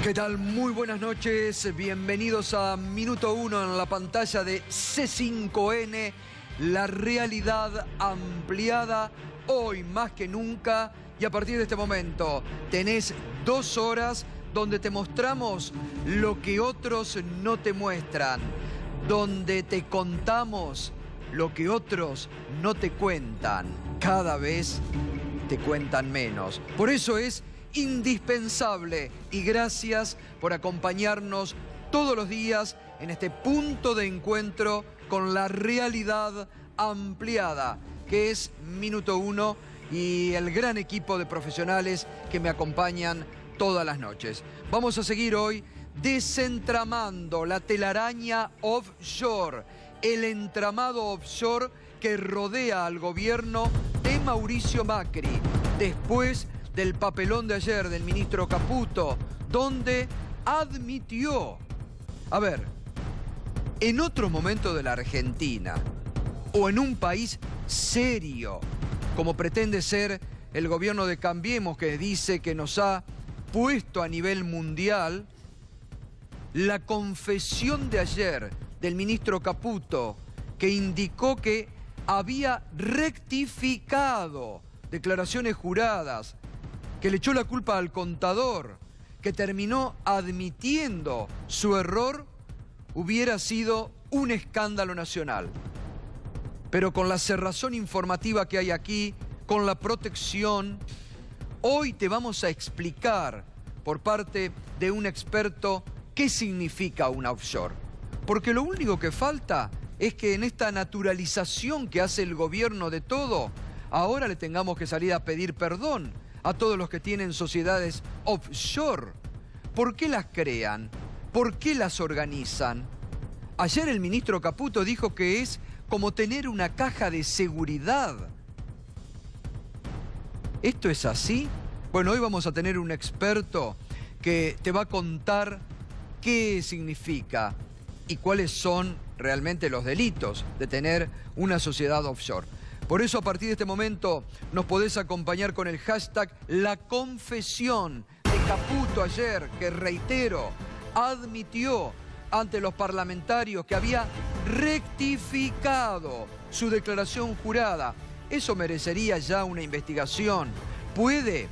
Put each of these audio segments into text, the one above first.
¿Qué tal? Muy buenas noches, bienvenidos a Minuto 1 en la pantalla de C5N, la realidad ampliada hoy más que nunca, y a partir de este momento tenés 2 horas donde te mostramos lo que otros no te muestran, donde te contamos lo que otros no te cuentan, cada vez te cuentan menos. Por eso es indispensable, y gracias por acompañarnos todos los días en este punto de encuentro con la realidad ampliada, que es Minuto 1 y el gran equipo de profesionales que me acompañan todas las noches. Vamos a seguir hoy desentramando la telaraña offshore, el entramado offshore que rodea al gobierno de Mauricio Macri, después del papelón de ayer del ministro Caputo, donde admitió, a ver, en otro momento de la Argentina, o en un país serio, como pretende ser el gobierno de Cambiemos, que dice que nos ha puesto a nivel mundial, la confesión de ayer del ministro Caputo, que indicó que había rectificado declaraciones juradas, que le echó la culpa al contador, que terminó admitiendo su error, hubiera sido un escándalo nacional. Pero con la cerrazón informativa que hay aquí, con la protección, hoy te vamos a explicar por parte de un experto qué significa una offshore. Porque lo único que falta es que en esta naturalización que hace el gobierno de todo, ahora le tengamos que salir a pedir perdón a todos los que tienen sociedades offshore. ¿Por qué las crean? ¿Por qué las organizan? Ayer el ministro Caputo dijo que es como tener una caja de seguridad. ¿Esto es así? Bueno, hoy vamos a tener un experto que te va a contar qué significa y cuáles son realmente los delitos de tener una sociedad offshore. Por eso, a partir de este momento, nos podés acompañar con el hashtag La Confesión de Caputo ayer, que reitero, admitió ante los parlamentarios que había rectificado su declaración jurada. Eso merecería ya una investigación. ¿Puede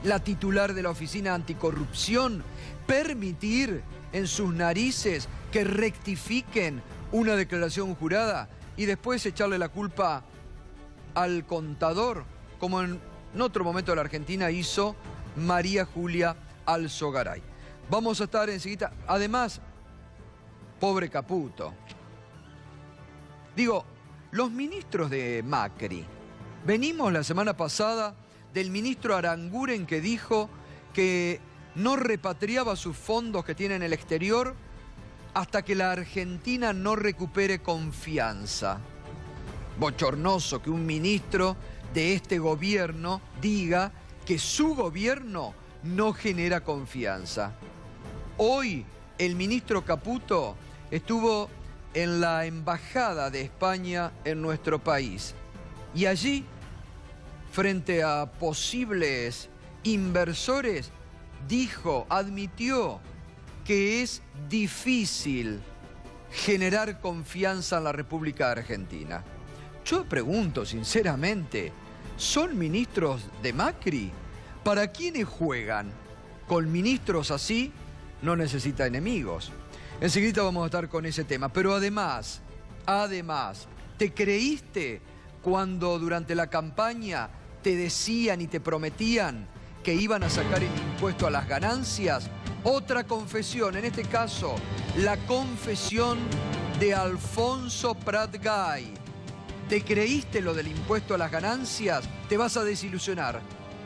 la titular de la Oficina Anticorrupción permitir en sus narices que rectifiquen una declaración jurada y después echarle la culpa al contador, como en otro momento de la Argentina hizo María Julia Alzogaray? Vamos a estar enseguida. Además, pobre Caputo. Digo, los ministros de Macri, venimos la semana pasada del ministro Aranguren, que dijo que no repatriaba sus fondos que tiene en el exterior hasta que la Argentina no recupere confianza. Bochornoso que un ministro de este gobierno diga que su gobierno no genera confianza. Hoy el ministro Caputo estuvo en la Embajada de España en nuestro país y allí, frente a posibles inversores, admitió que es difícil generar confianza en la República Argentina. Yo pregunto sinceramente, ¿son ministros de Macri? ¿Para quiénes juegan? Con ministros así no necesita enemigos. Enseguida vamos a estar con ese tema. Pero además, ¿te creíste cuando durante la campaña te decían y te prometían que iban a sacar el impuesto a las ganancias? Otra confesión, en este caso, la confesión de Alfonso Prat-Gay. ¿Te creíste lo del impuesto a las ganancias? Te vas a desilusionar.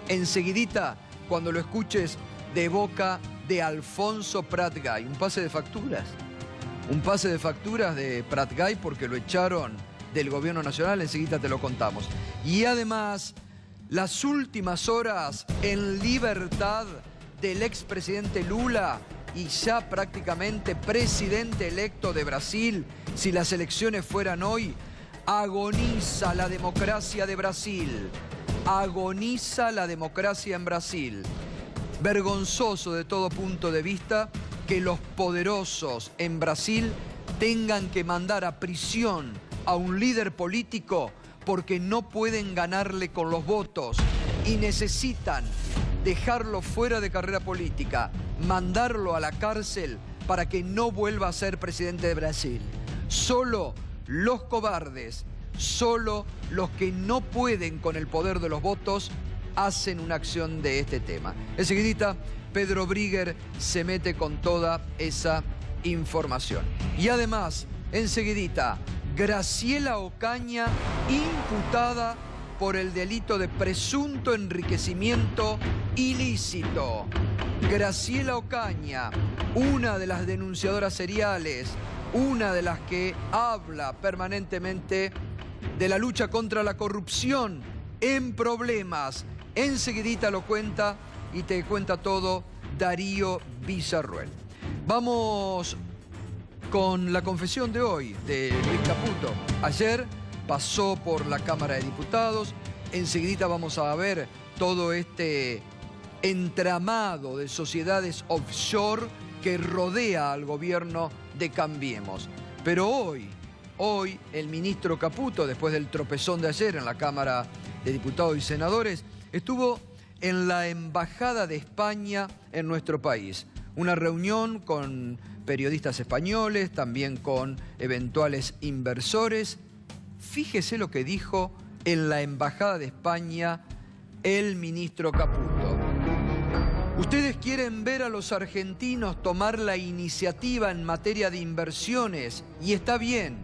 Enseguidita, cuando lo escuches de boca de Alfonso Prat-Gay. Un pase de facturas. Un pase de facturas de Prat-Gay porque lo echaron del gobierno nacional. Enseguida te lo contamos. Y además, las últimas horas en libertad del expresidente Lula y ya prácticamente presidente electo de Brasil, si las elecciones fueran hoy. Agoniza la democracia de Brasil. Agoniza la democracia en Brasil. Vergonzoso de todo punto de vista que los poderosos en Brasil tengan que mandar a prisión a un líder político porque no pueden ganarle con los votos y necesitan dejarlo fuera de carrera política, mandarlo a la cárcel para que no vuelva a ser presidente de Brasil. Solo los cobardes, solo los que no pueden con el poder de los votos hacen una acción de este tema. Enseguidita, Pedro Brigger se mete con toda esa información. Y además, enseguidita, Graciela Ocaña imputada por el delito de presunto enriquecimiento ilícito. Graciela Ocaña, una de las denunciadoras seriales, una de las que habla permanentemente de la lucha contra la corrupción en problemas. Enseguidita lo cuenta y te cuenta todo Darío Villarruel. Vamos con la confesión de hoy de Luis Caputo. Ayer pasó por la Cámara de Diputados. Enseguidita vamos a ver todo este entramado de sociedades offshore que rodea al gobierno de Cambiemos. Pero hoy el ministro Caputo, después del tropezón de ayer en la Cámara de Diputados y Senadores, estuvo en la Embajada de España en nuestro país. Una reunión con periodistas españoles, también con eventuales inversores. Fíjese lo que dijo en la Embajada de España el ministro Caputo. Ustedes quieren ver a los argentinos tomar la iniciativa en materia de inversiones, y está bien.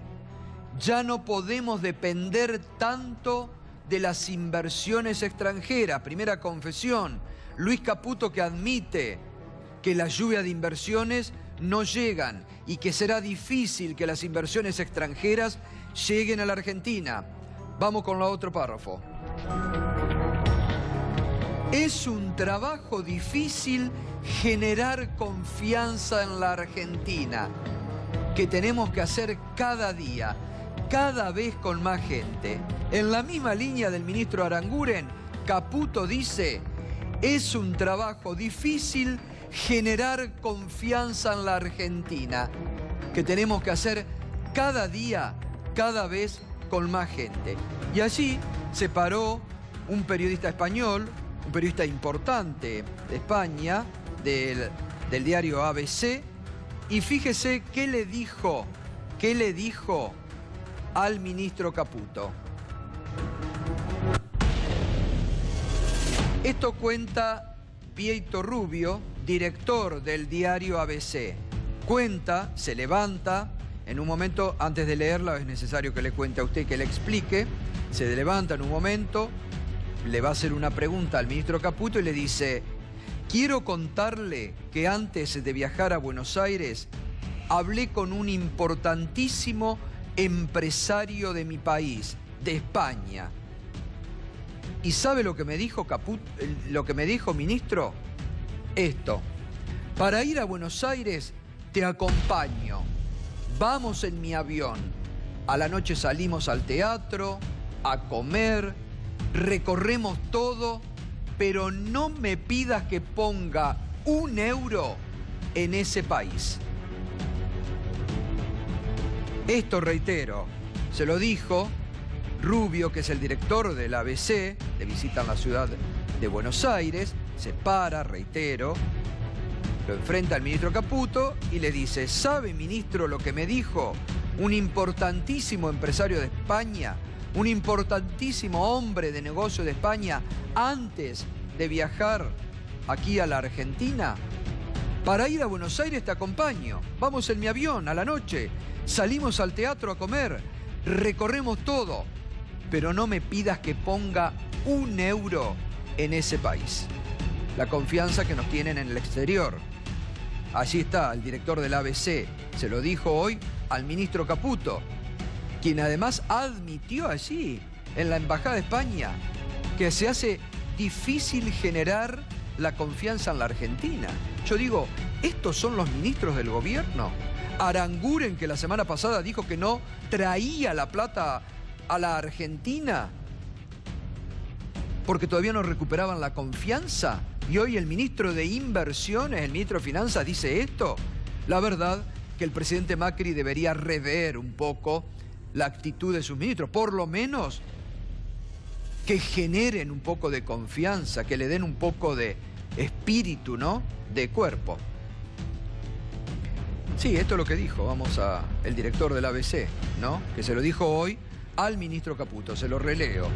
Ya no podemos depender tanto de las inversiones extranjeras. Primera confesión, Luis Caputo, que admite que la lluvia de inversiones no llegan y que será difícil que las inversiones extranjeras lleguen a la Argentina. Vamos con el otro párrafo. Es un trabajo difícil generar confianza en la Argentina, que tenemos que hacer cada día, cada vez con más gente. En la misma línea del ministro Aranguren, Caputo dice: es un trabajo difícil generar confianza en la Argentina, que tenemos que hacer cada día, cada vez con más gente. Y allí se paró un periodista español, un periodista importante de España, del diario ABC, y fíjese qué le dijo al ministro Caputo. Esto cuenta Pietro Rubio, director del diario ABC. Cuenta, se levanta, en un momento, antes de leerla es necesario que le cuente a usted, que le explique. Se levanta en un momento, le va a hacer una pregunta al ministro Caputo y le dice: quiero contarle que antes de viajar a Buenos Aires hablé con un importantísimo empresario de mi país, de España. ¿Y sabe lo que me dijo Caputo, lo que me dijo, ministro? Esto: para ir a Buenos Aires te acompaño, vamos en mi avión, a la noche salimos al teatro, a comer, recorremos todo, pero no me pidas que ponga un euro en ese país. Esto, reitero, se lo dijo Rubio, que es el director del ABC, le visitan la ciudad de Buenos Aires, se para, reitero, lo enfrenta al ministro Caputo y le dice: ¿sabe, ministro, lo que me dijo un importantísimo empresario de España, un importantísimo hombre de negocio de España antes de viajar aquí a la Argentina? Para ir a Buenos Aires te acompaño, vamos en mi avión a la noche, salimos al teatro a comer, recorremos todo, pero no me pidas que ponga un euro en ese país. La confianza que nos tienen en el exterior. Allí está el director del ABC, se lo dijo hoy al ministro Caputo, quien además admitió allí, en la Embajada de España, que se hace difícil generar la confianza en la Argentina. Yo digo, ¿estos son los ministros del gobierno? Aranguren, que la semana pasada dijo que no traía la plata a la Argentina porque todavía no recuperaban la confianza. Y hoy el ministro de Inversiones, el ministro de Finanzas, dice esto. La verdad que el presidente Macri debería rever un poco la actitud de sus ministros, por lo menos que generen un poco de confianza, que le den un poco de espíritu, ¿no? De cuerpo. Sí, esto es lo que dijo, el director del ABC, ¿no? Que se lo dijo hoy al ministro Caputo, se lo releo.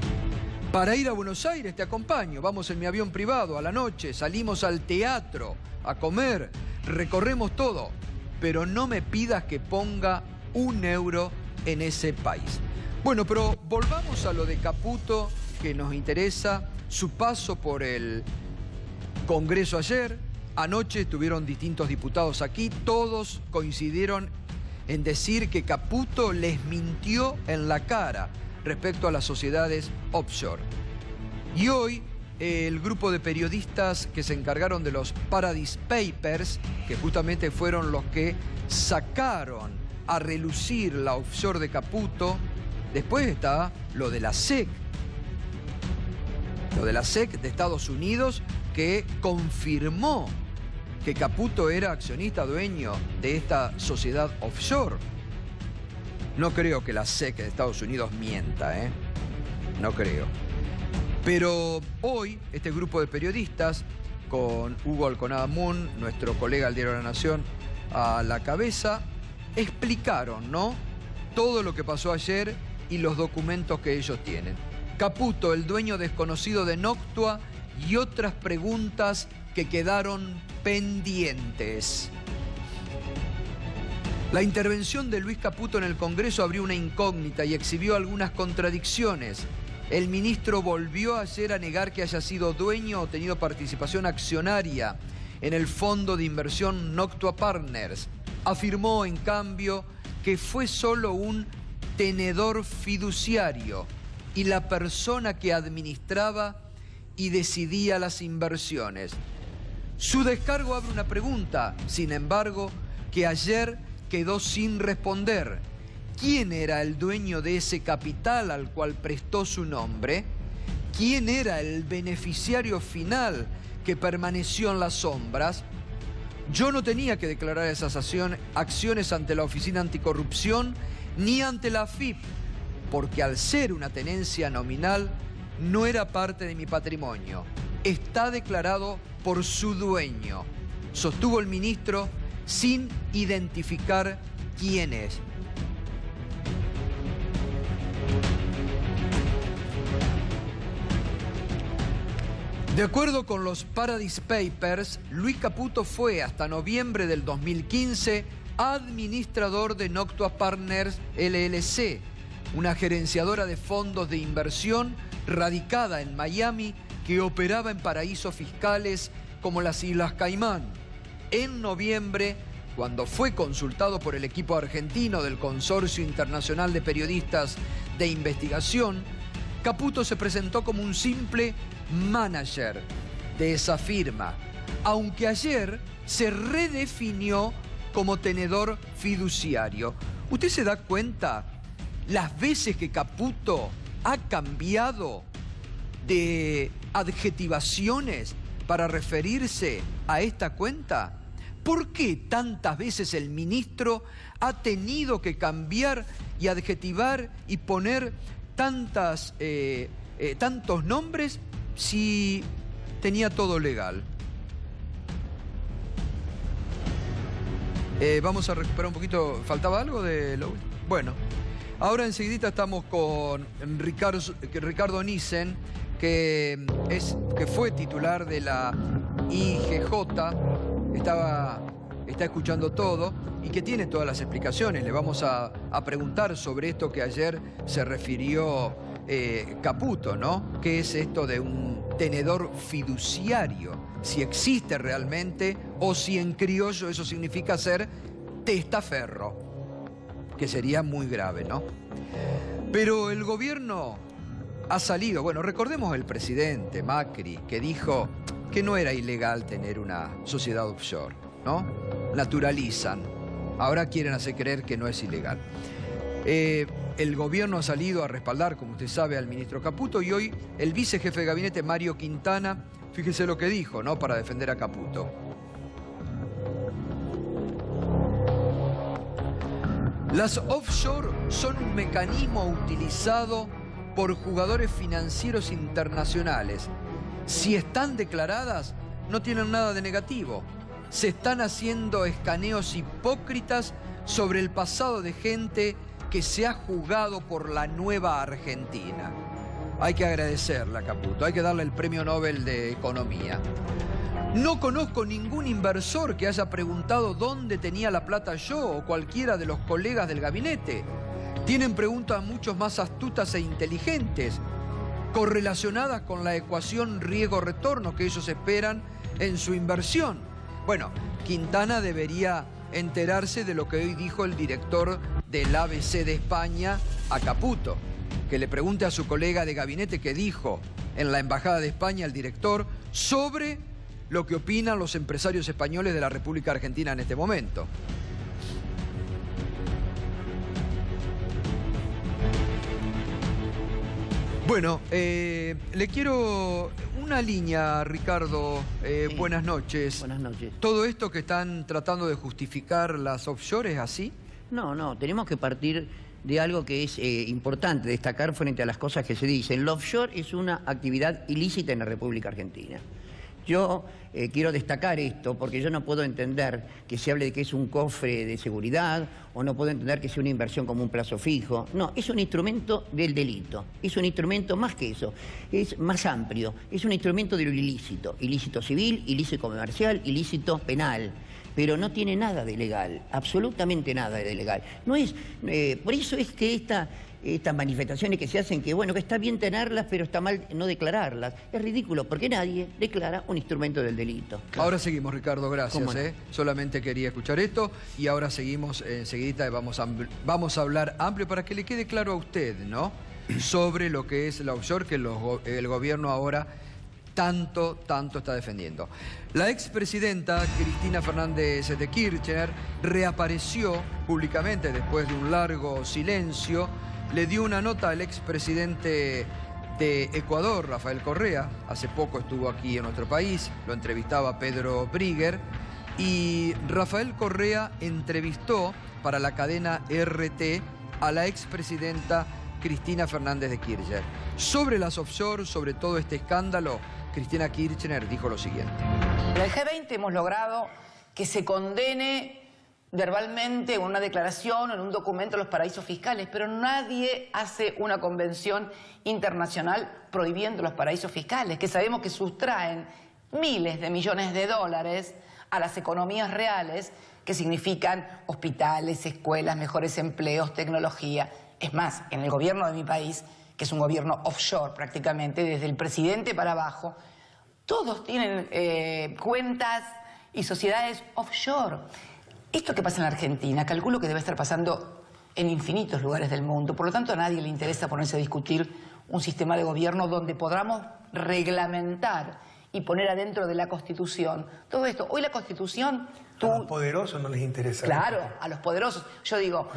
Para ir a Buenos Aires te acompaño, vamos en mi avión privado a la noche, salimos al teatro a comer, recorremos todo, pero no me pidas que ponga un euro en ese país. Bueno, pero volvamos a lo de Caputo, que nos interesa, su paso por el Congreso ayer. Anoche estuvieron distintos diputados aquí, todos coincidieron en decir que Caputo les mintió en la cara respecto a las sociedades offshore. Y hoy el grupo de periodistas que se encargaron de los Paradise Papers, que justamente fueron los que sacaron a relucir la offshore de Caputo, después está lo de la SEC. Lo de la SEC de Estados Unidos, que confirmó que Caputo era accionista dueño de esta sociedad offshore. No creo que la SEC de Estados Unidos mienta, ¿eh? No creo. Pero hoy este grupo de periodistas, con Hugo Alconada Moon, nuestro colega del Diario de la Nación, a la cabeza, explicaron, ¿no?, todo lo que pasó ayer y los documentos que ellos tienen. Caputo, el dueño desconocido de Noctua, y otras preguntas que quedaron pendientes. La intervención de Luis Caputo en el Congreso abrió una incógnita y exhibió algunas contradicciones. El ministro volvió ayer a negar que haya sido dueño o tenido participación accionaria en el fondo de inversión Noctua Partners. Afirmó, en cambio, que fue solo un tenedor fiduciario y la persona que administraba y decidía las inversiones. Su descargo abre una pregunta, sin embargo, que ayer quedó sin responder. ¿Quién era el dueño de ese capital al cual prestó su nombre? ¿Quién era el beneficiario final que permaneció en las sombras? Yo no tenía que declarar esas acciones ante la Oficina Anticorrupción ni ante la AFIP, porque al ser una tenencia nominal no era parte de mi patrimonio. Está declarado por su dueño, sostuvo el ministro sin identificar quién es. De acuerdo con los Paradise Papers, Luis Caputo fue hasta noviembre del 2015 administrador de Noctua Partners LLC, una gerenciadora de fondos de inversión radicada en Miami que operaba en paraísos fiscales como las Islas Caimán. En noviembre, cuando fue consultado por el equipo argentino del Consorcio Internacional de Periodistas de Investigación, Caputo se presentó como un simple manager de esa firma, aunque ayer se redefinió como tenedor fiduciario. ¿Usted se da cuenta las veces que Caputo ha cambiado de adjetivaciones para referirse a esta cuenta? ¿Por qué tantas veces el ministro ha tenido que cambiar y adjetivar y poner tantos nombres si tenía todo legal? Vamos a recuperar un poquito. ¿Faltaba algo de lo último? Bueno, ahora enseguidita estamos con Ricardo Nissen, que fue titular de la IGJ, está escuchando todo y que tiene todas las explicaciones. Le vamos a preguntar sobre esto que ayer se refirió Caputo, ¿no? ¿Qué es esto de un tenedor fiduciario? Si existe realmente o si en criollo eso significa ser testaferro, que sería muy grave, ¿no? Pero el gobierno ha salido, bueno, recordemos el presidente Macri, que dijo que no era ilegal tener una sociedad offshore, ¿no? Naturalizan. Ahora quieren hacer creer que no es ilegal. El gobierno ha salido a respaldar, como usted sabe, al ministro Caputo, y hoy el vicejefe de gabinete, Mario Quintana, Fíjese lo que dijo, ¿no? Para defender a Caputo. Las offshore son un mecanismo utilizado por jugadores financieros internacionales. Si están declaradas, no tienen nada de negativo. Se están haciendo escaneos hipócritas sobre el pasado de gente que se ha jugado por la nueva Argentina. Hay que agradecerle a Caputo, hay que darle el Premio Nobel de Economía. No conozco ningún inversor que haya preguntado dónde tenía la plata yo o cualquiera de los colegas del gabinete. Tienen preguntas mucho más astutas e inteligentes, correlacionadas con la ecuación riesgo-retorno que ellos esperan en su inversión. Bueno, Quintana debería enterarse de lo que hoy dijo el director del ABC de España a Caputo. Que le pregunte a su colega de gabinete qué dijo en la Embajada de España el director sobre lo que opinan los empresarios españoles de la República Argentina en este momento. Bueno, le quiero una línea, Ricardo. Sí. Buenas noches. Buenas noches. ¿Todo esto que están tratando de justificar las offshore es así? No, tenemos que partir de algo que es importante destacar frente a las cosas que se dicen. El offshore es una actividad ilícita en la República Argentina. Yo quiero destacar esto porque yo no puedo entender que se hable de que es un cofre de seguridad o no puedo entender que sea una inversión como un plazo fijo. No, es un instrumento del delito. Es un instrumento más que eso. Es más amplio. Es un instrumento de lo ilícito. Ilícito civil, ilícito comercial, ilícito penal. Pero no tiene nada de legal, absolutamente nada de legal. No es, por eso es que estas manifestaciones que se hacen, que bueno, que está bien tenerlas, pero está mal no declararlas, es ridículo, porque nadie declara un instrumento del delito. Ahora seguimos, Ricardo, gracias. No? Solamente quería escuchar esto y ahora seguimos enseguida y vamos a hablar amplio para que le quede claro a usted, ¿no? Sobre lo que es la offshore, que el gobierno ahora tanto está defendiendo. La expresidenta Cristina Fernández de Kirchner reapareció públicamente después de un largo silencio. Le dio una nota al expresidente de Ecuador, Rafael Correa. Hace poco estuvo aquí en nuestro país, lo entrevistaba Pedro Brigger. Y Rafael Correa entrevistó para la cadena RT a la expresidenta Cristina Fernández de Kirchner. Sobre las offshore, sobre todo este escándalo, Cristina Kirchner dijo lo siguiente. En el G20 hemos logrado que se condene verbalmente en una declaración o en un documento los paraísos fiscales, pero nadie hace una convención internacional prohibiendo los paraísos fiscales, que sabemos que sustraen miles de millones de dólares a las economías reales, que significan hospitales, escuelas, mejores empleos, tecnología. Es más, en el gobierno de mi país, que es un gobierno offshore prácticamente, desde el presidente para abajo, todos tienen cuentas y sociedades offshore. Esto que pasa en la Argentina, calculo que debe estar pasando en infinitos lugares del mundo. Por lo tanto, a nadie le interesa ponerse a discutir un sistema de gobierno donde podamos reglamentar y poner adentro de la Constitución todo esto. Hoy la Constitución... A los poderosos no les interesa. Claro, a los poderosos. Yo digo,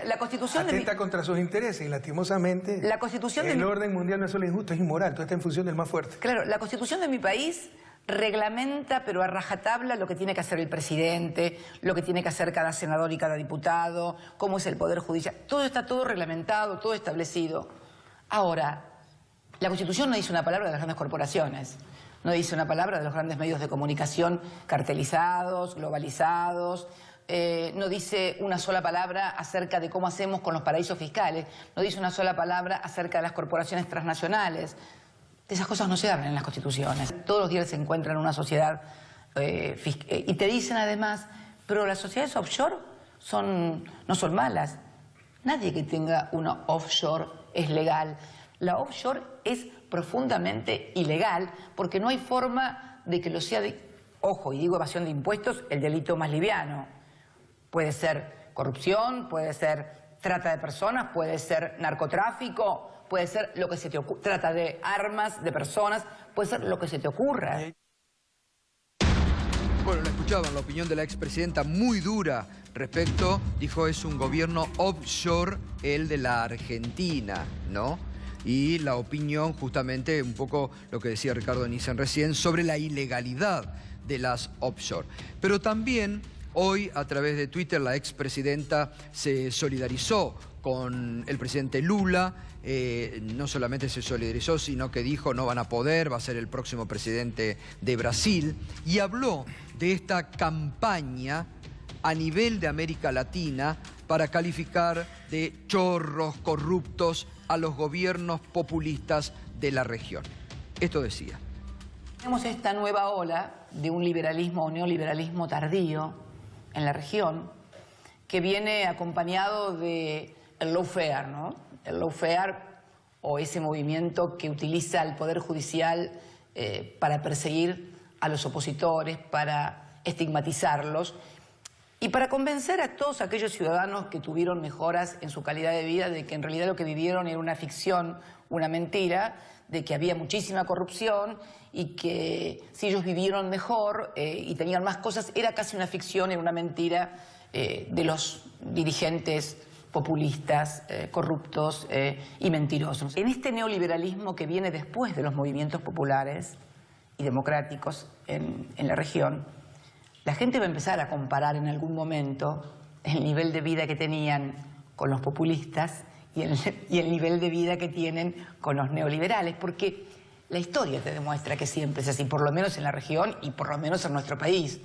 la Constitución... Atenta contra sus intereses y lastimosamente la Constitución el orden mundial no es solo injusto, es inmoral. Todo está en función del más fuerte. Claro, la Constitución de mi país reglamenta, pero a rajatabla, lo que tiene que hacer el presidente, lo que tiene que hacer cada senador y cada diputado, cómo es el Poder Judicial. Todo está todo reglamentado, todo establecido. Ahora, la Constitución no dice una palabra de las grandes corporaciones. No dice una palabra de los grandes medios de comunicación cartelizados, globalizados. No dice una sola palabra acerca de cómo hacemos con los paraísos fiscales. No dice una sola palabra acerca de las corporaciones transnacionales. De esas cosas no se hablan en las constituciones. Todos los días se encuentra en una sociedad y te dicen además, pero las sociedades offshore no son malas. Nadie que tenga una offshore es legal. La offshore es profundamente ilegal porque no hay forma de que lo sea ojo, y digo evasión de impuestos, el delito más liviano. Puede ser corrupción, puede ser trata de personas, puede ser narcotráfico, puede ser lo que se te ocurra, trata de armas, de personas, puede ser lo que se te ocurra. Bueno, la escuchaban, la opinión de la expresidenta muy dura respecto, dijo, es un gobierno offshore el de la Argentina, ¿no? y la opinión, justamente un poco lo que decía Ricardo Nissen recién, sobre la ilegalidad de las offshore. Pero también hoy, a través de Twitter, la expresidenta se solidarizó con el presidente Lula. No solamente se solidarizó, sino que dijo no van a poder, va a ser el próximo presidente de Brasil. Y habló de esta campaña a nivel de América Latina para calificar de chorros, corruptos a los gobiernos populistas de la región. Esto decía. Tenemos esta nueva ola de un liberalismo o neoliberalismo tardío en la región que viene acompañado de el lawfare, ¿no? El lawfare, o ese movimiento que utiliza el Poder Judicial para perseguir a los opositores, para estigmatizarlos y para convencer a todos aquellos ciudadanos que tuvieron mejoras en su calidad de vida de que en realidad lo que vivieron era una ficción, una mentira, de que había muchísima corrupción y que si ellos vivieron mejor y tenían más cosas, era casi una ficción, era una mentira de los dirigentes populistas, corruptos y mentirosos. En este neoliberalismo que viene después de los movimientos populares y democráticos en la región, la gente va a empezar a comparar en algún momento el nivel de vida que tenían con los populistas y el nivel de vida que tienen con los neoliberales, porque la historia te demuestra que siempre es así, por lo menos en la región y por lo menos en nuestro país.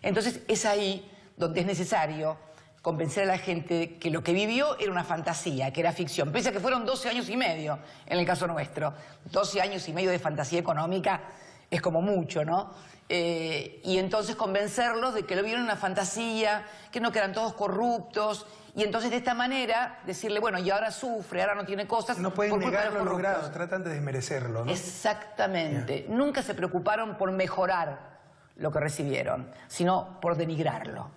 Entonces es ahí donde es necesario convencer a la gente que lo que vivió era una fantasía, que era ficción. Pese a que fueron 12 años y medio en el caso nuestro. 12 años y medio de fantasía económica es como mucho, ¿no? Y entonces convencerlos de que lo vieron una fantasía, que no, que eran todos corruptos. Y entonces de esta manera decirle, bueno, y ahora sufre, ahora no tiene cosas. No pueden negar lo logrado, tratan de desmerecerlo, ¿no? Exactamente. Yeah. Nunca se preocuparon por mejorar lo que recibieron, sino por denigrarlo.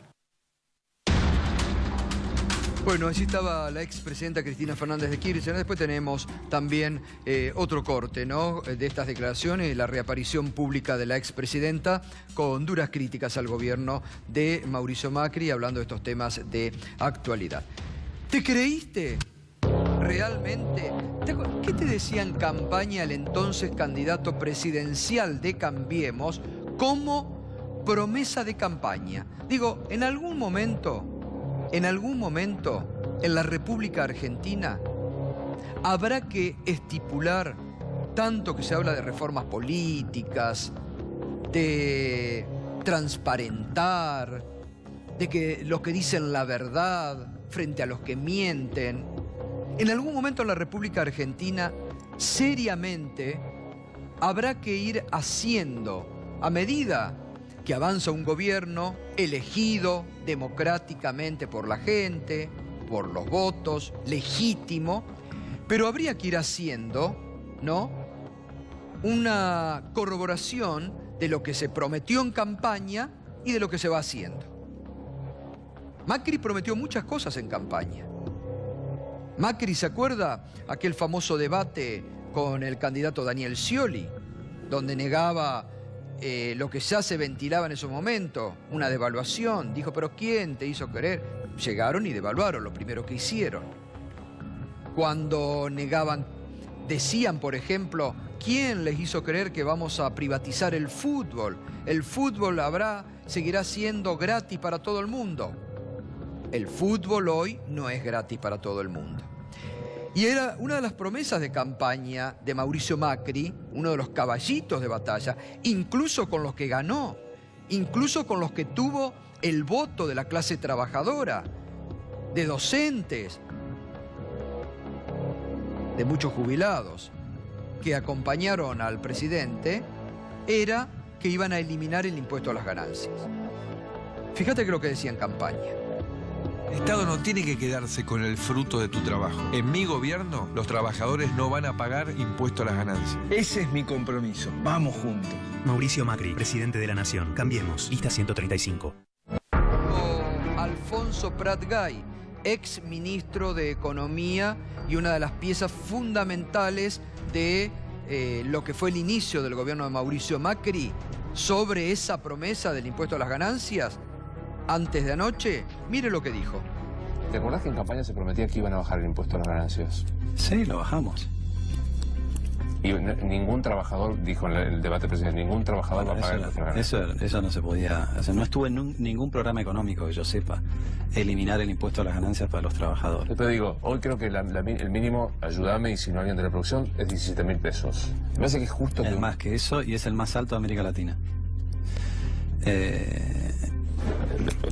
Bueno, allí estaba la expresidenta Cristina Fernández de Kirchner. Después tenemos también otro corte, ¿no?, de estas declaraciones, la reaparición pública de la expresidenta con duras críticas al gobierno de Mauricio Macri, hablando de estos temas de actualidad. ¿Te creíste realmente? ¿Qué te decía en campaña el entonces candidato presidencial de Cambiemos como promesa de campaña? Digo, en algún momento en la República Argentina habrá que estipular, tanto que se habla de reformas políticas, de transparentar, de que los que dicen la verdad frente a los que mienten. En algún momento en la República Argentina, seriamente, habrá que ir haciendo, a medida que avanza un gobierno elegido democráticamente por la gente, por los votos, legítimo, pero habría que ir haciendo, ¿no?, una corroboración de lo que se prometió en campaña y de lo que se va haciendo. Macri prometió muchas cosas en campaña. Macri, ¿se acuerda aquel famoso debate con el candidato Daniel Scioli, donde negaba lo que ya se ventilaba en ese momento, una devaluación? Dijo, pero ¿quién te hizo querer? Llegaron y devaluaron, lo primero que hicieron. Cuando negaban, decían, por ejemplo, ¿quién les hizo creer que vamos a privatizar el fútbol? El fútbol seguirá siendo gratis para todo el mundo. El fútbol hoy no es gratis para todo el mundo. Y era una de las promesas de campaña de Mauricio Macri, uno de los caballitos de batalla, incluso con los que ganó, incluso con los que tuvo el voto de la clase trabajadora, de docentes, de muchos jubilados que acompañaron al presidente, era que iban a eliminar el impuesto a las ganancias. Fíjate que lo que decía en campaña. El Estado no tiene que quedarse con el fruto de tu trabajo. En mi gobierno, los trabajadores no van a pagar impuesto a las ganancias. Ese es mi compromiso. Vamos juntos. Mauricio Macri, presidente de la Nación. Cambiemos. Lista 135. Alfonso Prat-Gay, ex ministro de Economía y una de las piezas fundamentales de lo que fue el inicio del gobierno de Mauricio Macri, sobre esa promesa del impuesto a las ganancias. Antes de anoche, mire lo que dijo. ¿Te acordás que en campaña se prometía que iban a bajar el impuesto a las ganancias? Sí, lo bajamos. Y ningún trabajador, dijo en el debate presidencial, ningún trabajador va a pagar impuestos a las ganancias. Eso no se podía hacer. No estuvo en ningún programa económico que yo sepa eliminar el impuesto a las ganancias para los trabajadores. Pero digo, hoy creo que el mínimo, ayúdame, y si no alguien de la producción, es 17.000 pesos. Me parece que es justo que... Es más que eso y es el más alto de América Latina.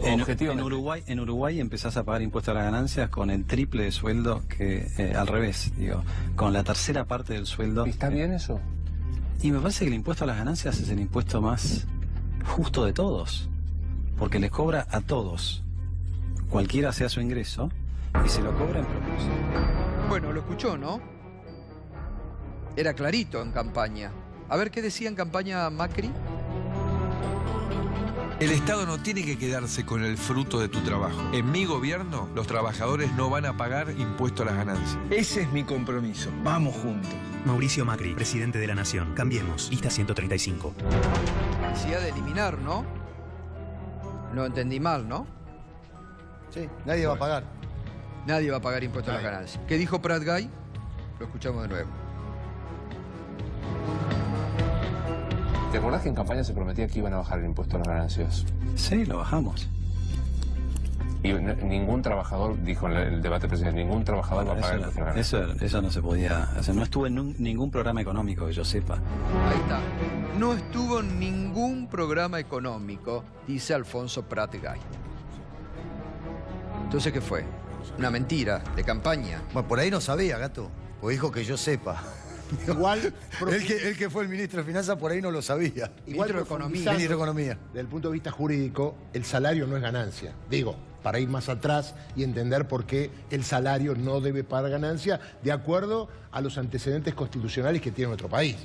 En Uruguay empezás a pagar impuestos a las ganancias con el triple de sueldo que al revés, digo, con la tercera parte del sueldo. ¿Está bien eso? Y me parece que el impuesto a las ganancias es el impuesto más justo de todos, porque les cobra a todos, cualquiera sea su ingreso, y se lo cobra en proporción. Bueno, lo escuchó, ¿no? Era clarito en campaña. A ver qué decía en campaña Macri. El Estado no tiene que quedarse con el fruto de tu trabajo. En mi gobierno, los trabajadores no van a pagar impuesto a las ganancias. Ese es mi compromiso. Vamos juntos. Mauricio Macri, presidente de la Nación. Cambiemos. Lista 135. Decía de eliminar, ¿no? No entendí mal, ¿no? Sí, nadie va a pagar. Nadie va a pagar impuestos a las ganancias. ¿Qué dijo Prat Gay? Lo escuchamos de nuevo. ¿Te acordás que en campaña se prometía que iban a bajar el impuesto a las ganancias? Sí, lo bajamos. Y ningún trabajador, dijo en el debate presidencial, ningún trabajador va a pagar impuestos a las ganancias. Eso no se podía hacer. No estuvo en ningún programa económico que yo sepa. Ahí está. No estuvo en ningún programa económico, dice Alfonso Prat Gay. Entonces, ¿qué fue? Una mentira de campaña. Bueno, por ahí no sabía, Gato. O dijo que yo sepa. Igual, el que fue el ministro de Finanzas por ahí no lo sabía. igual Ministro de Economía. Ministro de Economía. Desde el punto de vista jurídico, el salario no es ganancia. Digo, para ir más atrás y entender por qué el salario no debe pagar ganancia de acuerdo a los antecedentes constitucionales que tiene nuestro país.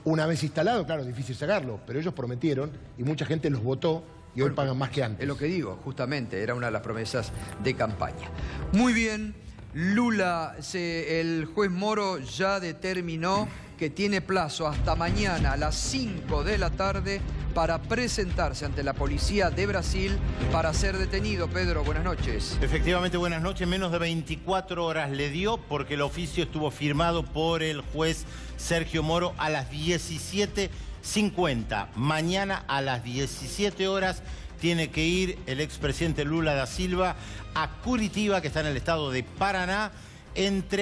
Una vez instalado, claro, es difícil sacarlo, pero ellos prometieron y mucha gente los votó y hoy pagan más que antes. Es lo que digo, justamente, era una de las promesas de campaña. Muy bien, Lula, el juez Moro ya determinó que tiene plazo hasta mañana a las 5 de la tarde para presentarse ante la policía de Brasil para ser detenido. Pedro, buenas noches. Efectivamente, buenas noches. Menos de 24 horas le dio porque el oficio estuvo firmado por el juez Sergio Moro a las 17:50. Mañana a las 17 horas tiene que ir el expresidente Lula da Silva a Curitiba, que está en el estado de Paraná,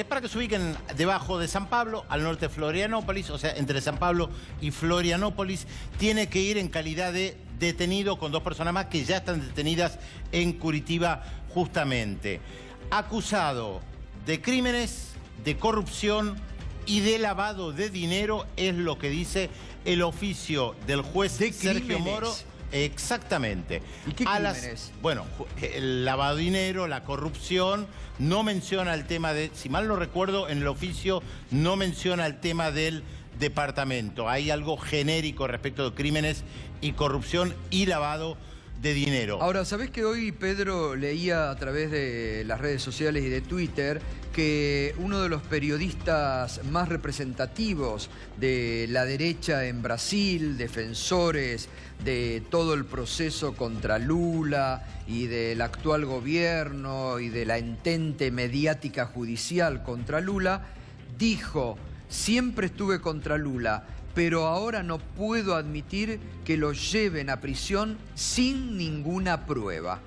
para que se ubiquen debajo de San Pablo, al norte de Florianópolis, o sea, entre San Pablo y Florianópolis. Tiene que ir en calidad de detenido con dos personas más que ya están detenidas en Curitiba justamente. Acusado de crímenes, de corrupción y de lavado de dinero, es lo que dice el oficio del juez Sergio Moro. Exactamente. ¿Y qué crímenes? Bueno, el lavado de dinero, la corrupción, no menciona el tema de, si mal no recuerdo, en el oficio no menciona el tema del departamento. Hay algo genérico respecto de crímenes y corrupción y lavado de dinero. Ahora, ¿sabés que hoy, Pedro, leía a través de las redes sociales y de Twitter que uno de los periodistas más representativos de la derecha en Brasil, defensores de todo el proceso contra Lula y del actual gobierno y de la entente mediática judicial contra Lula, dijo: siempre estuve contra Lula, pero ahora no puedo admitir que lo lleven a prisión sin ninguna prueba.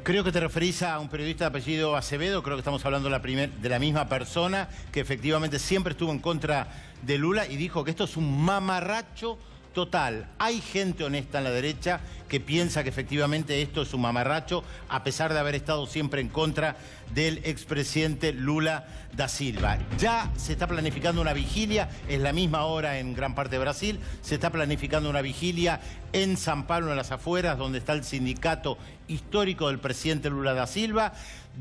Creo que te referís a un periodista de apellido Acevedo, creo que estamos hablando de la misma persona que efectivamente siempre estuvo en contra de Lula y dijo que esto es un mamarracho total. Hay gente honesta en la derecha que piensa que efectivamente esto es un mamarracho, a pesar de haber estado siempre en contra del expresidente Lula da Silva. Ya se está planificando una vigilia, es la misma hora en gran parte de Brasil, se está planificando una vigilia en San Pablo, en las afueras, donde está el sindicato histórico del presidente Lula da Silva.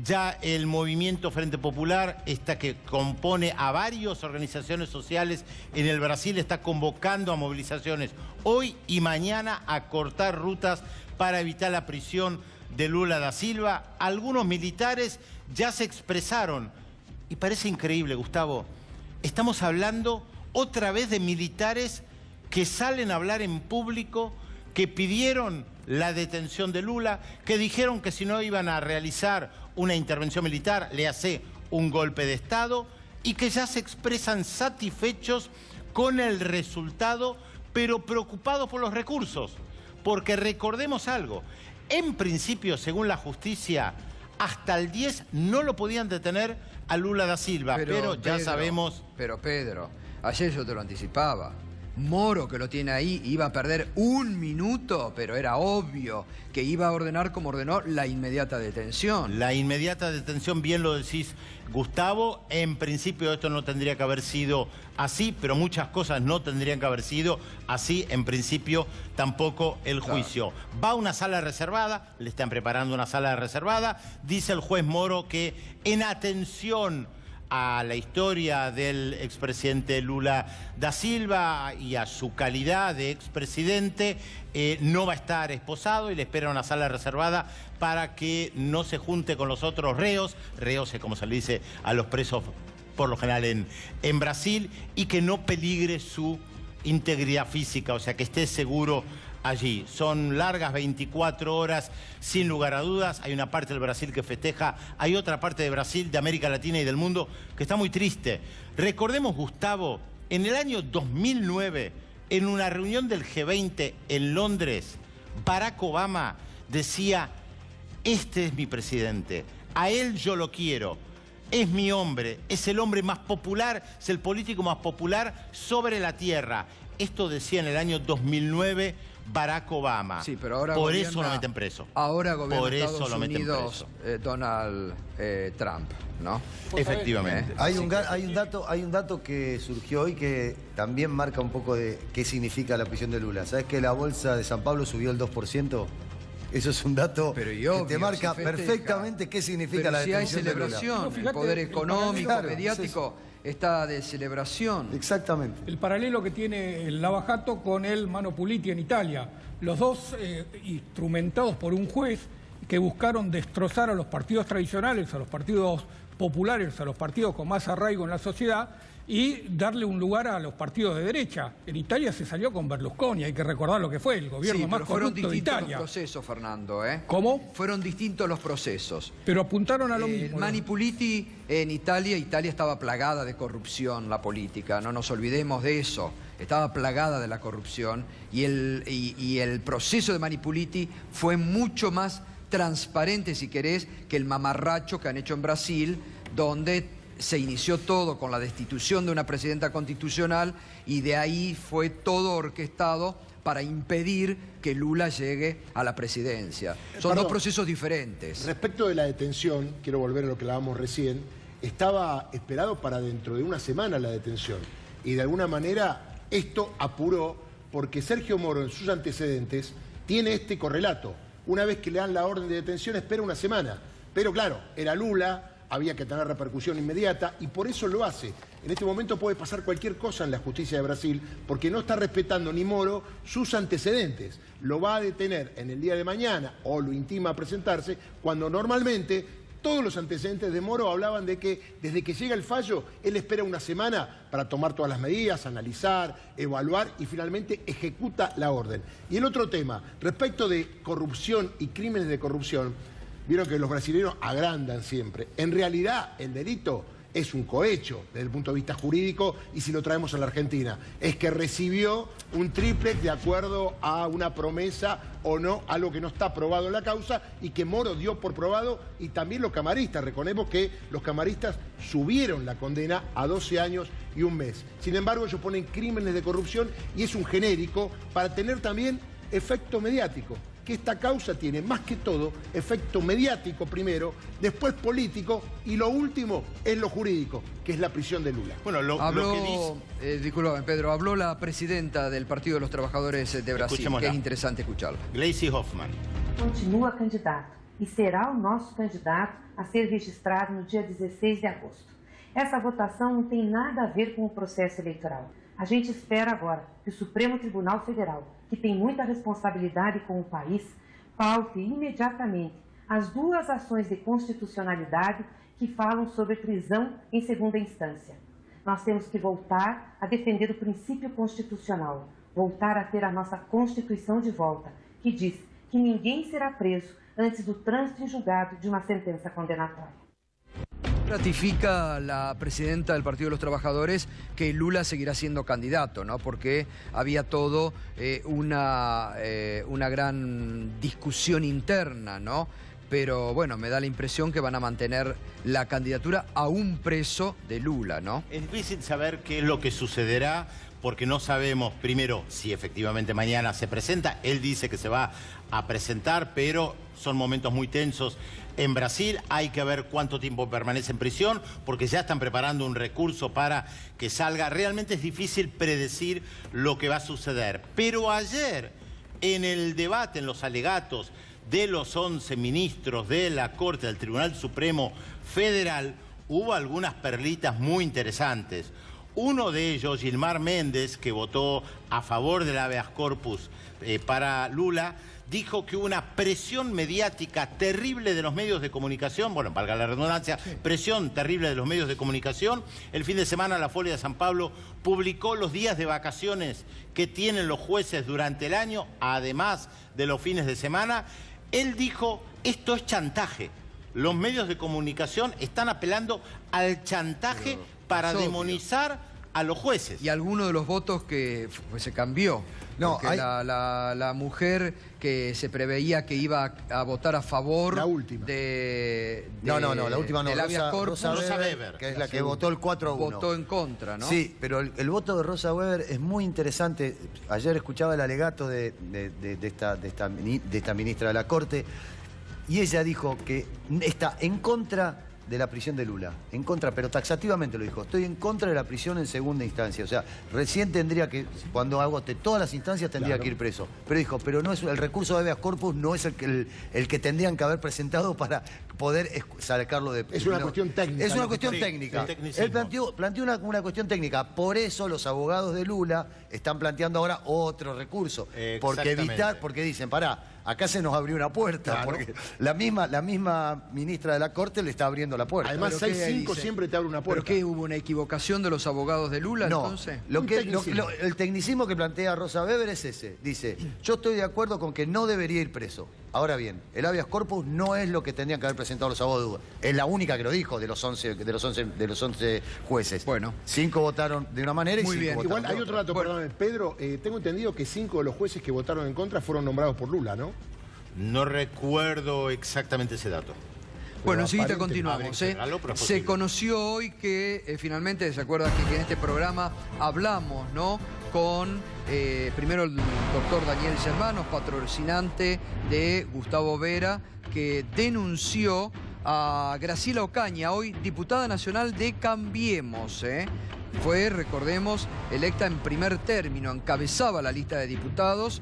Ya el movimiento Frente Popular, que compone a varias organizaciones sociales en el Brasil, está convocando a movilizaciones hoy y mañana a cortar rutas para evitar la prisión de Lula da Silva. Algunos militares ya se expresaron y parece increíble, Gustavo. Estamos hablando otra vez de militares que salen a hablar en público, que pidieron la detención de Lula, que dijeron que si no iban a realizar una intervención militar, le hace un golpe de Estado, y que ya se expresan satisfechos con el resultado, pero preocupados por los recursos. Porque recordemos algo, en principio, según la justicia, hasta el 10 no lo podían detener a Lula da Silva, pero ya sabemos... Pero Pedro, ayer yo te lo anticipaba. Moro, que lo tiene ahí, iba a perder 1 minuto, pero era obvio que iba a ordenar como ordenó la inmediata detención. La inmediata detención, bien lo decís, Gustavo. En principio esto no tendría que haber sido así, pero muchas cosas no tendrían que haber sido así. En principio tampoco el juicio. Va a una sala reservada, le están preparando una sala reservada. Dice el juez Moro que en atención a la historia del expresidente Lula da Silva y a su calidad de expresidente, no va a estar esposado y le espera una sala reservada para que no se junte con los otros reos es como se le dice a los presos por lo general en Brasil, y que no peligre su integridad física, o sea, que esté seguro allí. Son largas 24 horas, sin lugar a dudas. Hay una parte del Brasil que festeja, hay otra parte de Brasil, de América Latina y del mundo, que está muy triste. Recordemos, Gustavo, en el año 2009, en una reunión del G20 en Londres, Barack Obama decía: este es mi presidente, a él yo lo quiero, es mi hombre, es el hombre más popular, es el político más popular sobre la tierra. Esto decía en el año 2009 Barack Obama. Sí, pero ahora por eso lo meten preso. Ahora gobierna por Estados eso lo meten Unidos Donald Trump, ¿no? Efectivamente. Hay un dato que surgió hoy que también marca un poco de qué significa la prisión de Lula. ¿Sabes que la bolsa de San Pablo subió el 2%? Eso es un dato que te marca perfectamente qué significa la detención de Lula. Pero si hay celebración, el poder económico, mediático está de celebración. Exactamente. El paralelo que tiene el Lava Jato con el Mano Puliti en Italia. Los dos instrumentados por un juez que buscaron destrozar a los partidos tradicionales, a los partidos populares, a los partidos con más arraigo en la sociedad, y darle un lugar a los partidos de derecha. En Italia se salió con Berlusconi, hay que recordar lo que fue el gobierno más corrupto de Italia. Fueron distintos los procesos, Fernando, ¿eh? ¿Cómo? Fueron distintos los procesos. Pero apuntaron a lo mismo. Mani Puliti en Italia estaba plagada de corrupción, la política, no nos olvidemos de eso. Estaba plagada de la corrupción y el proceso de Mani Puliti fue mucho más transparente, si querés, que el mamarracho que han hecho en Brasil, donde se inició todo con la destitución de una presidenta constitucional y de ahí fue todo orquestado para impedir que Lula llegue a la presidencia. Son dos procesos diferentes. Respecto de la detención, quiero volver a lo que hablábamos recién, estaba esperado para dentro de una semana la detención. Y de alguna manera esto apuró porque Sergio Moro en sus antecedentes tiene este correlato. Una vez que le dan la orden de detención espera una semana. Pero claro, era Lula, había que tener repercusión inmediata y por eso lo hace. En este momento puede pasar cualquier cosa en la justicia de Brasil porque no está respetando ni Moro sus antecedentes. Lo va a detener en el día de mañana o lo intima a presentarse cuando normalmente todos los antecedentes de Moro hablaban de que desde que llega el fallo él espera una semana para tomar todas las medidas, analizar, evaluar y finalmente ejecuta la orden. Y el otro tema, respecto de corrupción y crímenes de corrupción, vieron que los brasileños agrandan siempre. En realidad, el delito es un cohecho desde el punto de vista jurídico y si lo traemos a la Argentina. Es que recibió un triplex de acuerdo a una promesa o no, algo que no está probado en la causa y que Moro dio por probado y también los camaristas. Recordemos que los camaristas subieron la condena a 12 años y 1 mes. Sin embargo, ellos ponen crímenes de corrupción y es un genérico para tener también efecto mediático. Que esta causa tiene más que todo efecto mediático primero, después político y lo último es lo jurídico, que es la prisión de Lula. Bueno, lo que dice... disculpen, Pedro, habló la presidenta del Partido de los Trabajadores de Brasil, que es interesante escucharla. Gleisi Hoffmann. Continua candidato e será o nosso candidato a ser registrado no dia 16 de agosto. Essa votação não tem nada a ver com o processo eleitoral. A gente espera agora que o Supremo Tribunal Federal, que tem muita responsabilidade com o país, paute imediatamente as 2 ações de constitucionalidade que falam sobre prisão em segunda instância. Nós temos que voltar a defender o princípio constitucional, voltar a ter a nossa Constituição de volta, que diz que ninguém será preso antes do trânsito em julgado de uma sentença condenatória. Ratifica la presidenta del Partido de los Trabajadores que Lula seguirá siendo candidato, ¿no? Porque había todo una gran discusión interna, ¿no? Pero bueno, me da la impresión que van a mantener la candidatura aún preso de Lula, ¿no? Es difícil saber qué es lo que sucederá porque no sabemos, primero, si efectivamente mañana se presenta. Él dice que se va a presentar, pero son momentos muy tensos en Brasil. Hay que ver cuánto tiempo permanece en prisión, porque ya están preparando un recurso para que salga. Realmente es difícil predecir lo que va a suceder. Pero ayer, en el debate, en los alegatos de los 11 ministros de la Corte del Tribunal Supremo Federal, hubo algunas perlitas muy interesantes. Uno de ellos, Gilmar Méndez, que votó a favor del habeas corpus para Lula, dijo que hubo una presión mediática terrible de los medios de comunicación, bueno, valga la redundancia, presión terrible de los medios de comunicación. El fin de semana la Folia de San Pablo publicó los días de vacaciones que tienen los jueces durante el año, además de los fines de semana. Él dijo, esto es chantaje. Los medios de comunicación están apelando al chantaje para demonizar a los jueces. Y alguno de los votos que se cambió. No, la mujer que se preveía que iba a votar a favor la última. La última no, Rosa Weber, que es la que votó el 4-1. Votó en contra, ¿no? Sí, pero el voto de Rosa Weber es muy interesante. Ayer escuchaba el alegato de esta ministra de la Corte y ella dijo que está en contra de la prisión de Lula, en contra, pero taxativamente lo dijo, estoy en contra de la prisión en segunda instancia, o sea, recién tendría que, cuando agote todas las instancias tendría que ir preso, pero dijo, pero no es el recurso de habeas corpus no es el que tendrían que haber presentado para poder sacarlo de prisión. Es una cuestión técnica. Es una cuestión técnica. Él planteó una cuestión técnica, por eso los abogados de Lula están planteando ahora otro recurso, porque dicen, pará, acá se nos abrió una puerta, porque la misma ministra de la Corte le está abriendo la puerta. Además, 6-5 siempre te abre una puerta. ¿Pero qué? ¿Hubo una equivocación de los abogados de Lula entonces? El tecnicismo que plantea Rosa Weber es ese. Dice, yo estoy de acuerdo con que no debería ir preso. Ahora bien, el habeas corpus no es lo que tendrían que haber presentado los abogados de Lula. Es la única que lo dijo de los 11 jueces. Bueno. 5 votaron de una manera y 5 votaron Igual hay otro dato, perdón, Pedro. Tengo entendido que 5 de los jueces que votaron en contra fueron nombrados por Lula, ¿no? No recuerdo exactamente ese dato. Bueno, enseguida continuamos. Se conoció hoy que finalmente, ¿se acuerdan que en este programa hablamos, ¿no? Con primero el doctor Daniel Germanos, patrocinante de Gustavo Vera, que denunció a Graciela Ocaña, hoy diputada nacional de Cambiemos, Fue, recordemos, electa en primer término, encabezaba la lista de diputados.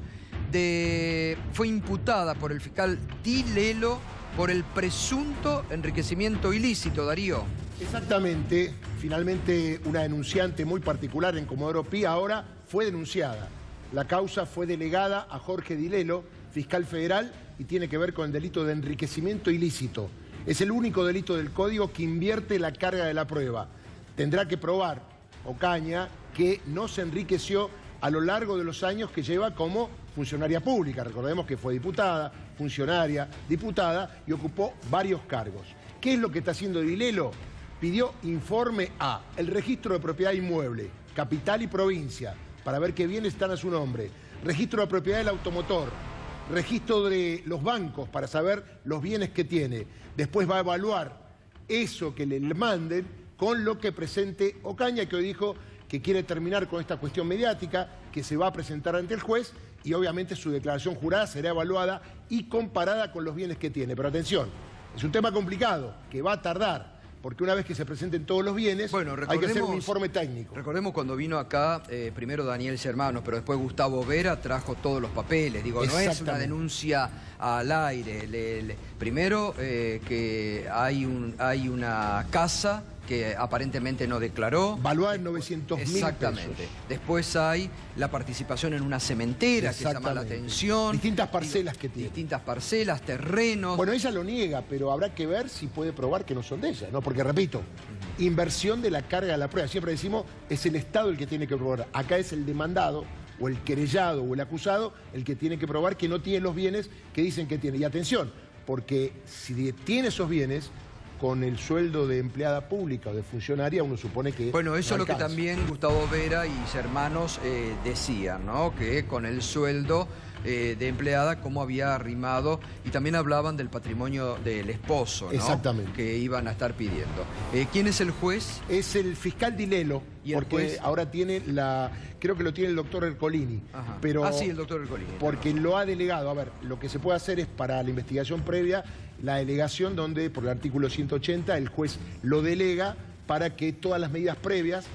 Fue imputada por el fiscal Di Lelo por el presunto enriquecimiento ilícito, Darío. Exactamente. Finalmente, una denunciante muy particular en Comodoro Pi ahora fue denunciada. La causa fue delegada a Jorge Di Lelo, fiscal federal, y tiene que ver con el delito de enriquecimiento ilícito. Es el único delito del Código que invierte la carga de la prueba. Tendrá que probar Ocaña que no se enriqueció a lo largo de los años que lleva como funcionaria pública. Recordemos que fue diputada, funcionaria, diputada y ocupó varios cargos. ¿Qué es lo que está haciendo Di Lelo? Pidió informe a el registro de propiedad inmueble, capital y provincia, para ver qué bienes están a su nombre, registro de propiedad del automotor, registro de los bancos para saber los bienes que tiene. Después va a evaluar eso que le manden con lo que presente Ocaña, que hoy dijo que quiere terminar con esta cuestión mediática, que se va a presentar ante el juez y obviamente su declaración jurada será evaluada y comparada con los bienes que tiene. Pero atención, es un tema complicado, que va a tardar, porque una vez que se presenten todos los bienes, hay que hacer un informe técnico. Recordemos cuando vino acá, primero Daniel Germanos, pero después Gustavo Vera trajo todos los papeles. Digo, no es una denuncia al aire. Primero que hay una casa que aparentemente no declaró. Valuada en 900.000 pesos. Exactamente. Después hay la participación en una cementera que llama la atención. Distintas parcelas que tiene. Distintas parcelas, terrenos. Bueno, ella lo niega, pero habrá que ver si puede probar que no son de ella, ¿no? Porque, repito, inversión de la carga de la prueba. Siempre decimos, es el Estado el que tiene que probar. Acá es el demandado, o el querellado, o el acusado, el que tiene que probar que no tiene los bienes que dicen que tiene. Y atención, porque si tiene esos bienes, con el sueldo de empleada pública o de funcionaria, uno supone que bueno, eso no es lo que alcanza. también Gustavo Vera y sus hermanos decían, ¿no? Que con el sueldo de empleada, cómo había arrimado, y también hablaban del patrimonio del esposo, ¿no? Exactamente. Que iban a estar pidiendo. ¿Quién es el juez? Es el fiscal Dilelo, ¿Y el porque juez? ahora tiene creo que lo tiene el doctor Ercolini. Ajá. Pero Sí, el doctor Ercolini. porque lo ha delegado. A ver, lo que se puede hacer es para la investigación previa, la delegación donde, por el artículo 180, el juez lo delega para que todas las medidas previas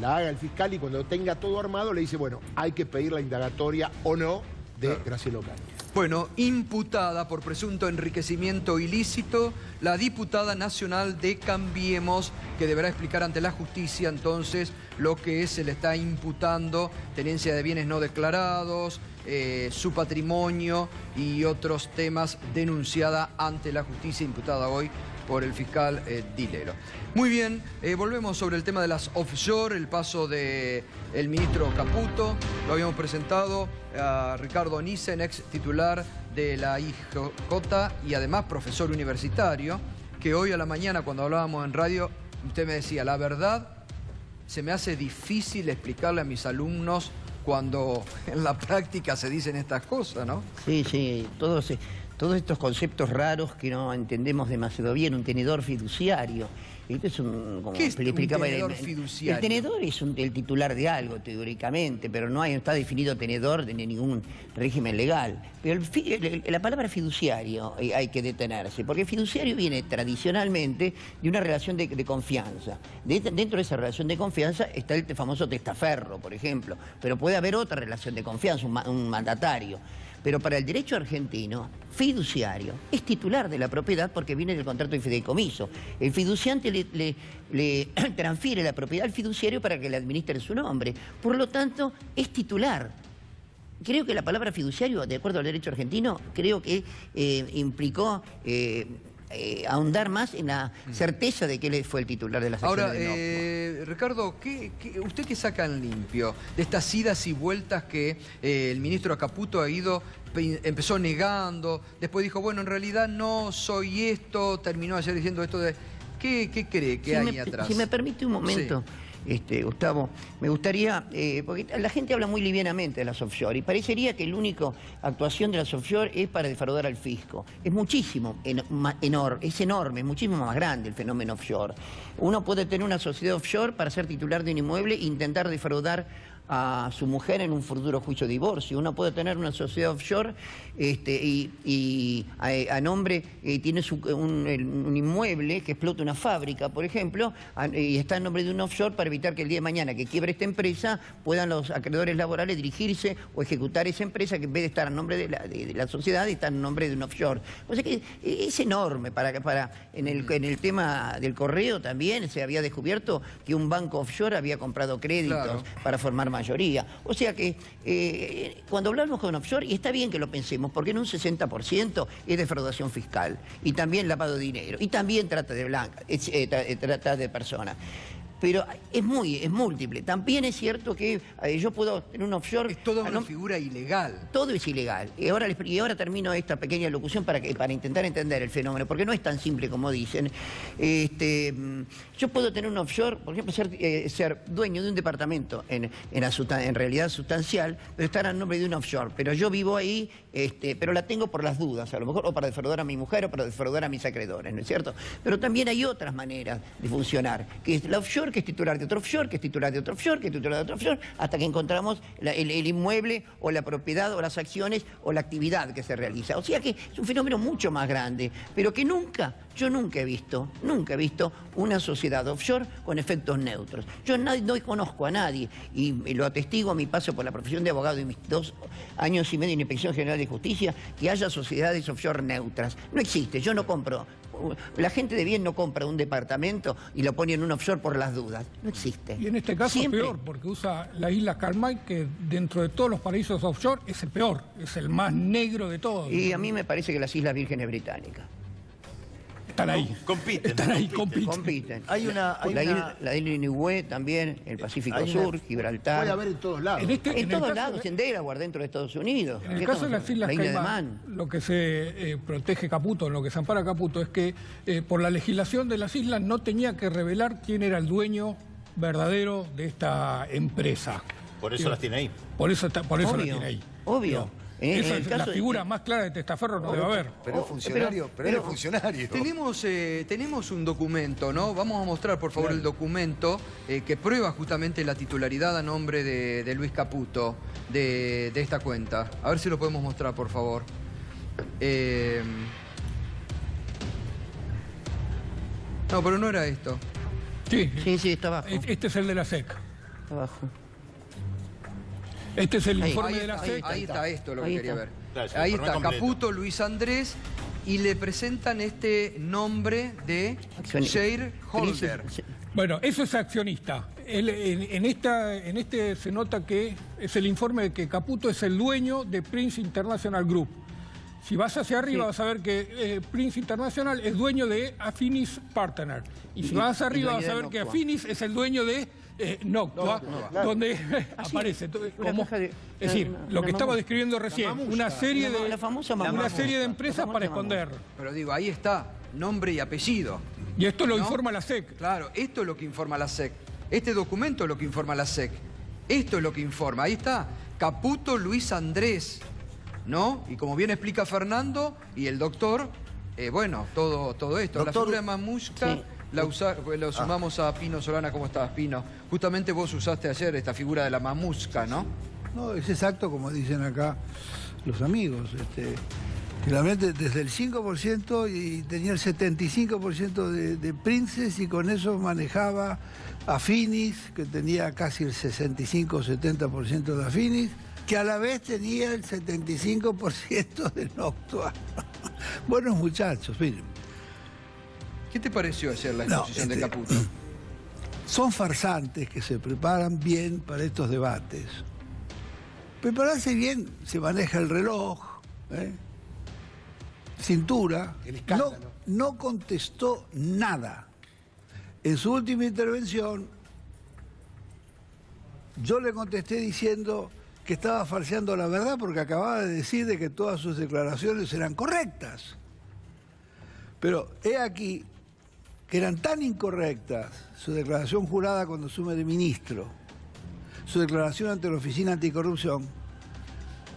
la haga el fiscal y cuando tenga todo armado le dice, bueno, hay que pedir la indagatoria o no de Graciela Ocaña. Bueno, imputada por presunto enriquecimiento ilícito, la diputada nacional de Cambiemos, que deberá explicar ante la justicia entonces lo que se le está imputando, tenencia de bienes no declarados, su patrimonio y otros temas, denunciada ante la justicia, imputada hoy por el fiscal Dilelo. Muy bien, volvemos sobre el tema de las offshore, el paso del ministro Caputo. Lo habíamos presentado a Ricardo Nissen, ex titular de la IJ y además profesor universitario, que hoy a la mañana cuando hablábamos en radio, usted me decía, la verdad, se me hace difícil explicarle a mis alumnos cuando en la práctica se dicen estas cosas, ¿no? Sí, sí, todos estos conceptos raros que no entendemos demasiado bien, un tenedor fiduciario. Esto es como ¿Qué es un explicaba tenedor fiduciario? El tenedor es el titular de algo, teóricamente, pero no está definido tenedor de ningún régimen legal. Pero la palabra fiduciario hay que detenerse, porque fiduciario viene tradicionalmente de una relación de confianza. Dentro de esa relación de confianza está el famoso testaferro, por ejemplo, pero puede haber otra relación de confianza, un mandatario. Pero para el derecho argentino, fiduciario es titular de la propiedad porque viene del contrato de fideicomiso. El fiduciante le transfiere la propiedad al fiduciario para que le administre su nombre. Por lo tanto, es titular. Creo que la palabra fiduciario, de acuerdo al derecho argentino, creo que implicó ahondar más en la certeza de que él fue el titular de la sección. Ahora, Ricardo, ¿usted qué saca en limpio de estas idas y vueltas que el ministro Caputo empezó negando, después dijo, bueno, en realidad no soy esto, terminó ayer diciendo esto de... ¿Qué cree que hay atrás? Si me permite un momento... Sí. Gustavo, me gustaría, porque la gente habla muy livianamente de las offshore y parecería que la única actuación de las offshore es para defraudar al fisco. Es muchísimo, es enorme, es muchísimo más grande el fenómeno offshore. Uno puede tener una sociedad offshore para ser titular de un inmueble e intentar defraudar a su mujer en un futuro juicio de divorcio. Uno puede tener una sociedad offshore y a nombre tiene un inmueble que explota una fábrica, por ejemplo, y está en nombre de un offshore para evitar que el día de mañana que quiebre esta empresa puedan los acreedores laborales dirigirse o ejecutar esa empresa que en vez de estar en nombre de la sociedad está en nombre de un offshore. O sea que es enorme. En el tema del correo también se había descubierto que un banco offshore había comprado créditos para formar mayoría. O sea que cuando hablamos con offshore, y está bien que lo pensemos, porque en un 60% es defraudación fiscal, y también lavado de dinero, y también trata de personas. Pero es múltiple. También es cierto que yo puedo tener un offshore... Es toda una figura ilegal. Todo es ilegal. Y ahora termino esta pequeña locución para intentar entender el fenómeno, porque no es tan simple como dicen. Yo puedo tener un offshore, por ejemplo, ser dueño de un departamento en realidad sustancial, pero estar en nombre de un offshore. Pero yo vivo ahí, pero la tengo por las dudas, a lo mejor, o para defraudar a mi mujer o para defraudar a mis acreedores, ¿no es cierto? Pero también hay otras maneras de funcionar, que es la offshore, que es titular de otro offshore, que es titular de otro offshore, que es titular de otro offshore, hasta que encontramos el inmueble o la propiedad o las acciones o la actividad que se realiza. O sea que es un fenómeno mucho más grande, pero que yo nunca he visto una sociedad offshore con efectos neutros. Yo no conozco a nadie, y lo atestigo a mi paso por la profesión de abogado y mis 2 años y medio en la Inspección General de Justicia, que haya sociedades offshore neutras. No existe, yo no compro. La gente de bien no compra un departamento y lo pone en un offshore por las dudas. No existe. Y en este caso es peor, porque usa la isla Calmay, que dentro de todos los paraísos offshore es el peor, es el más negro de todos. Y a mí me parece que las Islas Vírgenes Británicas. Están ahí. Compiten. Están ahí, Compiten. Hay una... La isla Niue también, el Pacífico Sur, Gibraltar. Puede haber en todos lados. En todos lados, en Delaware, dentro de Estados Unidos. En el caso de las Islas Caimán, lo que se protege Caputo, en lo que se ampara Caputo, es que por la legislación de las islas no tenía que revelar quién era el dueño verdadero de esta empresa. Por eso las tiene ahí. Por eso las tiene ahí. Obvio. Esa es la figura más clara de testaferro, no debe haber. Pero es funcionario, pero es funcionario. Tenemos un documento, ¿no? Vamos a mostrar, por favor, el documento que prueba justamente la titularidad a nombre de Luis Caputo de esta cuenta. A ver si lo podemos mostrar, por favor. No, pero no era esto. Sí, está abajo. Este es el de la SEC. Está abajo. Este es el informe de la SEC. Ahí está esto, lo que quería ver. Claro, Ahí está, completo. Caputo, Luis Andrés, y le presentan este nombre de shareholder. Bueno, eso es accionista. En este se nota que es el informe de que Caputo es el dueño de Prince International Group. Si vas hacia arriba vas a ver que Prince International es dueño de Affinis Partner. Y si vas arriba vas a ver que Affinis es el dueño de Noctua, donde aparece como, es decir, lo que estaba describiendo recién, una serie de empresas para esconder. Pero digo, ahí está, nombre y apellido. Y esto lo informa la SEC. Claro, esto es lo que informa la SEC. Este documento es lo que informa la SEC. Esto es lo que informa. Ahí está, Caputo Luis Andrés, ¿no? Y como bien explica Fernando y el doctor, bueno, todo esto. Doctor, la figura de Mamushka lo sumamos a Pino Solana. ¿Cómo estás, Pino? Justamente vos usaste ayer esta figura de la Mamushka, ¿no? No, es exacto como dicen acá los amigos. Realmente desde el 5% y tenía el 75% de Princes, y con eso manejaba Affinis, que tenía casi el 65 o 70% de Affinis, que a la vez tenía el 75% de Noctua. Buenos muchachos, miren. ¿Qué te pareció ayer la exposición de Caputo? Son farsantes que se preparan bien para estos debates. Prepararse bien, se maneja el reloj, cintura. El escándalo. No contestó nada. En su última intervención, yo le contesté diciendo que estaba falseando la verdad porque acababa de decir de que todas sus declaraciones eran correctas. Pero he aquí que eran tan incorrectas su declaración jurada cuando asume de ministro, su declaración ante la Oficina Anticorrupción,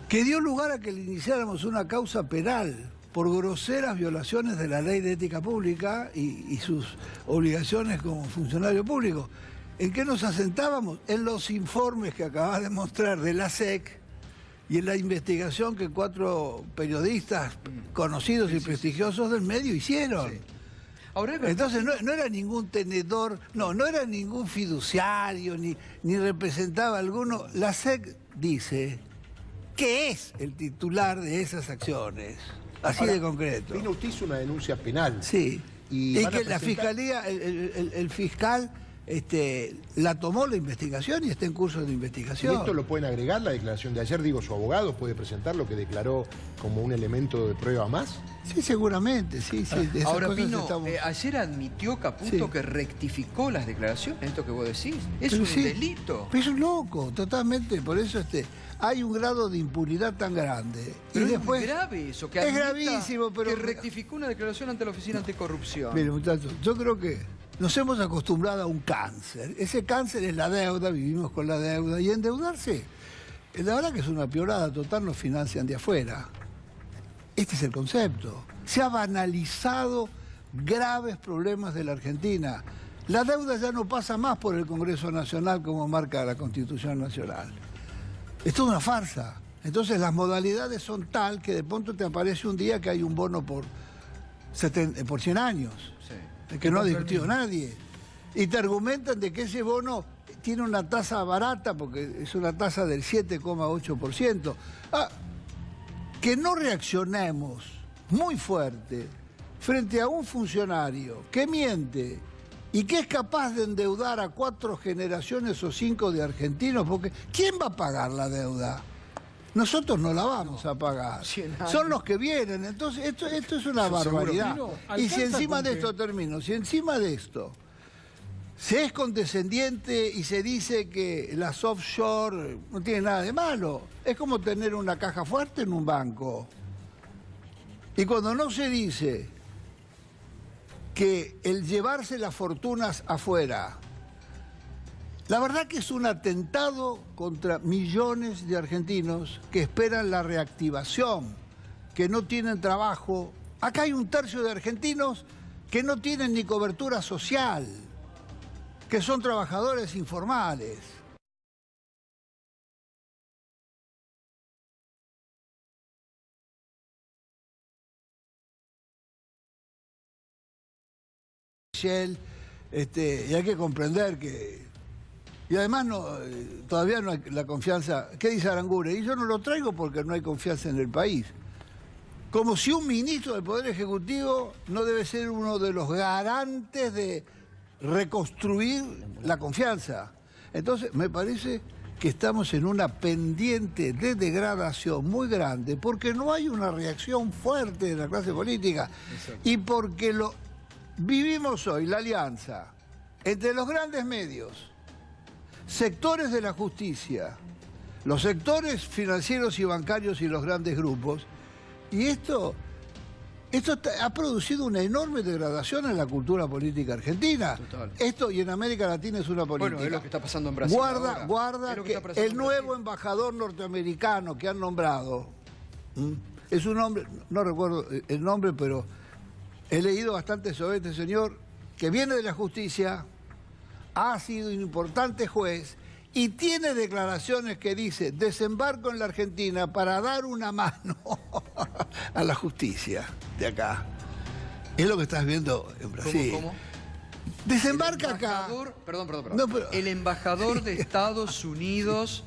que dio lugar a que le iniciáramos una causa penal por groseras violaciones de la Ley de Ética Pública y sus obligaciones como funcionario público. ¿En qué nos asentábamos? En los informes que acabas de mostrar de la SEC y en la investigación que 4 periodistas conocidos y prestigiosos del medio hicieron. Sí. Ahora, entonces no era ningún tenedor, no era ningún fiduciario, ni representaba alguno. La SEC dice que es el titular de esas acciones, así de concreto. Vino, usted hizo una denuncia penal. Sí, y que la presentar... fiscalía, el fiscal la tomó la investigación y está en curso de investigación. ¿Y esto lo pueden agregar, la declaración de ayer? Digo, ¿su abogado puede presentar lo que declaró como un elemento de prueba más? Sí, seguramente, sí. Ahora, Pino, ayer admitió Caputo que rectificó las declaraciones, esto que vos decís. Es un delito. Pero es un loco, totalmente. Por eso hay un grado de impunidad tan grande. Pero y es después, muy grave eso, que es gravísimo, pero que rectificó una declaración ante la Oficina Anticorrupción. Mire, muchachos, yo creo que nos hemos acostumbrado a un cáncer. Ese cáncer es la deuda, vivimos con la deuda. Y endeudarse, la verdad que es una piorada total, nos financian de afuera. Este es el concepto. Se ha banalizado graves problemas de la Argentina. La deuda ya no pasa más por el Congreso Nacional como marca la Constitución Nacional. Es toda una farsa. Entonces las modalidades son tal que de pronto te aparece un día que hay un bono por 100 años. Que no ha discutido nadie. Y te argumentan de que ese bono tiene una tasa barata, porque es una tasa del 7,8%. Que no reaccionemos muy fuerte frente a un funcionario que miente y que es capaz de endeudar a 4 generaciones o 5 de argentinos, porque ¿quién va a pagar la deuda? nosotros no la vamos a pagar. Son los que vienen. Entonces, esto es una barbaridad. Y si encima de esto, termino, si encima de esto se es condescendiente y se dice que las offshore no tiene nada de malo, es como tener una caja fuerte en un banco. Y cuando no se dice que el llevarse las fortunas afuera, la verdad que es un atentado contra millones de argentinos que esperan la reactivación, que no tienen trabajo. Acá hay 1/3 de argentinos que no tienen ni cobertura social, que son trabajadores informales. Y hay que comprender que... Y además todavía no hay la confianza. ¿Qué dice Aranguren? Y yo no lo traigo porque no hay confianza en el país. Como si un ministro del Poder Ejecutivo no debe ser uno de los garantes de reconstruir la confianza. Entonces, me parece que estamos en una pendiente de degradación muy grande porque no hay una reacción fuerte de la clase política. Exacto. Y porque vivimos hoy la alianza entre los grandes medios, sectores de la justicia, los sectores financieros y bancarios y los grandes grupos, y esto ha producido una enorme degradación en la cultura política argentina. Total. Esto, y en América Latina, es una política. Bueno, es lo que está pasando en Brasil. Guarda que el nuevo embajador norteamericano que han nombrado, es un hombre, no recuerdo el nombre, pero he leído bastante sobre este señor, que viene de la justicia, ha sido un importante juez y tiene declaraciones que dice: desembarco en la Argentina para dar una mano a la justicia de acá. Es lo que estás viendo en Brasil. ¿Cómo? Desembarca acá. Perdón. No, pero... El embajador de Estados Unidos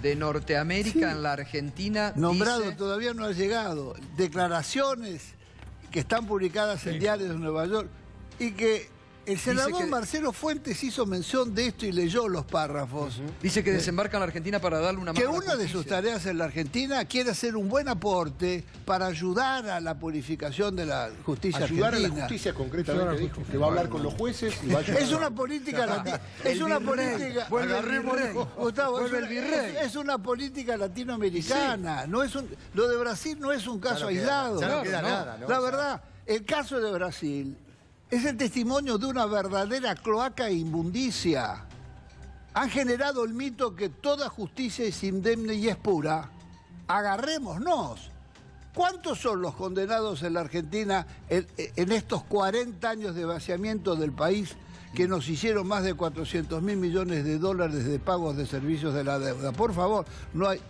de Norteamérica en la Argentina nombrado dice... todavía no ha llegado. Declaraciones que están publicadas en diarios de Nueva York y que el senador Marcelo Fuentes hizo mención de esto y leyó los párrafos. Dice que desembarca en la Argentina para darle una mano. Que una de sus tareas en la Argentina quiere hacer un buen aporte para ayudar a la purificación de la justicia argentina. Ayudar a la justicia concretamente, dijo, que va a hablar con los jueces y va a ayudar. Es una política latinoamericana. Vuelve el virrey. Gustavo, es una política latinoamericana. Sí. No es lo de Brasil no es un caso aislado. Ya no queda nada, ¿no? La verdad, el caso de Brasil es el testimonio de una verdadera cloaca e inmundicia. Han generado el mito que toda justicia es indemne y es pura. Agarrémonos. ¿Cuántos son los condenados en la Argentina en estos 40 años de vaciamiento del país que nos hicieron más de 400.000 millones de dólares de pagos de servicios de la deuda? Por favor, no hay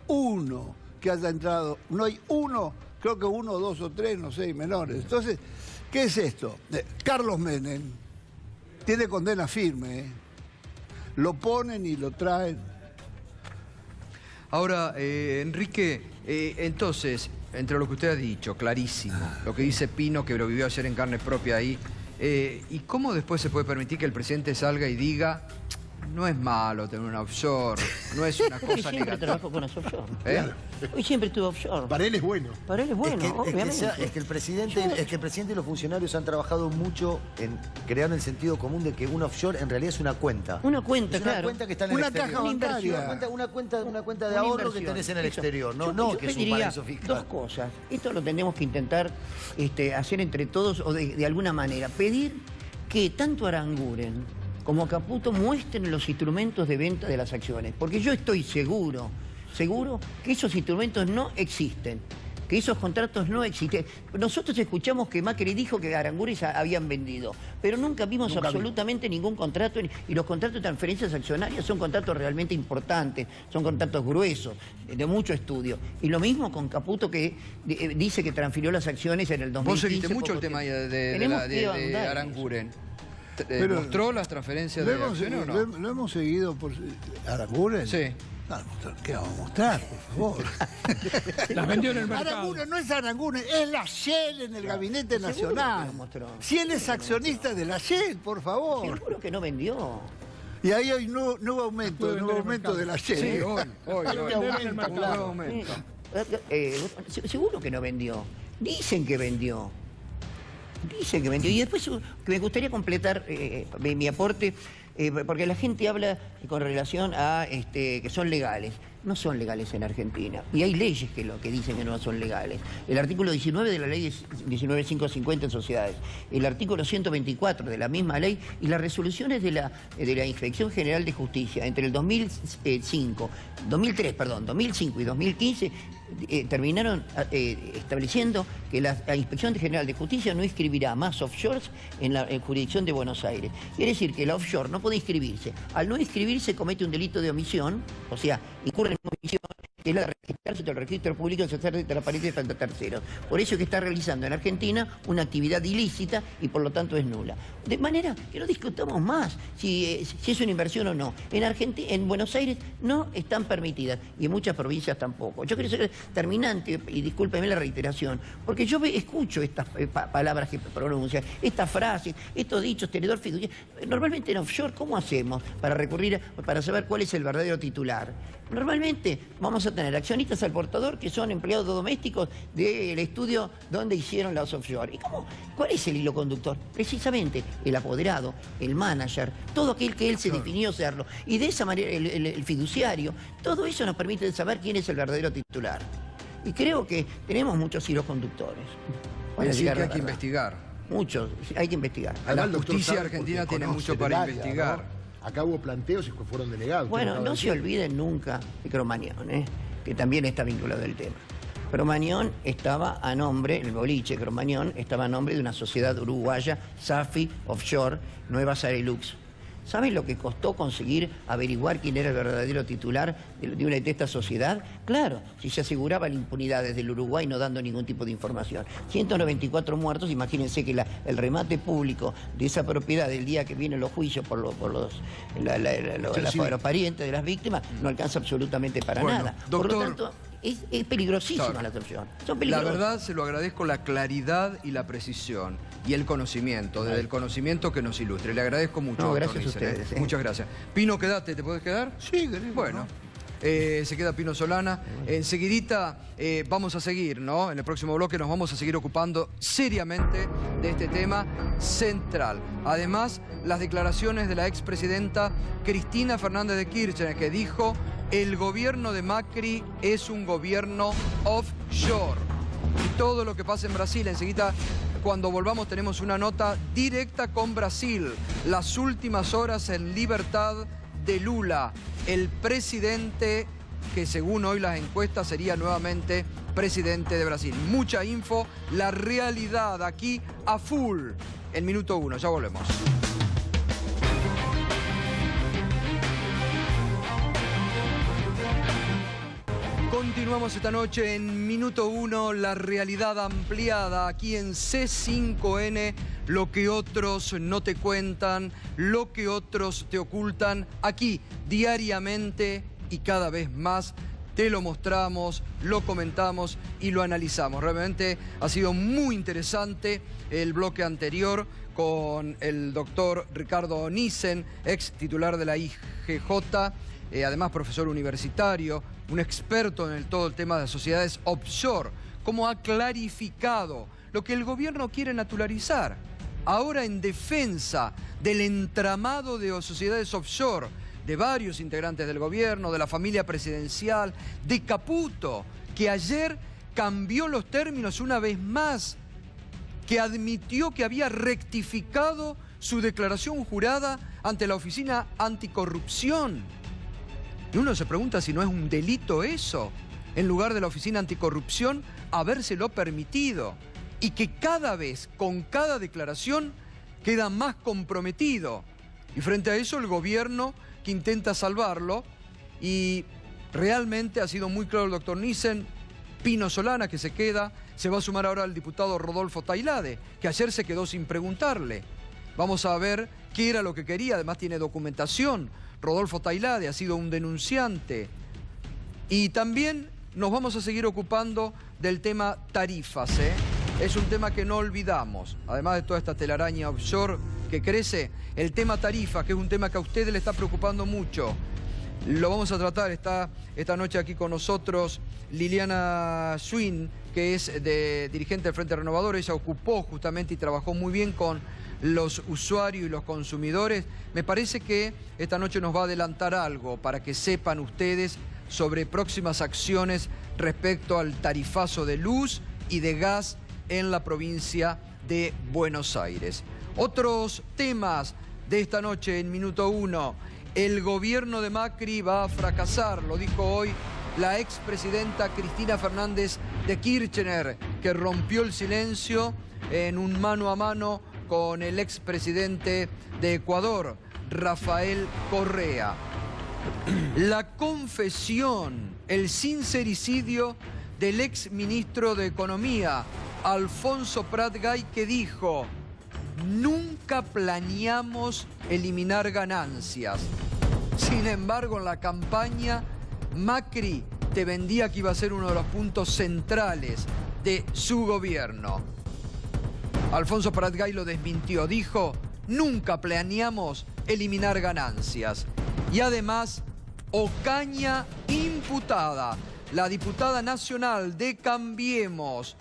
uno que haya entrado, no hay uno, creo que 1, 2 o 3, no sé, menores. Entonces, ¿qué es esto? Carlos Menem tiene condena firme, lo ponen y lo traen. Ahora, Enrique, entonces, entre lo que usted ha dicho, clarísimo, lo que dice Pino, que lo vivió ayer en carne propia ahí, ¿y cómo después se puede permitir que el presidente salga y diga: no es malo tener una offshore, no es una cosa siempre negativa? Trabajo con las offshore. Hoy siempre estuve offshore. Para él es bueno. Para él es bueno, obviamente. Es que el presidente y los funcionarios han trabajado mucho en crear el sentido común de que un offshore en realidad es una cuenta. Una cuenta, es claro. Una cuenta que está en el exterior. Caja bancaria. Una cuenta de ahorro que tenés en el exterior. No que es un paraíso fiscal. Dos cosas. Esto lo tenemos que intentar hacer entre todos o de alguna manera. Pedir que tanto Aranguren como Caputo muestren los instrumentos de venta de las acciones. Porque yo estoy seguro que esos instrumentos no existen, que esos contratos no existen. Nosotros escuchamos que Macri dijo que Aranguren habían vendido, pero nunca vimos absolutamente ningún contrato, y los contratos de transferencias accionarias son contratos realmente importantes, son contratos gruesos, de mucho estudio. Y lo mismo con Caputo, que dice que transfirió las acciones en el 2015. Vos seguiste mucho el tema de Aranguren. ¿Mostró las transferencias de acciones o no? ¿Lo hemos seguido por Aranguren? Sí. ¿Qué vamos a mostrar, por favor? Las vendió en el mercado. Aranguren no es Aranguren, es la Shell en el Gabinete Nacional. Si él es accionista de la Shell, por favor. Seguro que no vendió. Y ahí hay un nuevo aumento de la Shell. Sí, hoy aumento. Seguro que no vendió. Dicen que vendió. Y después que me gustaría completar mi aporte, porque la gente habla con relación a que son legales. No son legales en Argentina. Y hay leyes que dicen que no son legales. El artículo 19 de la ley 19.550 en sociedades. El artículo 124 de la misma ley y las resoluciones de la Inspección General de Justicia entre el 2005 y 2015 terminaron estableciendo que la Inspección General de Justicia no inscribirá más offshores en la jurisdicción de Buenos Aires. Quiere decir que la offshore no puede inscribirse. Al no inscribirse comete un delito de omisión, o sea, incurre en omisión, que es la de registrarse en el registro público y hacer transparente frente a terceros. Por eso es que está realizando en Argentina una actividad ilícita y por lo tanto es nula. De manera que no discutamos más si es una inversión o no. En Buenos Aires no están permitidas y en muchas provincias tampoco. Yo quiero ser terminante, y discúlpeme la reiteración, porque yo escucho estas palabras que pronuncian, estas frases, estos dichos, tenedor fiduciario. Normalmente en offshore, ¿cómo hacemos para saber cuál es el verdadero titular? Normalmente vamos a tener accionistas al portador que son empleados domésticos del estudio donde hicieron los offshore. ¿Y cuál es el hilo conductor? Precisamente el apoderado, el manager, todo aquel que él se definió serlo. Y de esa manera el fiduciario, todo eso nos permite saber quién es el verdadero titular. Y creo que tenemos muchos hilos conductores. Es decir, que hay que investigar. Muchos, hay que investigar. La justicia argentina tiene mucho para investigar. ¿no? Acá hubo planteos y fueron delegados. Bueno, no se olviden nunca de Cromañón, que también está vinculado al tema. Cromañón estaba a nombre, el boliche Cromañón, estaba a nombre de una sociedad uruguaya, Safi Offshore, Nueva Sarelux. ¿Saben lo que costó conseguir averiguar quién era el verdadero titular de esta sociedad? Claro, si se aseguraba la impunidad desde el Uruguay no dando ningún tipo de información. 194 muertos, imagínense que el remate público de esa propiedad del día que vienen los juicios por los parientes de las víctimas no alcanza absolutamente para nada. Doctor, por lo tanto, es peligrosísima la excepción. La verdad, se lo agradezco la claridad y la precisión y el conocimiento, desde el conocimiento que nos ilustre. Le agradezco mucho. No, gracias a ustedes. Muchas gracias. Pino, quédate, ¿te podés quedar? Sí, querido. Bueno. Se queda Pino Solana. Enseguidita vamos a seguir, ¿no? En el próximo bloque nos vamos a seguir ocupando seriamente de este tema central. Además, las declaraciones de la expresidenta Cristina Fernández de Kirchner, que dijo: el gobierno de Macri es un gobierno offshore. Y todo lo que pasa en Brasil, enseguida, cuando volvamos, tenemos una nota directa con Brasil. Las últimas horas en libertad de Lula, el presidente que según hoy las encuestas sería nuevamente presidente de Brasil. Mucha info, la realidad aquí a full. En minuto 1, ya volvemos. Continuamos esta noche en minuto 1, la realidad ampliada aquí en C5N, lo que otros no te cuentan, lo que otros te ocultan, aquí diariamente y cada vez más te lo mostramos, lo comentamos y lo analizamos. Realmente ha sido muy interesante el bloque anterior con el doctor Ricardo Nissen, ex titular de la IGJ, además profesor universitario, un experto en todo el tema de sociedades offshore, cómo ha clarificado lo que el gobierno quiere naturalizar. Ahora en defensa del entramado de sociedades offshore, de varios integrantes del gobierno, de la familia presidencial, de Caputo, que ayer cambió los términos una vez más, que admitió que había rectificado su declaración jurada ante la Oficina Anticorrupción. Y uno se pregunta si no es un delito eso, en lugar de la Oficina Anticorrupción, habérselo permitido. Y que cada vez, con cada declaración, queda más comprometido. Y frente a eso, el gobierno que intenta salvarlo. Y realmente ha sido muy claro el doctor Nissen. Pino Solana, que se queda, se va a sumar ahora al diputado Rodolfo Tailade, que ayer se quedó sin preguntarle. Vamos a ver qué era lo que quería, además tiene documentación. Rodolfo Tailade ha sido un denunciante. Y también nos vamos a seguir ocupando del tema tarifas, Es un tema que no olvidamos. Además de toda esta telaraña offshore que crece, el tema tarifa, que es un tema que a ustedes le está preocupando mucho. Lo vamos a tratar, está esta noche aquí con nosotros Liliana Swin, que es dirigente del Frente Renovador. Ella ocupó justamente y trabajó muy bien con los usuarios y los consumidores. Me parece que esta noche nos va a adelantar algo para que sepan ustedes sobre próximas acciones respecto al tarifazo de luz y de gas en la provincia de Buenos Aires. Otros temas de esta noche en Minuto 1. El gobierno de Macri va a fracasar, lo dijo hoy la expresidenta Cristina Fernández de Kirchner, que rompió el silencio en un mano a mano con el expresidente de Ecuador, Rafael Correa. La confesión, el sincericidio del exministro de Economía, Alfonso Prat-Gay, que dijo: nunca planeamos eliminar ganancias. Sin embargo, en la campaña, Macri te vendía que iba a ser uno de los puntos centrales de su gobierno. Alfonso Prat-Gay lo desmintió, dijo: nunca planeamos eliminar ganancias. Y además, Ocaña imputada, la diputada nacional de Cambiemos,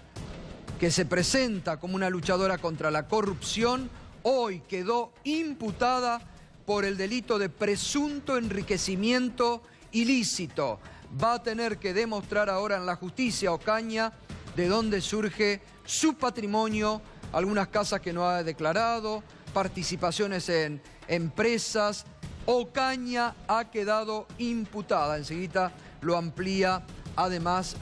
que se presenta como una luchadora contra la corrupción, hoy quedó imputada por el delito de presunto enriquecimiento ilícito. Va a tener que demostrar ahora en la justicia Ocaña de dónde surge su patrimonio, algunas casas que no ha declarado, participaciones en empresas. Ocaña ha quedado imputada. Enseguida lo amplía además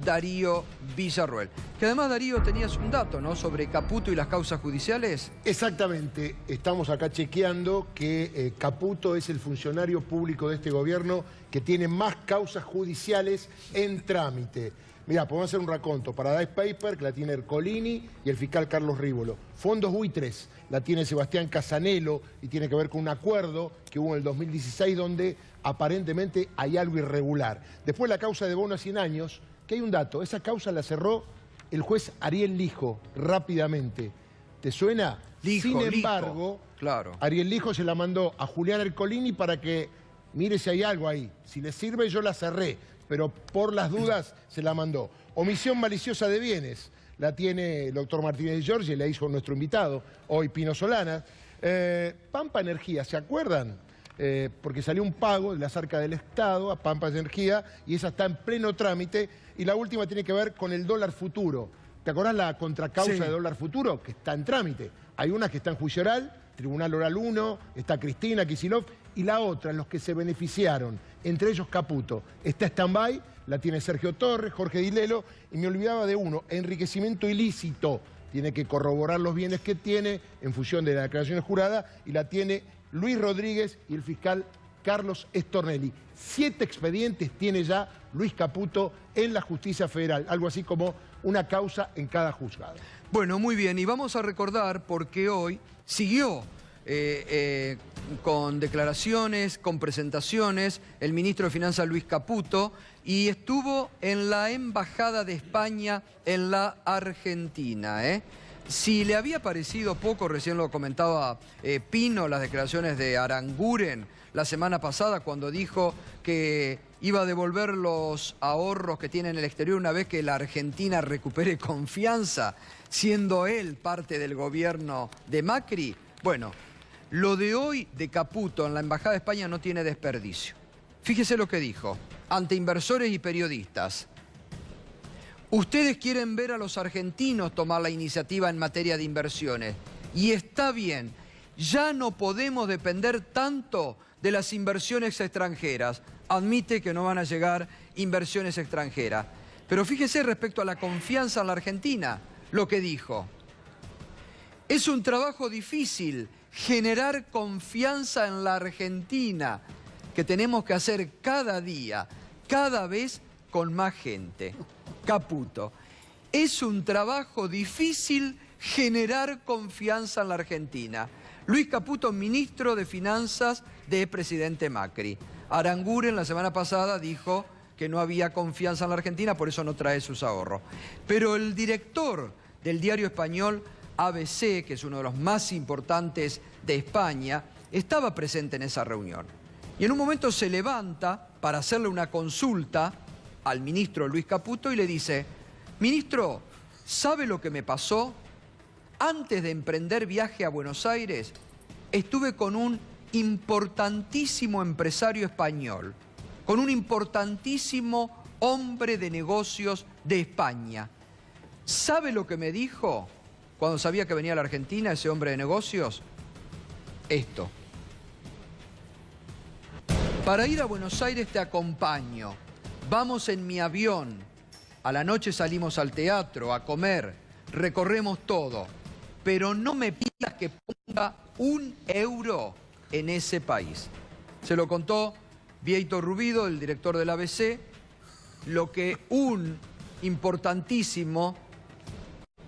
Darío Villarroel. Que además, Darío, tenías un dato, ¿no?, sobre Caputo y las causas judiciales. Exactamente. Estamos acá chequeando que Caputo es el funcionario público de este gobierno que tiene más causas judiciales en trámite. Mirá, podemos hacer un raconto. Paradise Paper, que la tiene Ercolini y el fiscal Carlos Rívolo. Fondos buitres, la tiene Sebastián Casanelo y tiene que ver con un acuerdo que hubo en el 2016 donde aparentemente hay algo irregular. Después la causa de bono a 100 años, que hay un dato, esa causa la cerró el juez Ariel Lijo rápidamente. ¿Te suena? Sin embargo, claro, Ariel Lijo se la mandó a Julián Ercolini para que mire si hay algo ahí. Si le sirve, yo la cerré, pero por las dudas se la mandó. Omisión maliciosa de bienes, la tiene el doctor Martínez de Giorgi, la hizo nuestro invitado, hoy Pino Solana. Pampa Energía, ¿se acuerdan? Porque salió un pago de las arcas del Estado a Pampa Energía y esa está en pleno trámite. Y la última tiene que ver con el dólar futuro. ¿Te acordás la contracausa de dólar futuro? Que está en trámite. Hay una que está en juicio oral, Tribunal Oral 1, está Cristina Kicillof, y la otra, los que se beneficiaron, entre ellos Caputo, está stand-by, la tiene Sergio Torres, Jorge Dilelo, y me olvidaba de uno, enriquecimiento ilícito. Tiene que corroborar los bienes que tiene en función de la declaración jurada, y la tiene Luis Rodríguez y el fiscal Carlos Stornelli. 7 expedientes tiene ya Luis Caputo en la justicia federal, algo así como una causa en cada juzgado. Bueno, muy bien, y vamos a recordar porque hoy siguió con declaraciones, con presentaciones, el ministro de Finanzas Luis Caputo, y estuvo en la Embajada de España en la Argentina. Si le había parecido poco, recién lo comentaba Pino, las declaraciones de Aranguren la semana pasada cuando dijo que iba a devolver los ahorros que tiene en el exterior una vez que la Argentina recupere confianza, siendo él parte del gobierno de Macri. Bueno, lo de hoy de Caputo en la Embajada de España no tiene desperdicio. Fíjese lo que dijo ante inversores y periodistas. Ustedes quieren ver a los argentinos tomar la iniciativa en materia de inversiones. Y está bien, ya no podemos depender tanto de las inversiones extranjeras. Admite que no van a llegar inversiones extranjeras. Pero fíjese respecto a la confianza en la Argentina, lo que dijo. Es un trabajo difícil generar confianza en la Argentina, que tenemos que hacer cada día, cada vez con más gente. Caputo. Es un trabajo difícil generar confianza en la Argentina. Luis Caputo, ministro de Finanzas de presidente Macri. Aranguren la semana pasada dijo que no había confianza en la Argentina, por eso no trae sus ahorros. Pero el director del diario español ABC, que es uno de los más importantes de España, estaba presente en esa reunión. Y en un momento se levanta para hacerle una consulta al ministro Luis Caputo y le dice: ministro, ¿sabe lo que me pasó? Antes de emprender viaje a Buenos Aires, estuve con un importantísimo empresario español, con un importantísimo hombre de negocios de España. ¿Sabe lo que me dijo cuando sabía que venía a la Argentina ese hombre de negocios? Esto: para ir a Buenos Aires te acompaño, vamos en mi avión, a la noche salimos al teatro, a comer, recorremos todo, pero no me pidas que ponga un euro en ese país. Se lo contó Bieito Rubido, el director del ABC, lo que un importantísimo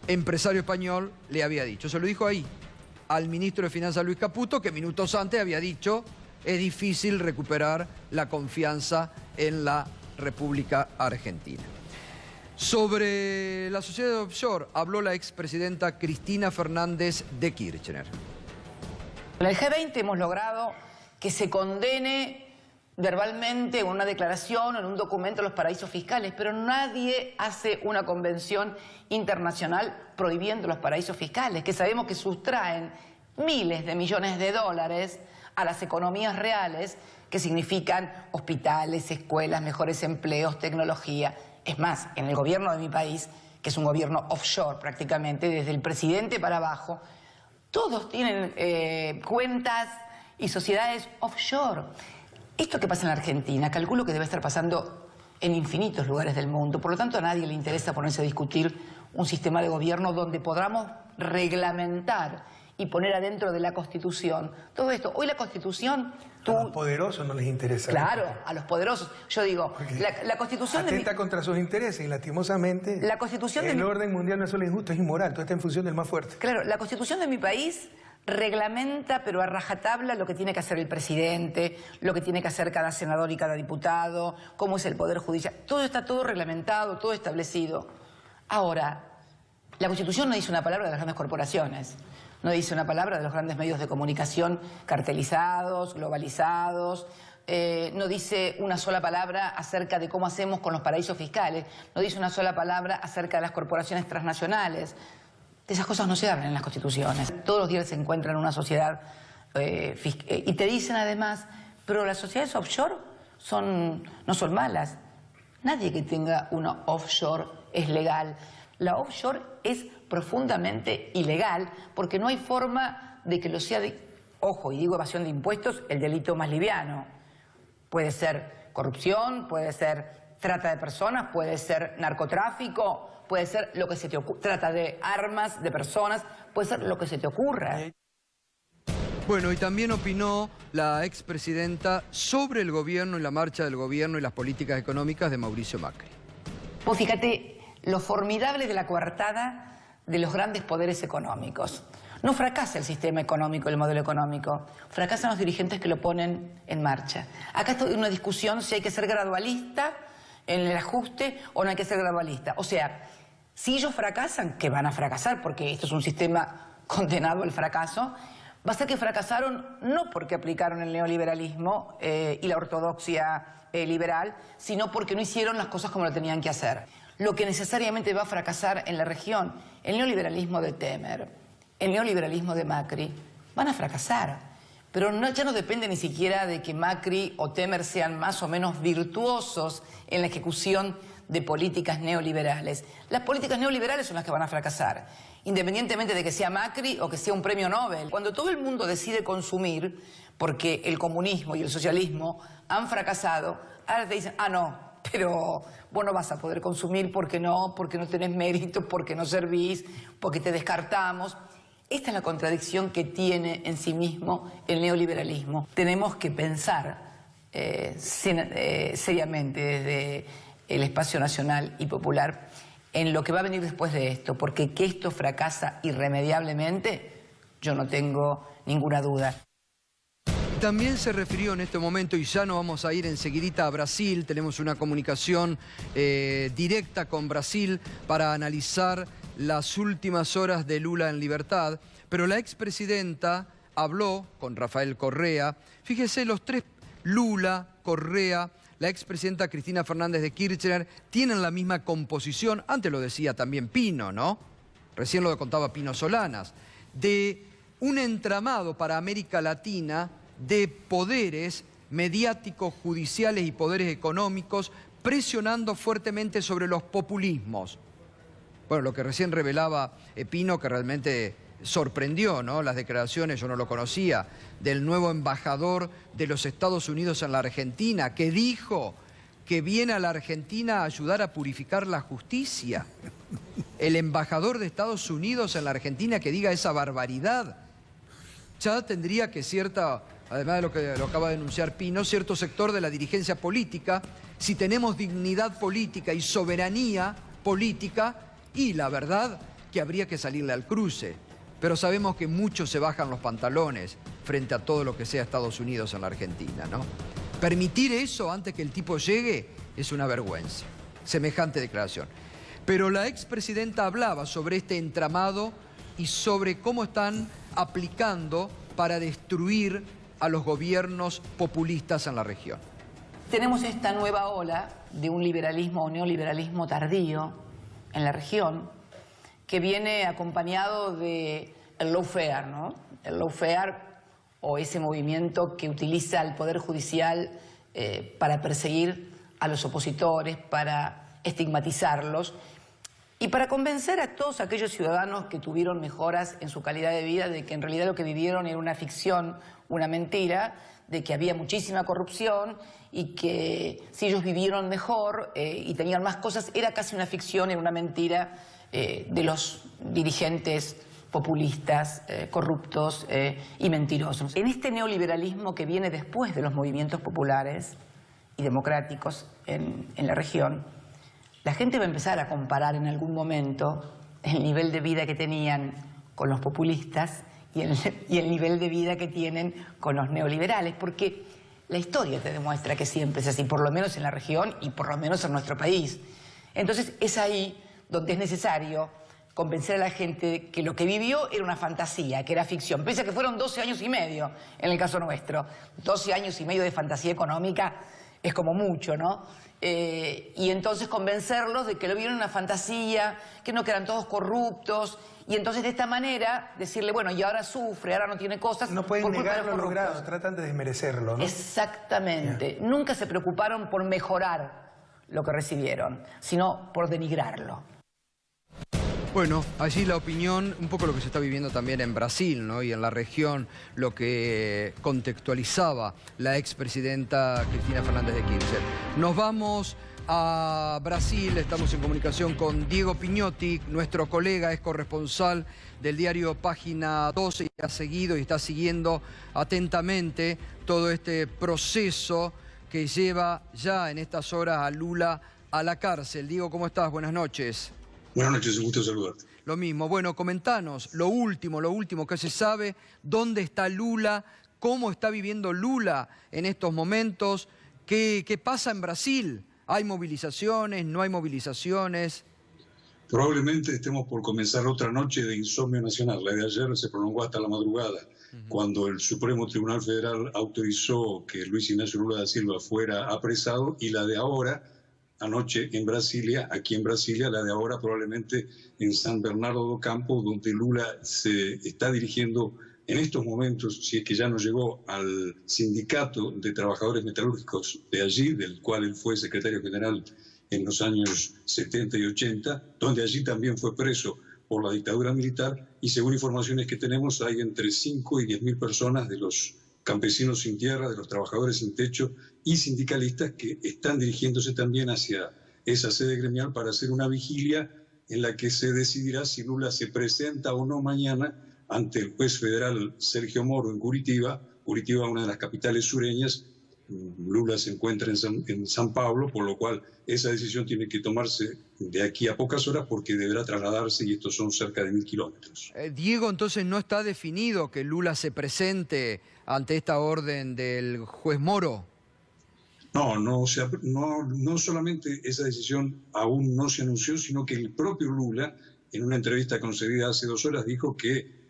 empresario español le había dicho. Se lo dijo ahí al ministro de Finanzas Luis Caputo, que minutos antes había dicho: es difícil recuperar la confianza en la República Argentina. Sobre la sociedad offshore habló la expresidenta Cristina Fernández de Kirchner. En el G20 hemos logrado que se condene verbalmente en una declaración o en un documento los paraísos fiscales, pero nadie hace una convención internacional prohibiendo los paraísos fiscales, que sabemos que sustraen miles de millones de dólares a las economías reales, que significan hospitales, escuelas, mejores empleos, tecnología. Es más, en el gobierno de mi país, que es un gobierno offshore prácticamente, desde el presidente para abajo, todos tienen cuentas y sociedades offshore. Esto que pasa en la Argentina, calculo que debe estar pasando en infinitos lugares del mundo. Por lo tanto, a nadie le interesa ponerse a discutir un sistema de gobierno donde podamos reglamentar y poner adentro de la Constitución todo esto. Hoy la Constitución... A los poderosos no les interesa. Claro, a los poderosos. Yo digo, la Constitución... Atenta contra sus intereses y lastimosamente la Constitución el orden mundial no es solo injusto, es inmoral. Todo está en función del más fuerte. Claro, la Constitución de mi país reglamenta, pero a rajatabla, lo que tiene que hacer el presidente, lo que tiene que hacer cada senador y cada diputado, cómo es el Poder Judicial. Todo está todo reglamentado, todo establecido. Ahora, la Constitución no dice una palabra de las grandes corporaciones, no dice una palabra de los grandes medios de comunicación cartelizados, globalizados, no dice una sola palabra acerca de cómo hacemos con los paraísos fiscales, no dice una sola palabra acerca de las corporaciones transnacionales. De esas cosas no se hablan en las constituciones. Todos los días se encuentra en una sociedad y te dicen además, pero las sociedades offshore no son malas. Nadie que tenga una offshore es legal. La offshore es profundamente ilegal porque no hay forma de que lo sea ojo, y digo evasión de impuestos, el delito más liviano. Puede ser corrupción, puede ser trata de personas, puede ser narcotráfico, puede ser lo que se te ocurra, trata de armas, de personas, puede ser lo que se te ocurra. Bueno, y también opinó la expresidenta sobre el gobierno y la marcha del gobierno y las políticas económicas de Mauricio Macri. Vos fíjate lo formidable de la coartada de los grandes poderes económicos. No fracasa el sistema económico, el modelo económico, fracasan los dirigentes que lo ponen en marcha. Acá está una discusión si hay que ser gradualista en el ajuste o no hay que ser gradualista. O sea, si ellos fracasan, que van a fracasar porque esto es un sistema condenado al fracaso, va a ser que fracasaron no porque aplicaron el neoliberalismo y la ortodoxia liberal, sino porque no hicieron las cosas como lo tenían que hacer. Lo que necesariamente va a fracasar en la región, el neoliberalismo de Temer, el neoliberalismo de Macri, van a fracasar. Pero ya no depende ni siquiera de que Macri o Temer sean más o menos virtuosos en la ejecución de políticas neoliberales. Las políticas neoliberales son las que van a fracasar, independientemente de que sea Macri o que sea un premio Nobel. Cuando todo el mundo decide consumir, porque el comunismo y el socialismo han fracasado, ahora te dicen, ah, no, pero vos no vas a poder consumir porque no tenés mérito, porque no servís, porque te descartamos. Esta es la contradicción que tiene en sí mismo el neoliberalismo. Tenemos que pensar seriamente desde el espacio nacional y popular en lo que va a venir después de esto, porque que esto fracasa irremediablemente, yo no tengo ninguna duda. También se refirió en este momento, y ya nos vamos a ir enseguidita a Brasil, tenemos una comunicación directa con Brasil para analizar las últimas horas de Lula en libertad, pero la expresidenta habló con Rafael Correa. Fíjese, los tres, Lula, Correa, la expresidenta Cristina Fernández de Kirchner, tienen la misma composición, antes lo decía también Pino, ¿no? Recién lo contaba Pino Solanas, de un entramado para América Latina de poderes mediáticos, judiciales y poderes económicos, presionando fuertemente sobre los populismos. Bueno, lo que recién revelaba Pino, que realmente sorprendió, ¿no? Las declaraciones, yo no lo conocía, del nuevo embajador de los Estados Unidos en la Argentina, que dijo que viene a la Argentina a ayudar a purificar la justicia. El embajador de Estados Unidos en la Argentina que diga esa barbaridad. Ya tendría que además de lo que lo acaba de denunciar Pino, cierto sector de la dirigencia política, si tenemos dignidad política y soberanía política, y la verdad que habría que salirle al cruce. Pero sabemos que muchos se bajan los pantalones frente a todo lo que sea Estados Unidos en la Argentina, ¿no? Permitir eso antes que el tipo llegue es una vergüenza, semejante declaración. Pero la expresidenta hablaba sobre este entramado y sobre cómo están aplicando para destruir a los gobiernos populistas en la región. Tenemos esta nueva ola de un liberalismo o neoliberalismo tardío en la región que viene acompañado del lawfare, ¿no? El lawfare, o ese movimiento que utiliza el Poder Judicial para perseguir a los opositores, para estigmatizarlos y para convencer a todos aquellos ciudadanos que tuvieron mejoras en su calidad de vida de que en realidad lo que vivieron era una ficción, una mentira, de que había muchísima corrupción y que si ellos vivieron mejor y tenían más cosas, era casi una ficción, era una mentira de los dirigentes populistas, corruptos y mentirosos. En este neoliberalismo que viene después de los movimientos populares y democráticos en la región, la gente va a empezar a comparar en algún momento el nivel de vida que tenían con los populistas y el nivel de vida que tienen con los neoliberales, porque la historia te demuestra que siempre es así, por lo menos en la región y por lo menos en nuestro país. Entonces es ahí donde es necesario convencer a la gente que lo que vivió era una fantasía, que era ficción. Pese a que fueron 12 años y medio en el caso nuestro. 12 años y medio de fantasía económica es como mucho, ¿no? Y entonces convencerlos de que lo vieron una fantasía, que no, que eran todos corruptos, y entonces de esta manera decirle, bueno, y ahora sufre, ahora no tiene cosas. No pueden negar lo logrado, tratan de desmerecerlo, ¿no? Exactamente. Yeah. Nunca se preocuparon por mejorar lo que recibieron, sino por denigrarlo. Bueno, allí la opinión, un poco lo que se está viviendo también en Brasil, ¿no? Y en la región, lo que contextualizaba la expresidenta Cristina Fernández de Kirchner. Nos vamos a Brasil, estamos en comunicación con Diego Pignotti, nuestro colega, es corresponsal del diario Página 12 y ha seguido y está siguiendo atentamente todo este proceso que lleva ya en estas horas a Lula a la cárcel. Diego, ¿cómo estás? Buenas noches. Buenas noches, un gusto saludarte. Lo mismo. Bueno, comentanos lo último que se sabe, dónde está Lula, cómo está viviendo Lula en estos momentos, qué pasa en Brasil. ¿Hay movilizaciones? ¿No hay movilizaciones? Probablemente estemos por comenzar otra noche de insomnio nacional. La de ayer se prolongó hasta la madrugada, cuando el Supremo Tribunal Federal autorizó que Luis Ignacio Lula da Silva fuera apresado, y la de ahora, anoche en Brasilia, aquí en Brasilia, la de ahora probablemente en San Bernardo do Campo, donde Lula se está dirigiendo en estos momentos, si es que ya no llegó, al sindicato de trabajadores metalúrgicos de allí, del cual él fue secretario general en los años 70 y 80, donde allí también fue preso por la dictadura militar, y según informaciones que tenemos hay entre 5 y 10.000 personas de los campesinos sin tierra, de los trabajadores sin techo y sindicalistas que están dirigiéndose también hacia esa sede gremial para hacer una vigilia en la que se decidirá si Lula se presenta o no mañana ante el juez federal Sergio Moro en Curitiba, una de las capitales sureñas. Lula se encuentra en San Pablo, por lo cual esa decisión tiene que tomarse de aquí a pocas horas porque deberá trasladarse, y estos son cerca de 1.000 kilómetros. Diego, entonces no está definido que Lula se presente ante esta orden del juez Moro. No solamente esa decisión aún no se anunció, sino que el propio Lula en una entrevista concedida hace 2 horas, dijo que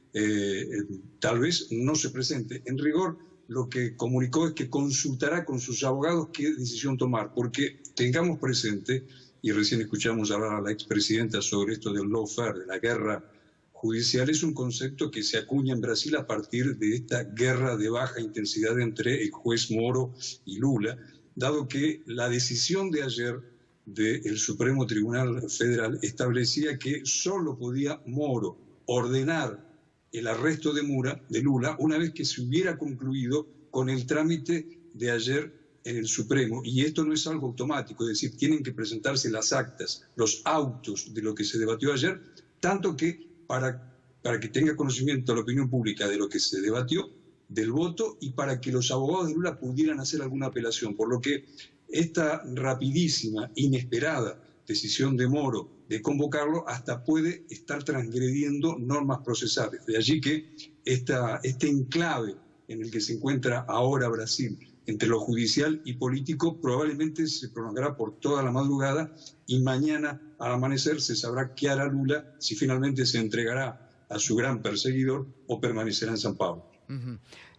tal vez no se presente. En rigor, lo que comunicó es que consultará con sus abogados qué decisión tomar, porque tengamos presente, y recién escuchamos hablar a la expresidenta sobre esto del lawfare, de la guerra judicial, es un concepto que se acuña en Brasil a partir de esta guerra de baja intensidad entre el juez Moro y Lula, dado que la decisión de ayer del Supremo Tribunal Federal establecía que solo podía Moro ordenar el arresto de Lula una vez que se hubiera concluido con el trámite de ayer en el Supremo. Y esto no es algo automático, es decir, tienen que presentarse las actas, los autos de lo que se debatió ayer, tanto que para que tenga conocimiento la opinión pública de lo que se debatió, del voto, y para que los abogados de Lula pudieran hacer alguna apelación. Por lo que esta rapidísima, inesperada decisión de Moro de convocarlo hasta puede estar transgrediendo normas procesales. De allí que este enclave en el que se encuentra ahora Brasil, entre lo judicial y político, probablemente se prolongará por toda la madrugada y mañana al amanecer se sabrá qué hará Lula, si finalmente se entregará a su gran perseguidor o permanecerá en San Pablo.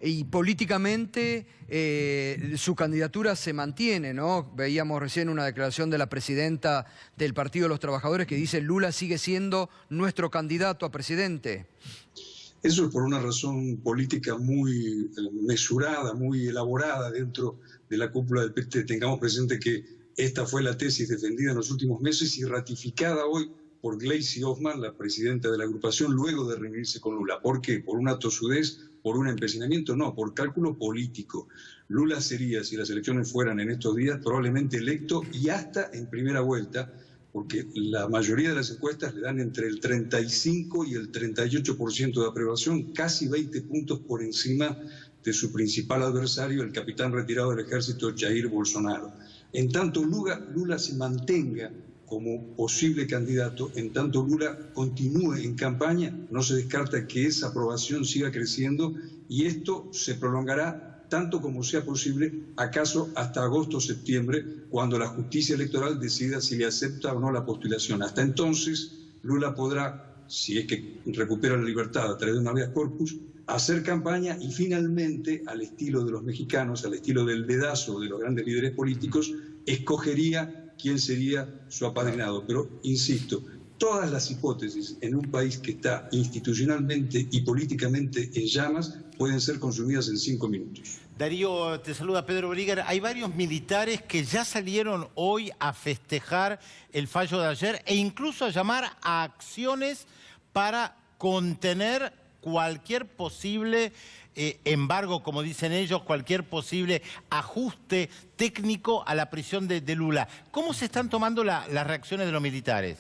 Y políticamente su candidatura se mantiene, ¿no? Veíamos recién una declaración de la presidenta del Partido de los Trabajadores que dice Lula sigue siendo nuestro candidato a presidente. Eso es por una razón política muy mesurada, muy elaborada dentro de la cúpula del PT. Tengamos presente que esta fue la tesis defendida en los últimos meses y ratificada hoy por Gleisi Hoffmann, la presidenta de la agrupación, luego de reunirse con Lula. ¿Por qué? ¿Por una tosudez? ¿Por un empecinamiento? No, por cálculo político. Lula sería, si las elecciones fueran en estos días, probablemente electo y hasta en primera vuelta, porque la mayoría de las encuestas le dan entre el 35 y el 38% de aprobación, casi 20 puntos por encima de su principal adversario, el capitán retirado del ejército Jair Bolsonaro. En tanto Lula se mantenga como posible candidato, en tanto Lula continúe en campaña, no se descarta que esa aprobación siga creciendo y esto se prolongará tanto como sea posible, acaso hasta agosto o septiembre, cuando la justicia electoral decida si le acepta o no la postulación. Hasta entonces, Lula podrá, si es que recupera la libertad a través de un habeas corpus, hacer campaña y finalmente, al estilo de los mexicanos, al estilo del dedazo de los grandes líderes políticos, escogería quién sería su apadrinado. Pero, insisto, todas las hipótesis en un país que está institucionalmente y políticamente en llamas pueden ser consumidas en 5 minutos. Darío, te saluda Pedro Brigger. Hay varios militares que ya salieron hoy a festejar el fallo de ayer e incluso a llamar a acciones para contener cualquier posible embargo, como dicen ellos, cualquier posible ajuste técnico a la prisión de Lula. ¿Cómo se están tomando las reacciones de los militares?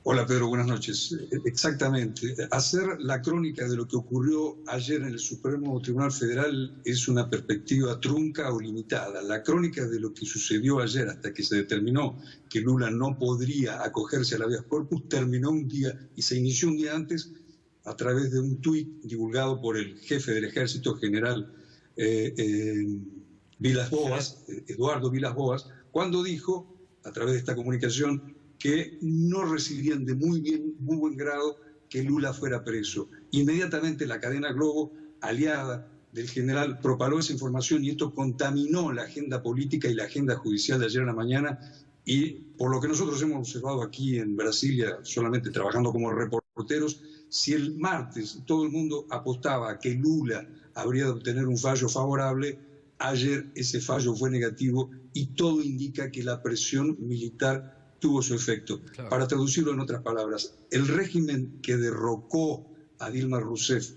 Hola Pedro, buenas noches. Exactamente. Hacer la crónica de lo que ocurrió ayer en el Supremo Tribunal Federal es una perspectiva trunca o limitada. La crónica de lo que sucedió ayer hasta que se determinó que Lula no podría acogerse al habeas corpus terminó un día y se inició un día antes a través de un tuit divulgado por el jefe del ejército, general Vilas Boas, Eduardo Vilas Boas, cuando dijo, a través de esta comunicación, que no recibirían de muy buen grado que Lula fuera preso. Inmediatamente la cadena Globo, aliada del general, propagó esa información y esto contaminó la agenda política y la agenda judicial de ayer en la mañana. Y por lo que nosotros hemos observado aquí en Brasilia, solamente trabajando como reporteros, si el martes todo el mundo apostaba a que Lula habría de obtener un fallo favorable, ayer ese fallo fue negativo y todo indica que la presión militar tuvo su efecto. Claro. Para traducirlo en otras palabras, el régimen que derrocó a Dilma Rousseff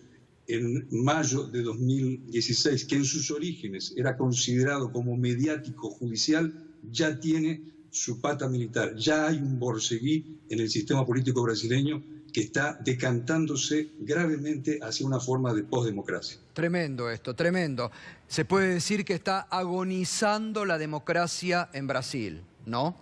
en mayo de 2016, que en sus orígenes era considerado como mediático judicial, ya tiene su pata militar. Ya hay un borceguí en el sistema político brasileño que está decantándose gravemente hacia una forma de posdemocracia. Tremendo esto, tremendo. Se puede decir que está agonizando la democracia en Brasil, ¿no?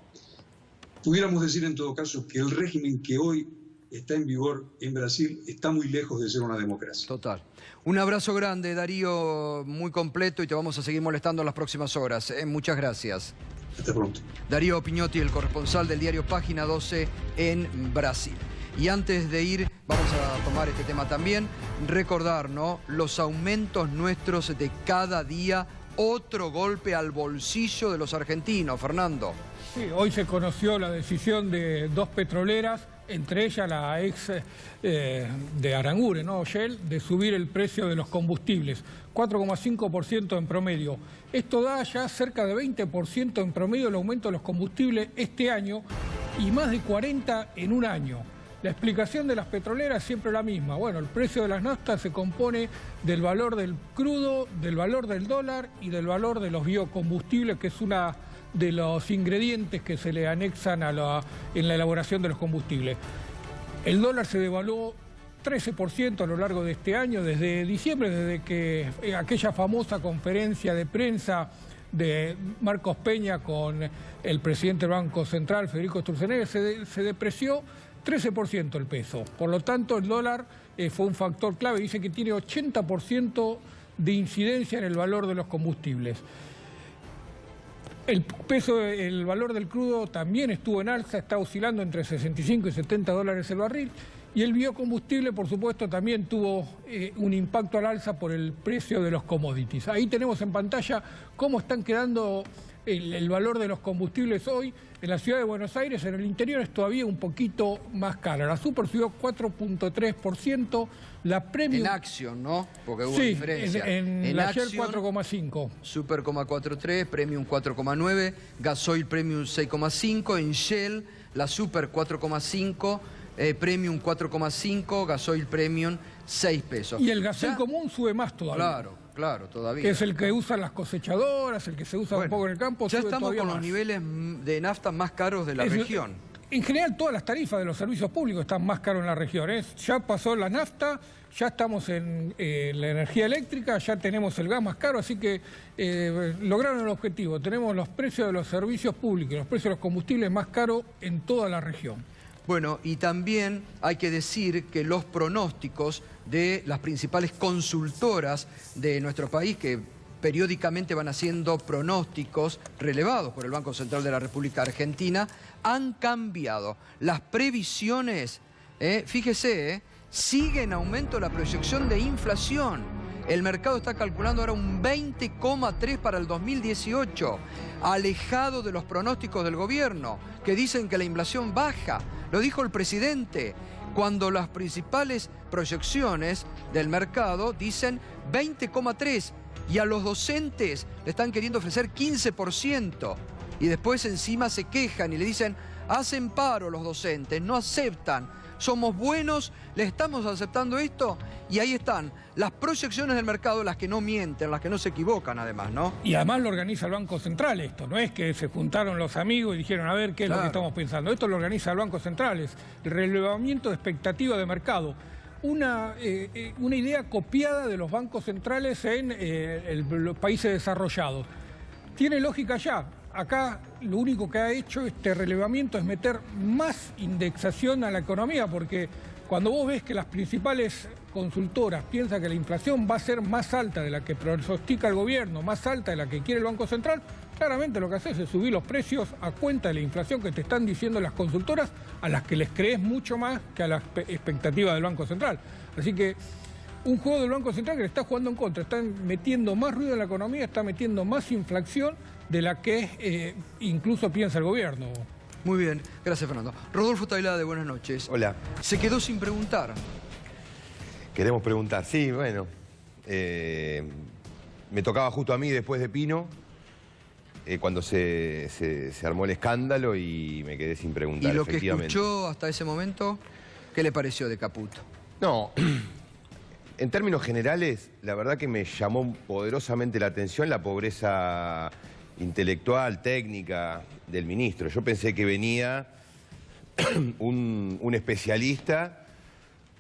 Pudiéramos decir en todo caso que el régimen que hoy está en vigor en Brasil está muy lejos de ser una democracia. Total. Un abrazo grande, Darío, muy completo y te vamos a seguir molestando en las próximas horas. Muchas gracias. Hasta pronto. Darío Piñotti, el corresponsal del diario Página 12 en Brasil. Y antes de ir, vamos a tomar este tema también, recordar, ¿no?, los aumentos nuestros de cada día, otro golpe al bolsillo de los argentinos, Fernando. Sí, hoy se conoció la decisión de 2 petroleras, entre ellas la ex de Aranguren, ¿no?, Shell, de subir el precio de los combustibles, 4,5% en promedio. Esto da ya cerca de 20% en promedio el aumento de los combustibles este año y más de 40% en un año. La explicación de las petroleras es siempre la misma. Bueno, el precio de las naftas se compone del valor del crudo, del valor del dólar y del valor de los biocombustibles, que es una de los ingredientes que se le anexan en la elaboración de los combustibles. El dólar se devaluó 13% a lo largo de este año, desde diciembre, desde que aquella famosa conferencia de prensa de Marcos Peña con el presidente del Banco Central, Federico Sturzenegger, se depreció 13% el peso. Por lo tanto, el dólar fue un factor clave. Dice que tiene 80% de incidencia en el valor de los combustibles. El valor del crudo también estuvo en alza, está oscilando entre 65 y 70 dólares el barril. Y el biocombustible, por supuesto, también tuvo un impacto al alza por el precio de los commodities. Ahí tenemos en pantalla cómo están quedando el valor de los combustibles hoy. En la ciudad de Buenos Aires, en el interior, es todavía un poquito más cara. La Super subió 4,3%, la Premium... En Action, ¿no? Porque hubo sí, diferencia. En la Shell 4,5. Super 4,3, Premium 4,9, Gasoil Premium 6,5, en Shell la Super 4,5, Premium 4,5, Gasoil Premium 6 pesos. Y el gasoil común sube más todavía. Claro, todavía. Que es el que usan las cosechadoras, el que se usa un poco en el campo. Ya estamos con los niveles de nafta más caros de la región. En general, todas las tarifas de los servicios públicos están más caros en la región. Ya pasó la nafta, ya estamos en la energía eléctrica, ya tenemos el gas más caro, así que lograron el objetivo. Tenemos los precios de los servicios públicos, los precios de los combustibles más caros en toda la región. Bueno, y también hay que decir que los pronósticos de las principales consultoras de nuestro país, que periódicamente van haciendo pronósticos relevados por el Banco Central de la República Argentina, han cambiado. Las previsiones, fíjese, sigue en aumento la proyección de inflación. El mercado está calculando ahora un 20,3 para el 2018, alejado de los pronósticos del gobierno, que dicen que la inflación baja. Lo dijo el presidente, cuando las principales proyecciones del mercado dicen 20,3 y a los docentes le están queriendo ofrecer 15%. Y después encima se quejan y le dicen, hacen paro los docentes, no aceptan. Somos buenos, le estamos aceptando esto y ahí están las proyecciones del mercado, las que no mienten, las que no se equivocan además, ¿no? Y además lo organiza el Banco Central esto, no es que se juntaron los amigos y dijeron a ver qué es lo que estamos pensando. Esto lo organiza el Banco Central, es el relevamiento de expectativa de mercado. Una idea copiada de los bancos centrales en los países desarrollados. Tiene lógica ya. Acá lo único que ha hecho este relevamiento es meter más indexación a la economía, porque cuando vos ves que las principales consultoras piensan que la inflación va a ser más alta de la que pronostica el gobierno, más alta de la que quiere el Banco Central, claramente lo que haces es subir los precios a cuenta de la inflación que te están diciendo las consultoras, a las que les crees mucho más que a la expectativa del Banco Central. Así que un juego del Banco Central que le está jugando en contra, están metiendo más ruido en la economía, está metiendo más inflación de la que incluso piensa el gobierno. Muy bien, gracias Fernando. Rodolfo Tailade, buenas noches. Hola. Se quedó sin preguntar. Queremos preguntar, sí, bueno. Me tocaba justo a mí después de Pino, cuando se armó el escándalo y me quedé sin preguntar. ¿Y lo que escuchó hasta ese momento, qué le pareció de Caputo? No, en términos generales, la verdad que me llamó poderosamente la atención la pobreza intelectual, técnica del ministro. Yo pensé que venía un especialista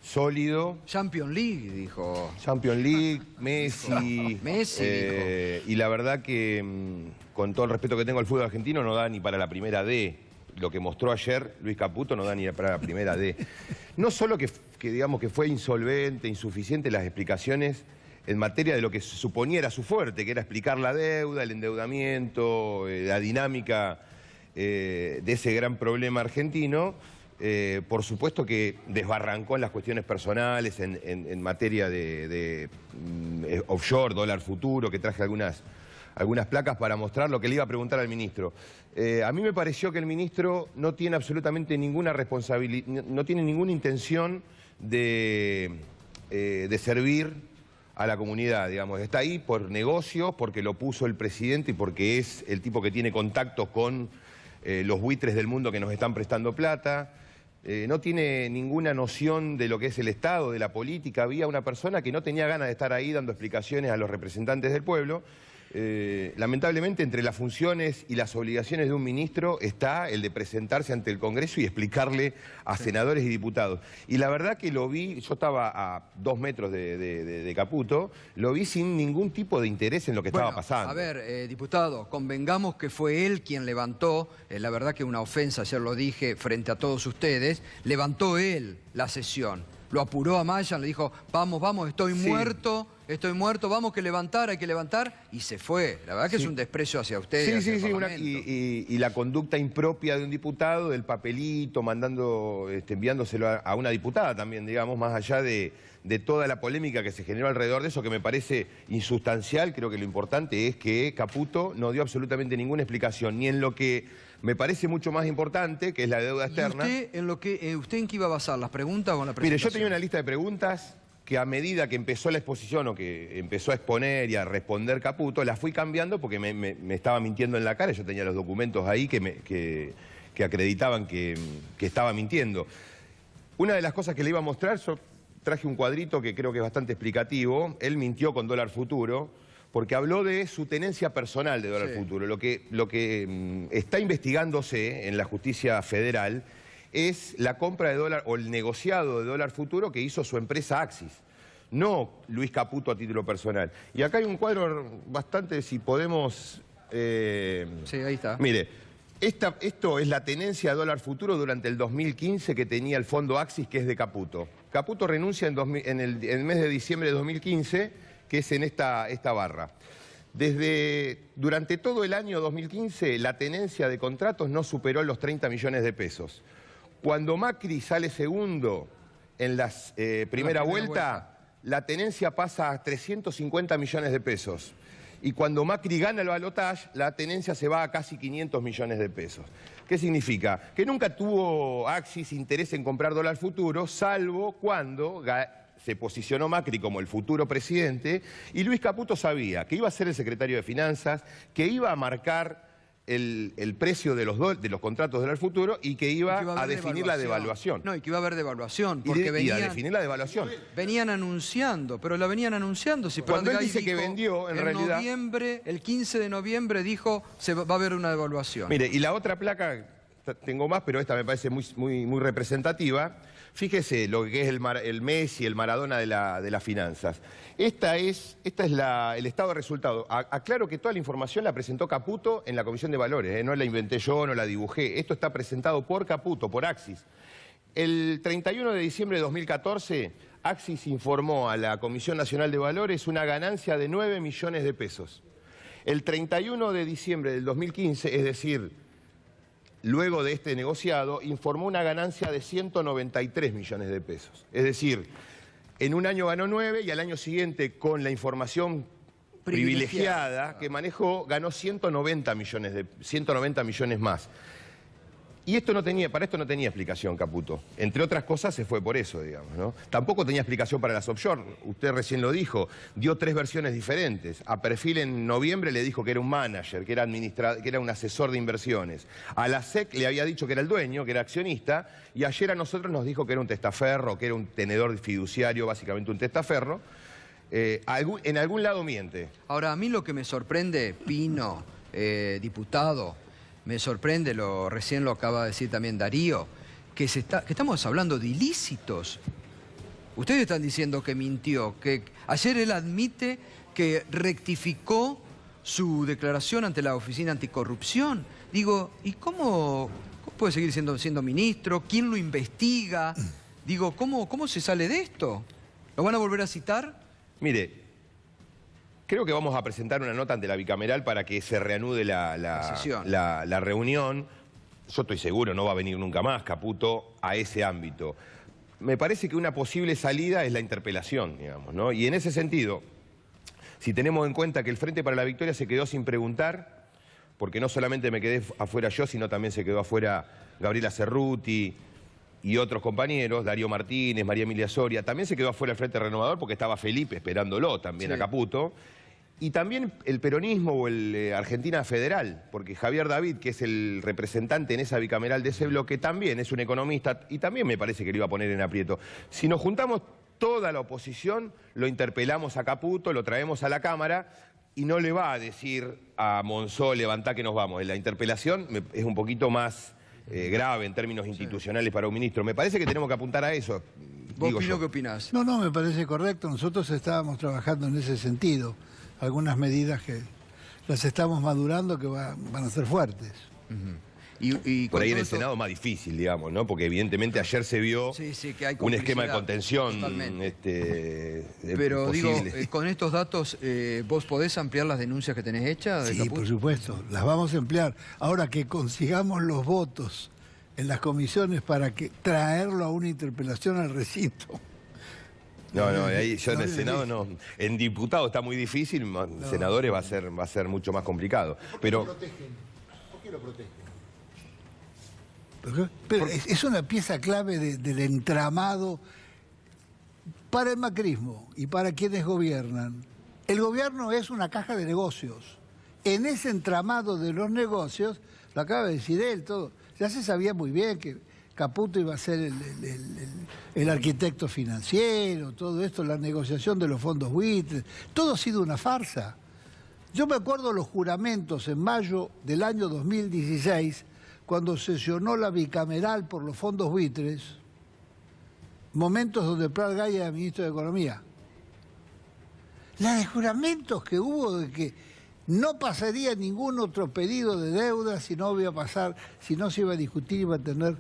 sólido. Champions League, dijo. Champions League, Messi. Messi, dijo. Y la verdad que, con todo el respeto que tengo al fútbol argentino, no da ni para la primera D. Lo que mostró ayer Luis Caputo no da ni para la primera D. No solo que digamos que fue insolvente, insuficiente las explicaciones en materia de lo que se suponía era su fuerte, que era explicar la deuda, el endeudamiento, la dinámica de ese gran problema argentino, Por supuesto que desbarrancó en las cuestiones personales, en materia de offshore, dólar futuro, que traje algunas placas para mostrar lo que le iba a preguntar al ministro. A mí me pareció que el ministro no tiene absolutamente ninguna responsabilidad, no tiene ninguna intención de servir a la comunidad, digamos. Está ahí por negocios, porque lo puso el presidente y porque es el tipo que tiene contactos con los buitres del mundo que nos están prestando plata. No tiene ninguna noción de lo que es el Estado, de la política. Había una persona que no tenía ganas de estar ahí dando explicaciones a los representantes del pueblo. Lamentablemente, entre las funciones y las obligaciones de un ministro está el de presentarse ante el Congreso y explicarle a senadores y diputados. Y la verdad que lo vi, yo estaba a 2 metros de Caputo, lo vi sin ningún tipo de interés en lo que estaba pasando. A ver, diputado, convengamos que fue él quien levantó, la verdad que una ofensa, ayer lo dije frente a todos ustedes, levantó él la sesión. Lo apuró a Maya, le dijo, vamos, estoy muerto, vamos que levantar, hay que levantar, y se fue. La verdad que es un desprecio hacia ustedes. Y la conducta impropia de un diputado, del papelito, enviándoselo a una diputada también, digamos, más allá de toda la polémica que se generó alrededor de eso, que me parece insustancial. Creo que lo importante es que Caputo no dio absolutamente ninguna explicación, ni en lo que me parece mucho más importante, que es la deuda externa. ¿Y usted en qué iba a basar? ¿Las preguntas o en la presentación? Mire, yo tenía una lista de preguntas que a medida que empezó la exposición o que empezó a exponer y a responder Caputo, las fui cambiando porque me estaba mintiendo en la cara. Yo tenía los documentos ahí que acreditaban que estaba mintiendo. Una de las cosas que le iba a mostrar, yo traje un cuadrito que creo que es bastante explicativo. Él mintió con dólar futuro, porque habló de su tenencia personal de dólar futuro. Lo que está investigándose en la justicia federal es la compra de dólar o el negociado de dólar futuro que hizo su empresa Axis, no Luis Caputo a título personal. Y acá hay un cuadro bastante, si podemos... sí, ahí está. Mire, esto es la tenencia de dólar futuro durante el 2015 que tenía el fondo Axis, que es de Caputo. Caputo renuncia en el mes de diciembre de 2015, que es en esta barra. Durante todo el año 2015, la tenencia de contratos no superó los 30 millones de pesos. Cuando Macri sale segundo en la primera vuelta, la tenencia pasa a 350 millones de pesos. Y cuando Macri gana el balotaje, la tenencia se va a casi 500 millones de pesos. ¿Qué significa? Que nunca tuvo Axis interés en comprar dólar futuro, salvo cuando se posicionó Macri como el futuro presidente, y Luis Caputo sabía que iba a ser el secretario de Finanzas, que iba a marcar el precio de los contratos de dólar futuro y que iba a definir la devaluación. No, y que iba a haber devaluación. Porque y a definir la devaluación. Venían anunciando, pero la venían anunciando. Si cuando él dice que vendió, en realidad... noviembre, el 15 de noviembre dijo se va a haber una devaluación. Mire, y la otra placa, tengo más, pero esta me parece muy representativa. Fíjese lo que es el Messi, el Maradona de las finanzas. Esta es el estado de resultados. Aclaro que toda la información la presentó Caputo en la Comisión de Valores, no la inventé yo, no la dibujé. Esto está presentado por Caputo, por Axis. El 31 de diciembre de 2014, Axis informó a la Comisión Nacional de Valores una ganancia de 9 millones de pesos. El 31 de diciembre del 2015, es decir, luego de este negociado, informó una ganancia de 193 millones de pesos. Es decir, en un año ganó 9 y al año siguiente, con la información privilegiada que manejó, ganó 190 millones más. Y para esto no tenía explicación Caputo. Entre otras cosas se fue por eso, digamos, ¿no? Tampoco tenía explicación para las offshore. Usted recién lo dijo, dio 3 versiones diferentes. A Perfil en noviembre le dijo que era un manager, que era un asesor de inversiones. A la SEC le había dicho que era el dueño, que era accionista, y ayer a nosotros nos dijo que era un testaferro, que era un tenedor fiduciario, básicamente un testaferro. En algún lado miente. Ahora, a mí lo que me sorprende, Pino, diputado, me sorprende, recién lo acaba de decir también Darío, que estamos hablando de ilícitos. Ustedes están diciendo que mintió, que ayer él admite que rectificó su declaración ante la Oficina Anticorrupción. Digo, ¿y cómo puede seguir siendo ministro? ¿Quién lo investiga? Digo, ¿cómo se sale de esto? ¿Lo van a volver a citar? Mire, creo que vamos a presentar una nota ante la bicameral para que se reanude la reunión. yo estoy seguro, no va a venir nunca más Caputo a ese ámbito. Me parece que una posible salida es la interpelación, digamos, ¿no? Y en ese sentido, si tenemos en cuenta que el Frente para la Victoria se quedó sin preguntar, porque no solamente me quedé afuera yo, sino también se quedó afuera Gabriela Cerruti y otros compañeros, Darío Martínez, María Emilia Soria, también se quedó afuera el Frente Renovador porque estaba Felipe esperándolo también a Caputo, y también el peronismo o el Argentina Federal, porque Javier David, que es el representante en esa bicameral de ese bloque, también es un economista y también me parece que lo iba a poner en aprieto. Si nos juntamos toda la oposición, lo interpelamos a Caputo, lo traemos a la Cámara y no le va a decir a Monzó, levantá que nos vamos. La interpelación es un poquito más grave en términos institucionales para un ministro. Me parece que tenemos que apuntar a eso. ¿Vos, Pino, qué opinás? No, me parece correcto. Nosotros estábamos trabajando en ese sentido. Algunas medidas que las estamos madurando que van a ser fuertes. Y por ahí en el Senado más difícil, digamos, ¿no? Porque evidentemente ayer se vio que hay un esquema de contención. Pero digo, con estos datos, ¿vos podés ampliar las denuncias que tenés hechas? Sí, por supuesto, las vamos a emplear. Ahora que consigamos los votos en las comisiones para traerlo a una interpelación al recinto. No, ahí yo en el Senado no. En diputados está muy difícil, en senadores va a ser mucho más complicado. Pero ¿Por qué lo protegen? Pero es una pieza clave del entramado para el macrismo y para quienes gobiernan. El gobierno es una caja de negocios. En ese entramado de los negocios, lo acaba de decir él, todo. Ya se sabía muy bien que Caputo iba a ser el arquitecto financiero, todo esto, la negociación de los fondos buitres, todo ha sido una farsa. Yo me acuerdo los juramentos en mayo del año 2016, cuando sesionó la bicameral por los fondos buitres, momentos donde Prat Gaya era ministro de Economía. La de juramentos que hubo de que no pasaría ningún otro pedido de deuda si no se iba a discutir y iba a tener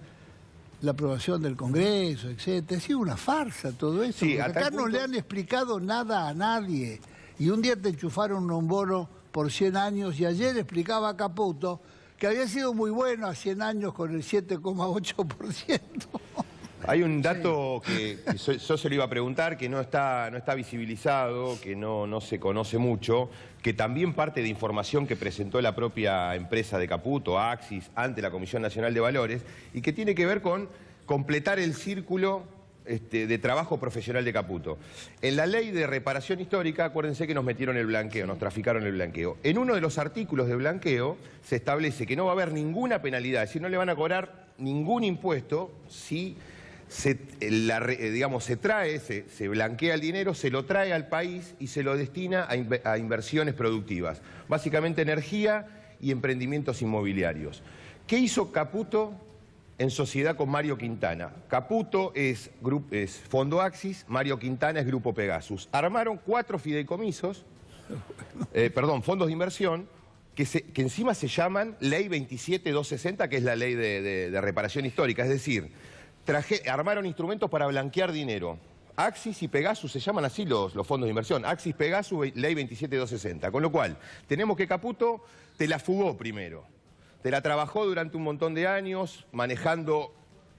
la aprobación del Congreso, etc. Ha sido una farsa todo eso. Sí, acá no le han explicado nada a nadie. Y un día te enchufaron un bono por 100 años y ayer explicaba a Caputo que había sido muy bueno a 100 años con el 7,8%. Hay un dato que yo se lo iba a preguntar, que no está visibilizado, que no se conoce mucho, que también parte de información que presentó la propia empresa de Caputo, Axis, ante la Comisión Nacional de Valores, y que tiene que ver con completar el círculo de trabajo profesional de Caputo. En la ley de reparación histórica, acuérdense que nos metieron el blanqueo, nos traficaron el blanqueo. En uno de los artículos de blanqueo se establece que no va a haber ninguna penalidad, es decir, no le van a cobrar ningún impuesto si se blanquea el dinero, se lo trae al país y se lo destina a inversiones productivas. Básicamente energía y emprendimientos inmobiliarios. ¿Qué hizo Caputo en sociedad con Mario Quintana? Caputo es Fondo Axis, Mario Quintana es Grupo Pegasus. Armaron 4 fideicomisos, fondos de inversión, que encima se llaman Ley 27260, que es la ley de reparación histórica. Es decir, armaron instrumentos para blanquear dinero. Axis y Pegasus se llaman así los fondos de inversión. Axis, Pegasus, Ley 27260. Con lo cual, tenemos que Caputo te la fugó primero. Te la trabajó durante un montón de años, manejando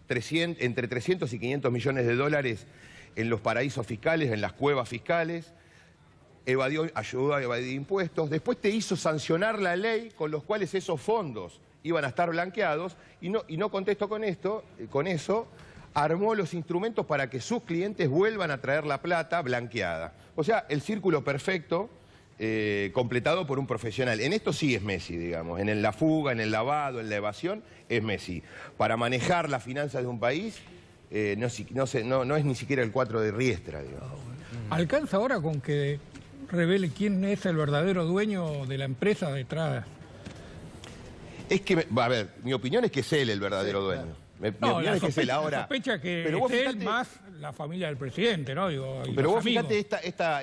entre 300 y 500 millones de dólares en los paraísos fiscales, en las cuevas fiscales. Ayudó a evadir impuestos. Después te hizo sancionar la ley con los cuales esos fondos iban a estar blanqueados. Y no contesto con eso, armó los instrumentos para que sus clientes vuelvan a traer la plata blanqueada. O sea, el círculo perfecto, completado por un profesional. En esto sí es Messi, digamos. En la fuga, en el lavado, en la evasión, es Messi. Para manejar las finanzas de un país, no es ni siquiera el 4 de Riestra, digamos. ¿Alcanza ahora con que revele quién es el verdadero dueño de la empresa detrás? Es que, a ver, mi opinión es que es él el verdadero dueño. Mi opinión es que es él ahora. La sospecha que es él más la familia del presidente, ¿no? Pero vos fíjate esta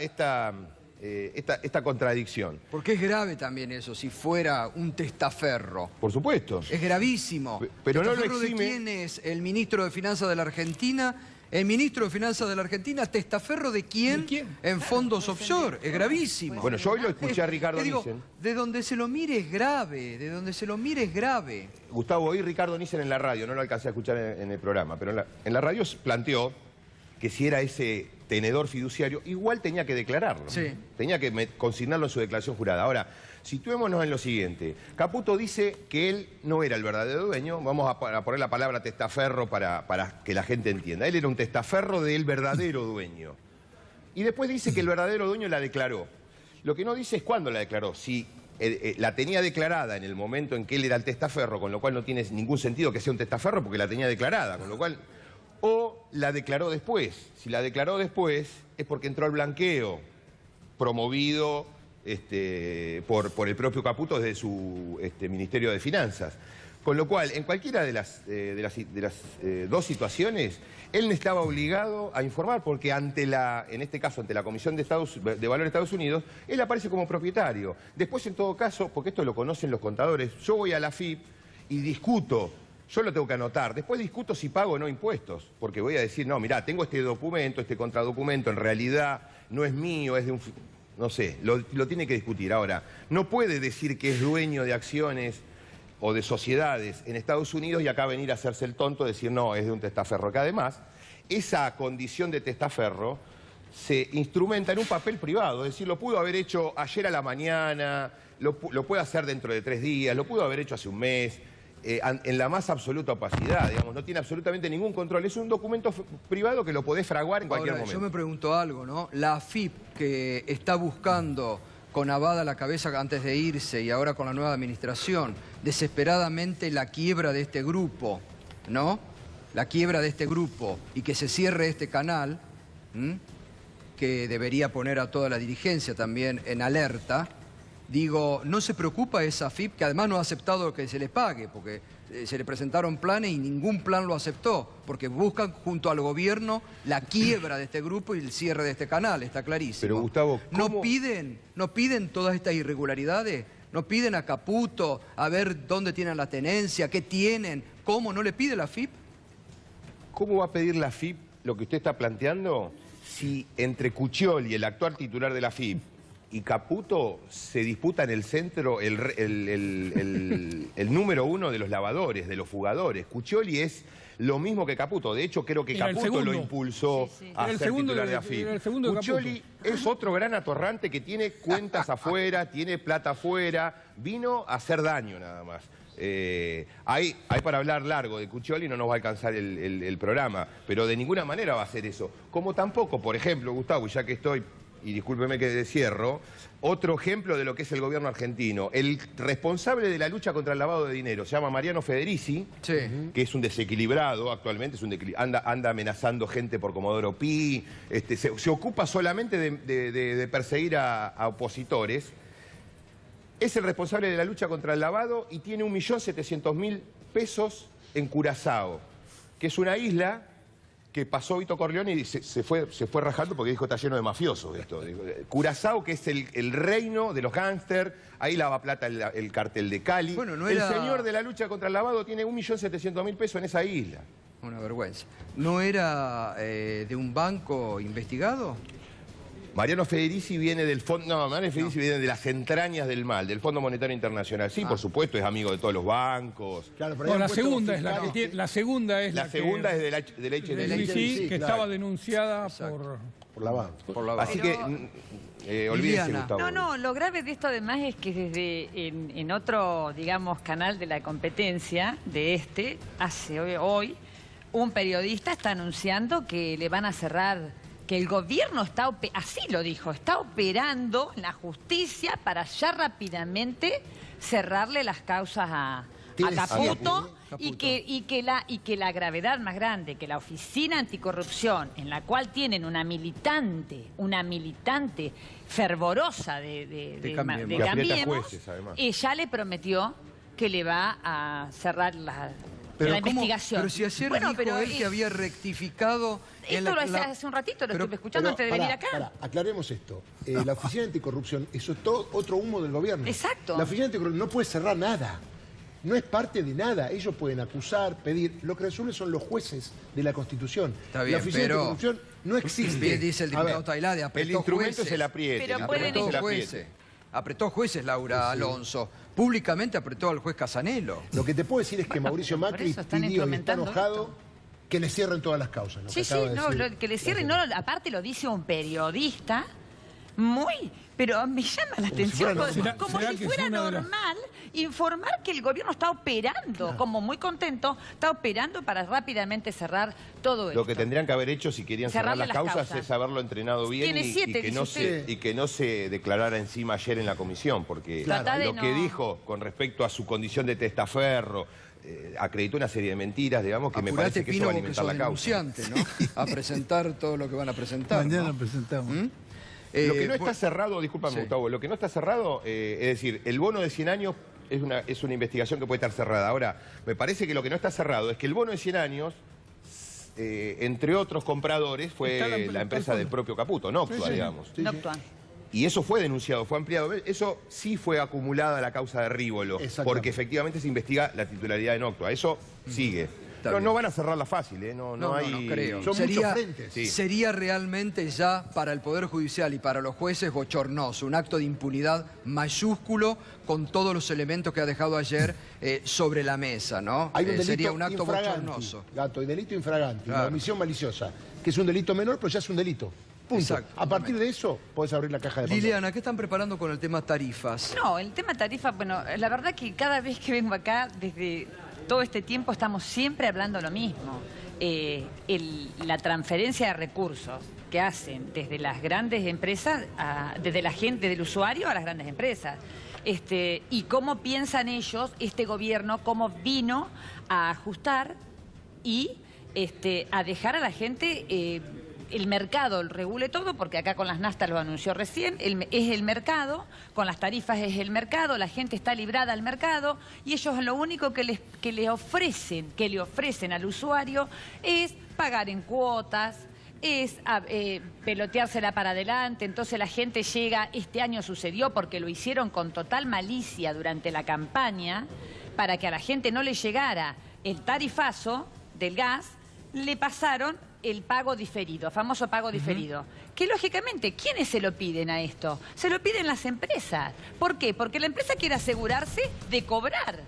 contradicción. Porque es grave también eso, si fuera un testaferro. Por supuesto. Es gravísimo. Pero no lo ¿Testaferro exime. de quién es? ¿El ministro de Finanzas de la Argentina? El ministro de Finanzas de la Argentina, testaferro de quién en fondos offshore. Es gravísimo. Bueno, yo hoy lo escuché a Ricardo Nissen. De donde se lo mire es grave, de donde se lo mire es grave. Gustavo, hoy Ricardo Nissen en la radio, no lo alcancé a escuchar en el programa, pero en la radio planteó que si era ese tenedor fiduciario, igual tenía que declararlo. Sí. Tenía que consignarlo en su declaración jurada. Ahora, situémonos en lo siguiente. Caputo dice que él no era el verdadero dueño. Vamos a poner la palabra testaferro para que la gente entienda. Él era un testaferro del verdadero dueño. Y después dice que el verdadero dueño la declaró. Lo que no dice es cuándo la declaró. Si la tenía declarada en el momento en que él era el testaferro, con lo cual no tiene ningún sentido que sea un testaferro porque la tenía declarada, con lo cual... O la declaró después. Si la declaró después es porque entró al blanqueo promovido por el propio Caputo desde su Ministerio de Finanzas. Con lo cual, en cualquiera de las dos situaciones, él estaba obligado a informar porque en este caso, ante la Comisión de Valores de Estados Unidos, él aparece como propietario. Después, en todo caso, porque esto lo conocen los contadores, yo voy a la AFIP y discuto. Yo lo tengo que anotar. Después discuto si pago o no impuestos. Porque voy a decir, no, mirá, tengo este documento, este contradocumento, en realidad no es mío, es de un... No sé, lo tiene que discutir. Ahora, no puede decir que es dueño de acciones o de sociedades en Estados Unidos y acá venir a hacerse el tonto, decir, no, es de un testaferro. Que además, esa condición de testaferro se instrumenta en un papel privado. Es decir, lo pudo haber hecho ayer a la mañana, lo puede hacer dentro de 3 días, lo pudo haber hecho hace un mes... en la más absoluta opacidad, digamos, no tiene absolutamente ningún control. Es un documento privado que lo podés fraguar en cualquier momento. Yo me pregunto algo, ¿no? La AFIP que está buscando con Abada a la cabeza antes de irse y ahora con la nueva administración, desesperadamente la quiebra de este grupo, ¿no? La quiebra de este grupo y que se cierre este canal, que debería poner a toda la dirigencia también en alerta. Digo, ¿no se preocupa esa AFIP, que además no ha aceptado que se le pague? Porque se le presentaron planes y ningún plan lo aceptó, porque buscan junto al gobierno la quiebra de este grupo y el cierre de este canal, está clarísimo. Pero Gustavo, ¿cómo? ¿No piden todas estas irregularidades? ¿No piden a Caputo a ver dónde tienen la tenencia, qué tienen? ¿Cómo? ¿No le pide la AFIP? ¿Cómo va a pedir la AFIP lo que usted está planteando si entre Cuccioli, el actual titular de la AFIP, y Caputo se disputa en el centro el número 1 de los lavadores, de los fugadores? Cuccioli es lo mismo que Caputo. De hecho, creo que Caputo lo impulsó a ser titular de AFIP. Cuccioli es otro gran atorrante que tiene cuentas afuera, tiene plata afuera, vino a hacer daño nada más. Hay para hablar largo de Cuccioli, no nos va a alcanzar el programa, pero de ninguna manera va a hacer eso. Como tampoco, por ejemplo, Gustavo, ya que estoy... Y discúlpeme que cierro, otro ejemplo de lo que es el gobierno argentino. El responsable de la lucha contra el lavado de dinero se llama Mariano Federici, que es un desequilibrado actualmente, anda amenazando gente por Comodoro Pi, se ocupa solamente de perseguir a opositores. Es el responsable de la lucha contra el lavado y tiene 1.700.000 pesos en Curazao, que es una isla... que pasó Vito Corleone y se fue rajando porque dijo está lleno de mafiosos esto. Curazao, que es el reino de los gángsters, ahí lava plata el cartel de Cali. Bueno, el señor de la lucha contra el lavado tiene 1.700.000 pesos en esa isla. Una vergüenza. ¿No era de un banco investigado? Mariano Federici viene del fondo, no, Mariano Federici viene de las entrañas del mal, del Fondo Monetario Internacional. Sí, por supuesto, es amigo de todos los bancos. Claro, pero la segunda es la que tiene, la segunda es del HSBC, que estaba denunciada por lavado. Así que olvídese, Gustavo. No, lo grave de esto además es que desde en otro, digamos, canal de la competencia de hoy, un periodista está anunciando que le van a cerrar, que el gobierno está, así lo dijo, está operando en la justicia para ya rápidamente cerrarle las causas a Caputo y que la gravedad más grande, que la Oficina Anticorrupción, en la cual tienen una militante fervorosa de Cambiemos, ya le prometió que le va a cerrar la investigación. Pero si ayer dijo él que había rectificado... Esto lo hace un ratito, lo estuve escuchando antes de venir acá. Aclaremos esto. La Oficina Anticorrupción, eso es todo otro humo del gobierno. Exacto. La Oficina Anticorrupción no puede cerrar nada. no es parte de nada. Ellos pueden acusar, pedir. Lo que resuelven son los jueces de la Constitución. Está bien, la oficina de corrupción no existe. Bien dice el diputado Tailade, apretó el instrumento jueces. es el apriete. Pero Apretó jueces, Laura Alonso. Públicamente apretó al juez Casanelo. Lo que te puedo decir es que Mauricio Macri pidió y está enojado que le cierren todas las causas. Sí, que le cierren, no, aparte lo dice un periodista pero me llama la atención, como si fuera normal informar que el gobierno está operando, como muy contento, está operando para rápidamente cerrar todo esto. Lo que tendrían que haber hecho si querían cerrar las causas es haberlo entrenado bien y que no se declarara encima ayer en la comisión, porque lo que dijo con respecto a su condición de testaferro, acreditó una serie de mentiras, digamos, que me parece que eso va a alimentar la causa. ¿no? A presentar todo lo que van a presentar. Mañana presentamos. Lo que no está cerrado, discúlpame, Gustavo, lo que no está cerrado, es decir, el bono de 100 años es una investigación que puede estar cerrada. Ahora, me parece que lo que no está cerrado es que el bono de 100 años, entre otros compradores, fue la empresa del propio Caputo, Noctua, digamos. Noctua. Y eso fue denunciado, fue ampliado. Eso sí fue acumulada a la causa de Rívolo, porque efectivamente se investiga la titularidad de Noctua. Eso sigue. Pero no van a cerrarla fácil, ¿eh? No creo. Son muchos frentes. Sería realmente ya para el Poder Judicial y para los jueces bochornoso, un acto de impunidad mayúsculo con todos los elementos que ha dejado ayer sobre la mesa, ¿no? Hay un delito sería un acto bochornoso. Gato, y delito infraganti, la omisión maliciosa, que es un delito menor, pero ya es un delito. Punto. A partir de eso, podés abrir la caja de Pandora. Liliana, ¿qué están preparando con el tema tarifas? No, el tema tarifas, bueno, la verdad que cada vez que vengo acá, desde todo este tiempo, estamos siempre hablando lo mismo. La transferencia de recursos que hacen desde las grandes empresas, desde la gente, del usuario a las grandes empresas. Y cómo piensan ellos, este gobierno, cómo vino a ajustar y a dejar a la gente... el mercado regule todo, porque acá con las naftas lo anunció recién, es el mercado, con las tarifas es el mercado, la gente está librada al mercado y ellos lo único que le ofrecen al usuario es pagar en cuotas, es peloteársela para adelante. Entonces la gente llega, este año sucedió porque lo hicieron con total malicia durante la campaña, para que a la gente no le llegara el tarifazo del gas, le pasaron el pago diferido, famoso pago diferido. Que lógicamente, ¿quiénes se lo piden a esto? Se lo piden las empresas. ¿Por qué? Porque la empresa quiere asegurarse de cobrar.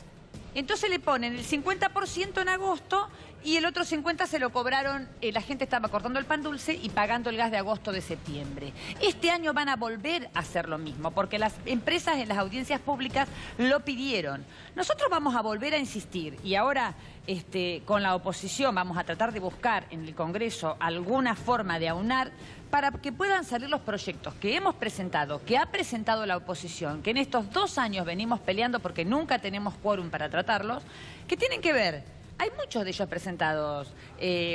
Entonces le ponen el 50% en agosto y el otro 50% se lo cobraron, la gente estaba cortando el pan dulce y pagando el gas de agosto de septiembre. Este año van a volver a hacer lo mismo, porque las empresas en las audiencias públicas lo pidieron. Nosotros vamos a volver a insistir y ahora con la oposición vamos a tratar de buscar en el Congreso alguna forma de aunar para que puedan salir los proyectos que hemos presentado, que ha presentado la oposición, que en estos 2 años venimos peleando porque nunca tenemos quórum para tratarlos, que tienen que ver. Hay muchos de ellos presentados,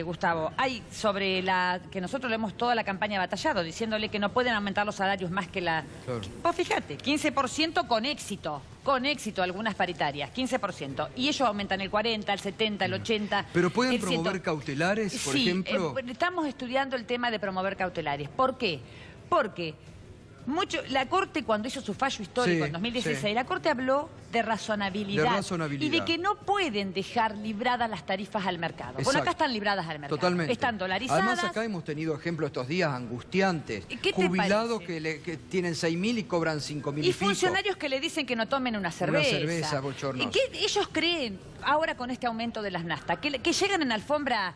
Gustavo. Hay sobre que nosotros le hemos toda la campaña batallado, diciéndole que no pueden aumentar los salarios más que la... Claro. Pues fíjate, 15% con éxito algunas paritarias, 15%. Y ellos aumentan el 40, el 70, el 80. ¿Pero pueden promover cautelares, por ejemplo? Sí, estamos estudiando el tema de promover cautelares. ¿Por qué? Porque... la Corte, cuando hizo su fallo histórico en 2016, la Corte habló de razonabilidad, y de que no pueden dejar libradas las tarifas al mercado. Bueno, acá están libradas al mercado. Totalmente. Están dolarizadas. Además, acá hemos tenido ejemplos estos días angustiantes. Jubilados que tienen 6.000 y cobran 5.000 y funcionarios que le dicen que no tomen una cerveza. Una cerveza, bochornosa. ¿Qué ellos creen ahora con este aumento de las naftas? ¿Que llegan en alfombra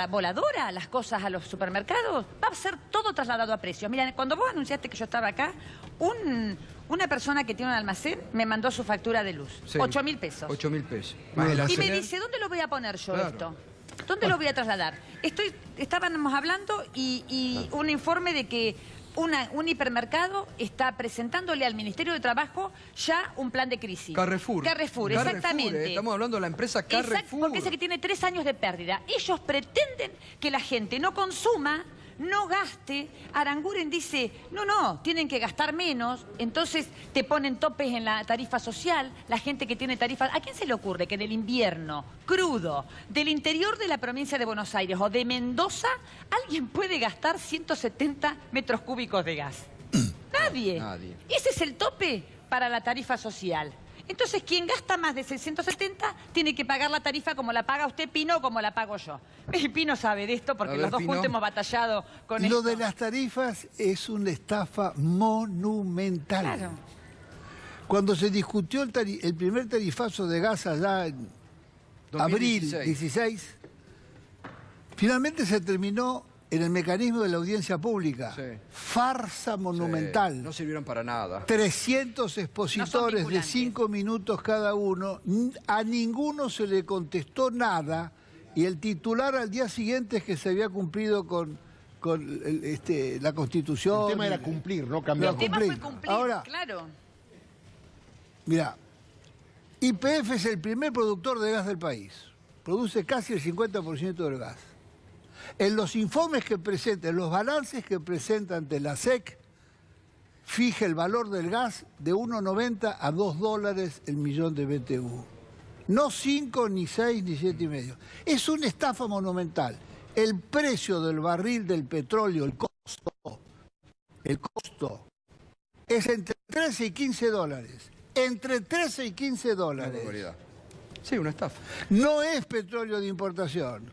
voladora las cosas a los supermercados? Va a ser todo trasladado a precios. Mira, cuando vos anunciaste que yo estaba acá, una persona que tiene un almacén me mandó su factura de luz. 8.000 pesos. 8.000 pesos. Y me dice, ¿dónde lo voy a poner yo esto? ¿Dónde lo voy a trasladar? Estábamos hablando y un informe de que un hipermercado está presentándole al Ministerio de Trabajo ya un plan de crisis. Carrefour, exactamente. Estamos hablando de la empresa Carrefour. Exacto, porque dice que tiene 3 años de pérdida. Ellos pretenden que la gente no consuma, no gaste. Aranguren dice, no, tienen que gastar menos. Entonces te ponen topes en la tarifa social. La gente que tiene tarifas... ¿A quién se le ocurre que en el invierno crudo del interior de la provincia de Buenos Aires o de Mendoza alguien puede gastar 170 metros cúbicos de gas? Nadie. Ese es el tope para la tarifa social. Entonces, quien gasta más de 670 tiene que pagar la tarifa como la paga usted, Pino, o como la pago yo. Y Pino sabe de esto porque los dos juntos hemos batallado con esto. Lo de las tarifas es una estafa monumental. Claro. Cuando se discutió el primer tarifazo de gas allá en 2016. abril 16, finalmente se terminó en el mecanismo de la audiencia pública. Sí. Farsa monumental. Sí, no sirvieron para nada. 300 expositores de 5 minutos cada uno. A ninguno se le contestó nada. Y el titular al día siguiente es que se había cumplido con la Constitución. El tema era cumplir, no cambiar. El tema fue cumplir, ahora, claro. Mira, YPF es el primer productor de gas del país. Produce casi el 50% del gas. En los informes que presenta, en los balances que presenta ante la SEC, fija el valor del gas de 1,90 a $2 el millón de BTU. No 5, ni 6, ni 7,5. Es una estafa monumental. El precio del barril del petróleo, el costo, es entre 13 y 15 dólares. Entre 13 y 15 dólares. Sí, una estafa. No es petróleo de importación.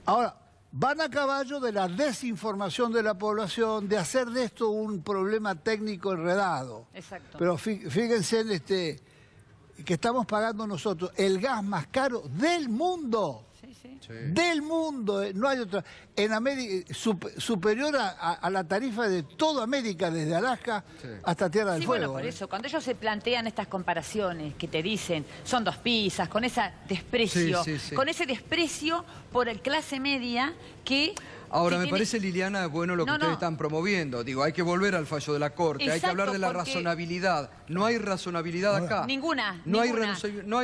Ahora, van a caballo de la desinformación de la población, de hacer de esto un problema técnico enredado. Exacto. Pero fíjense en que estamos pagando nosotros el gas más caro del mundo. Sí. Del mundo, no hay otra. En América, superior a la tarifa de toda América, desde Alaska hasta Tierra del Fuego. Bueno, por eso, cuando ellos se plantean estas comparaciones que te dicen, son dos pizzas, con ese desprecio, con ese desprecio por el clase media que... Ahora, me parece, Liliana, bueno lo que ustedes están promoviendo. Digo, hay que volver al fallo de la Corte, hay que hablar de la razonabilidad. No hay razonabilidad acá. Ninguna. No hay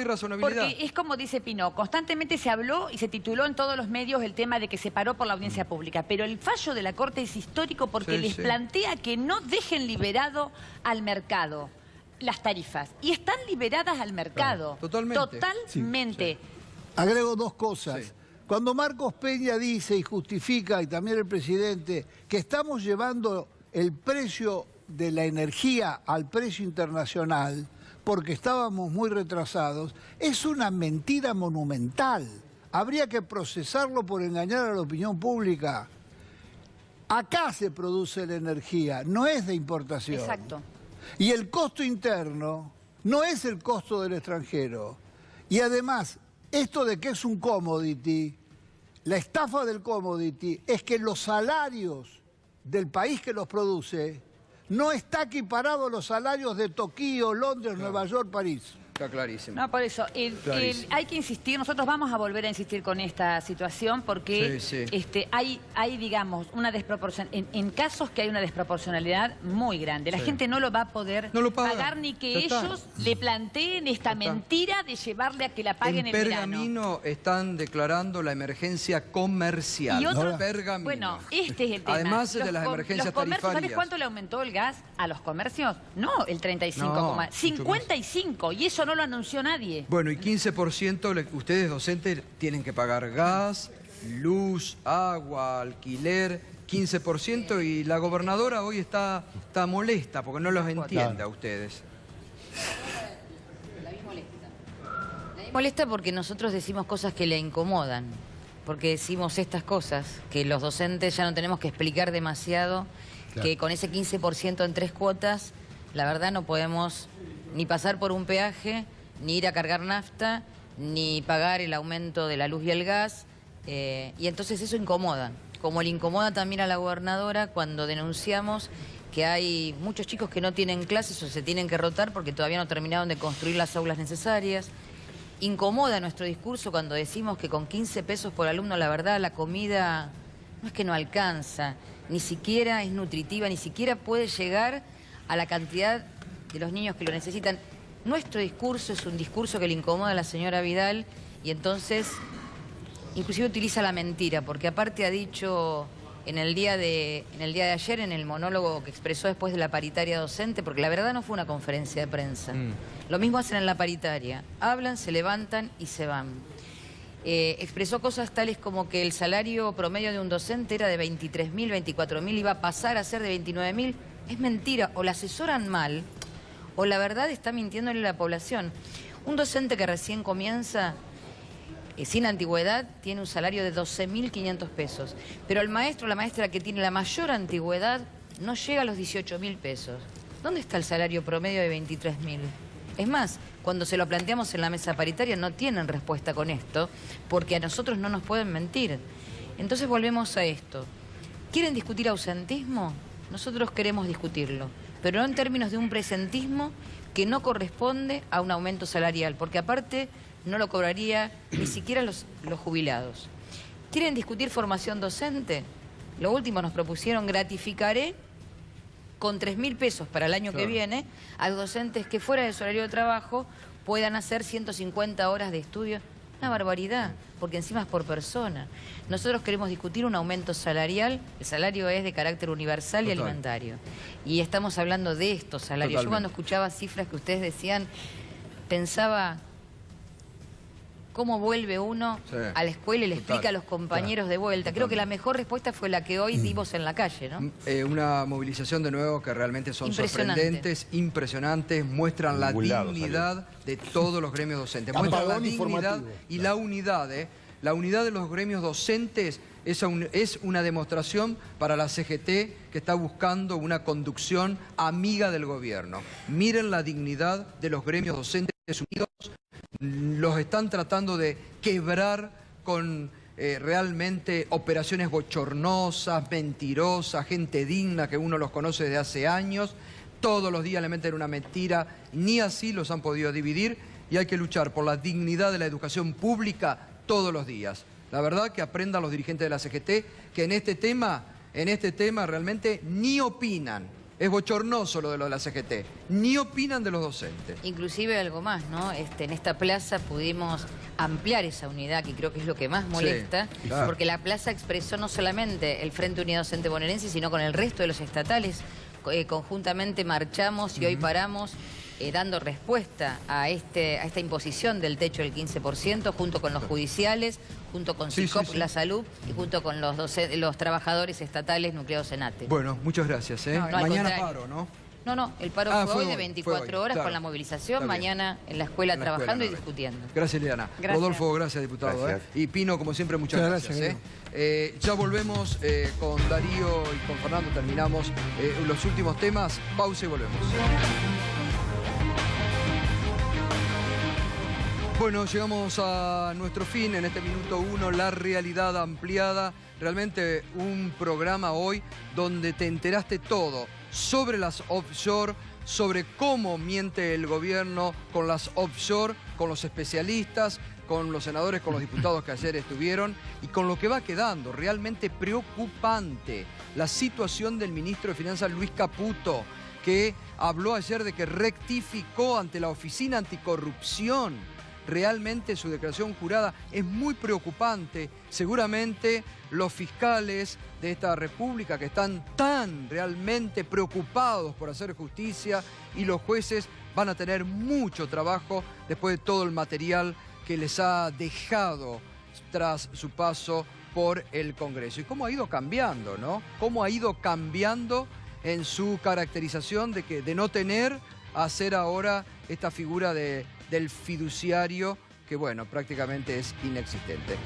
razonabilidad. Porque es como dice Pino, constantemente se habló y se tituló en todos los medios el tema de que se paró por la audiencia pública. Pero el fallo de la Corte es histórico porque les plantea que no dejen liberado al mercado las tarifas. Y están liberadas al mercado. Totalmente. Totalmente. Agrego dos cosas. Cuando Marcos Peña dice y justifica, y también el presidente, que estamos llevando el precio de la energía al precio internacional porque estábamos muy retrasados, es una mentira monumental. Habría que procesarlo por engañar a la opinión pública. Acá se produce la energía, no es de importación. Exacto. Y el costo interno no es el costo del extranjero. Y además, esto de que es un commodity, la estafa del commodity es que los salarios del país que los produce no está equiparado a los salarios de Tokio, Londres, Nueva York, París. Está clarísimo. No, por eso, hay que insistir, nosotros vamos a volver a insistir con esta situación porque hay, digamos, una desproporcionalidad, en casos que hay una desproporcionalidad muy grande. La gente no lo va a poder pagar ni que ellos le planteen esta mentira de llevarle a que la paguen en verano. En Pergamino están declarando la emergencia comercial. Y otro, Pergamino. bueno, este es el tema. Además de las emergencias tarifarias. ¿Sabes cuánto le aumentó el gas a los comercios? No, el 35, 55, y eso no lo anunció nadie. Bueno, y 15% ustedes docentes tienen que pagar gas, luz, agua, alquiler, 15%, y la gobernadora hoy está molesta porque no los entiende a ustedes. La molesta porque nosotros decimos cosas que le incomodan, porque decimos estas cosas, que los docentes ya no tenemos que explicar demasiado, que con ese 15% en 3 cuotas, la verdad no podemos ni pasar por un peaje, ni ir a cargar nafta, ni pagar el aumento de la luz y el gas, y entonces eso incomoda. Como le incomoda también a la gobernadora cuando denunciamos que hay muchos chicos que no tienen clases o se tienen que rotar porque todavía no terminaron de construir las aulas necesarias. Incomoda nuestro discurso cuando decimos que con 15 pesos por alumno, la verdad, la comida no es que no alcanza, ni siquiera es nutritiva, ni siquiera puede llegar a la cantidad de los niños que lo necesitan. Nuestro discurso es un discurso que le incomoda a la señora Vidal y entonces inclusive utiliza la mentira, porque aparte ha dicho en el día de ayer, en el monólogo que expresó después de la paritaria docente, porque la verdad no fue una conferencia de prensa. Lo mismo hacen en la paritaria, hablan, se levantan y se van. Expresó cosas tales como que el salario promedio de un docente era de 23.000, 24.000, iba a pasar a ser de 29.000. Es mentira, o la asesoran mal, o la verdad está mintiéndole a la población. Un docente que recién comienza, sin antigüedad, tiene un salario de 12.500 pesos. Pero el maestro o la maestra que tiene la mayor antigüedad no llega a los 18.000 pesos. ¿Dónde está el salario promedio de 23.000? Es más, cuando se lo planteamos en la mesa paritaria no tienen respuesta con esto, porque a nosotros no nos pueden mentir. Entonces volvemos a esto. ¿Quieren discutir ausentismo? Nosotros queremos discutirlo, pero no en términos de un presentismo que no corresponde a un aumento salarial, porque aparte no lo cobraría ni siquiera los jubilados. ¿Quieren discutir formación docente? Lo último nos propusieron gratificaré con 3.000 pesos para el año que viene a los docentes que fuera de su horario de trabajo puedan hacer 150 horas de estudio. Una barbaridad, porque encima es por persona. Nosotros queremos discutir un aumento salarial. El salario es de carácter universal y alimentario. Y estamos hablando de estos salarios. Totalmente. Yo cuando escuchaba cifras que ustedes decían, pensaba cómo vuelve uno a la escuela y le explica a los compañeros de vuelta. Creo que la mejor respuesta fue la que hoy dimos en la calle, ¿no? Una movilización de nuevo que realmente son sorprendentes, impresionantes, muestran la dignidad de todos los gremios docentes. Muestran la dignidad y la unidad, La unidad de los gremios docentes es una demostración para la CGT que está buscando una conducción amiga del gobierno. Miren la dignidad de los gremios docentes unidos. Los están tratando de quebrar con realmente operaciones bochornosas, mentirosas, gente digna que uno los conoce desde hace años. Todos los días le meten una mentira, ni así los han podido dividir y hay que luchar por la dignidad de la educación pública todos los días. La verdad que aprendan los dirigentes de la CGT que en este tema realmente ni opinan. Es bochornoso lo de la CGT. Ni opinan de los docentes. Inclusive algo más, ¿no? En esta plaza pudimos ampliar esa unidad, que creo que es lo que más molesta, porque la plaza expresó no solamente el Frente Unidad Docente Bonaerense, sino con el resto de los estatales. Conjuntamente marchamos y hoy paramos dando respuesta a esta imposición del techo del 15%, junto con los judiciales, junto con SICOP, la salud, y junto con los trabajadores estatales nucleados en ATE. Bueno, muchas gracias. Mañana paro, ¿no? No, el paro fue hoy de 24 horas con la movilización, mañana en la escuela trabajando y discutiendo. Gracias, Liliana. Rodolfo, gracias, diputado. Gracias. Y Pino, como siempre, muchas gracias. Ya volvemos con Darío y con Fernando, terminamos los últimos temas. Pausa y volvemos. Bueno, llegamos a nuestro fin en este minuto 1, la realidad ampliada. Realmente un programa hoy donde te enteraste todo sobre las offshore, sobre cómo miente el gobierno con las offshore, con los especialistas, con los senadores, con los diputados que ayer estuvieron y con lo que va quedando. Realmente preocupante la situación del ministro de Finanzas, Luis Caputo, que habló ayer de que rectificó ante la Oficina Anticorrupción. Realmente su declaración jurada es muy preocupante. Seguramente los fiscales de esta república que están tan realmente preocupados por hacer justicia y los jueces van a tener mucho trabajo después de todo el material que les ha dejado tras su paso por el Congreso. Y cómo ha ido cambiando, ¿no? Cómo ha ido cambiando en su caracterización de no tener a ser ahora esta figura del fiduciario que, bueno, prácticamente es inexistente.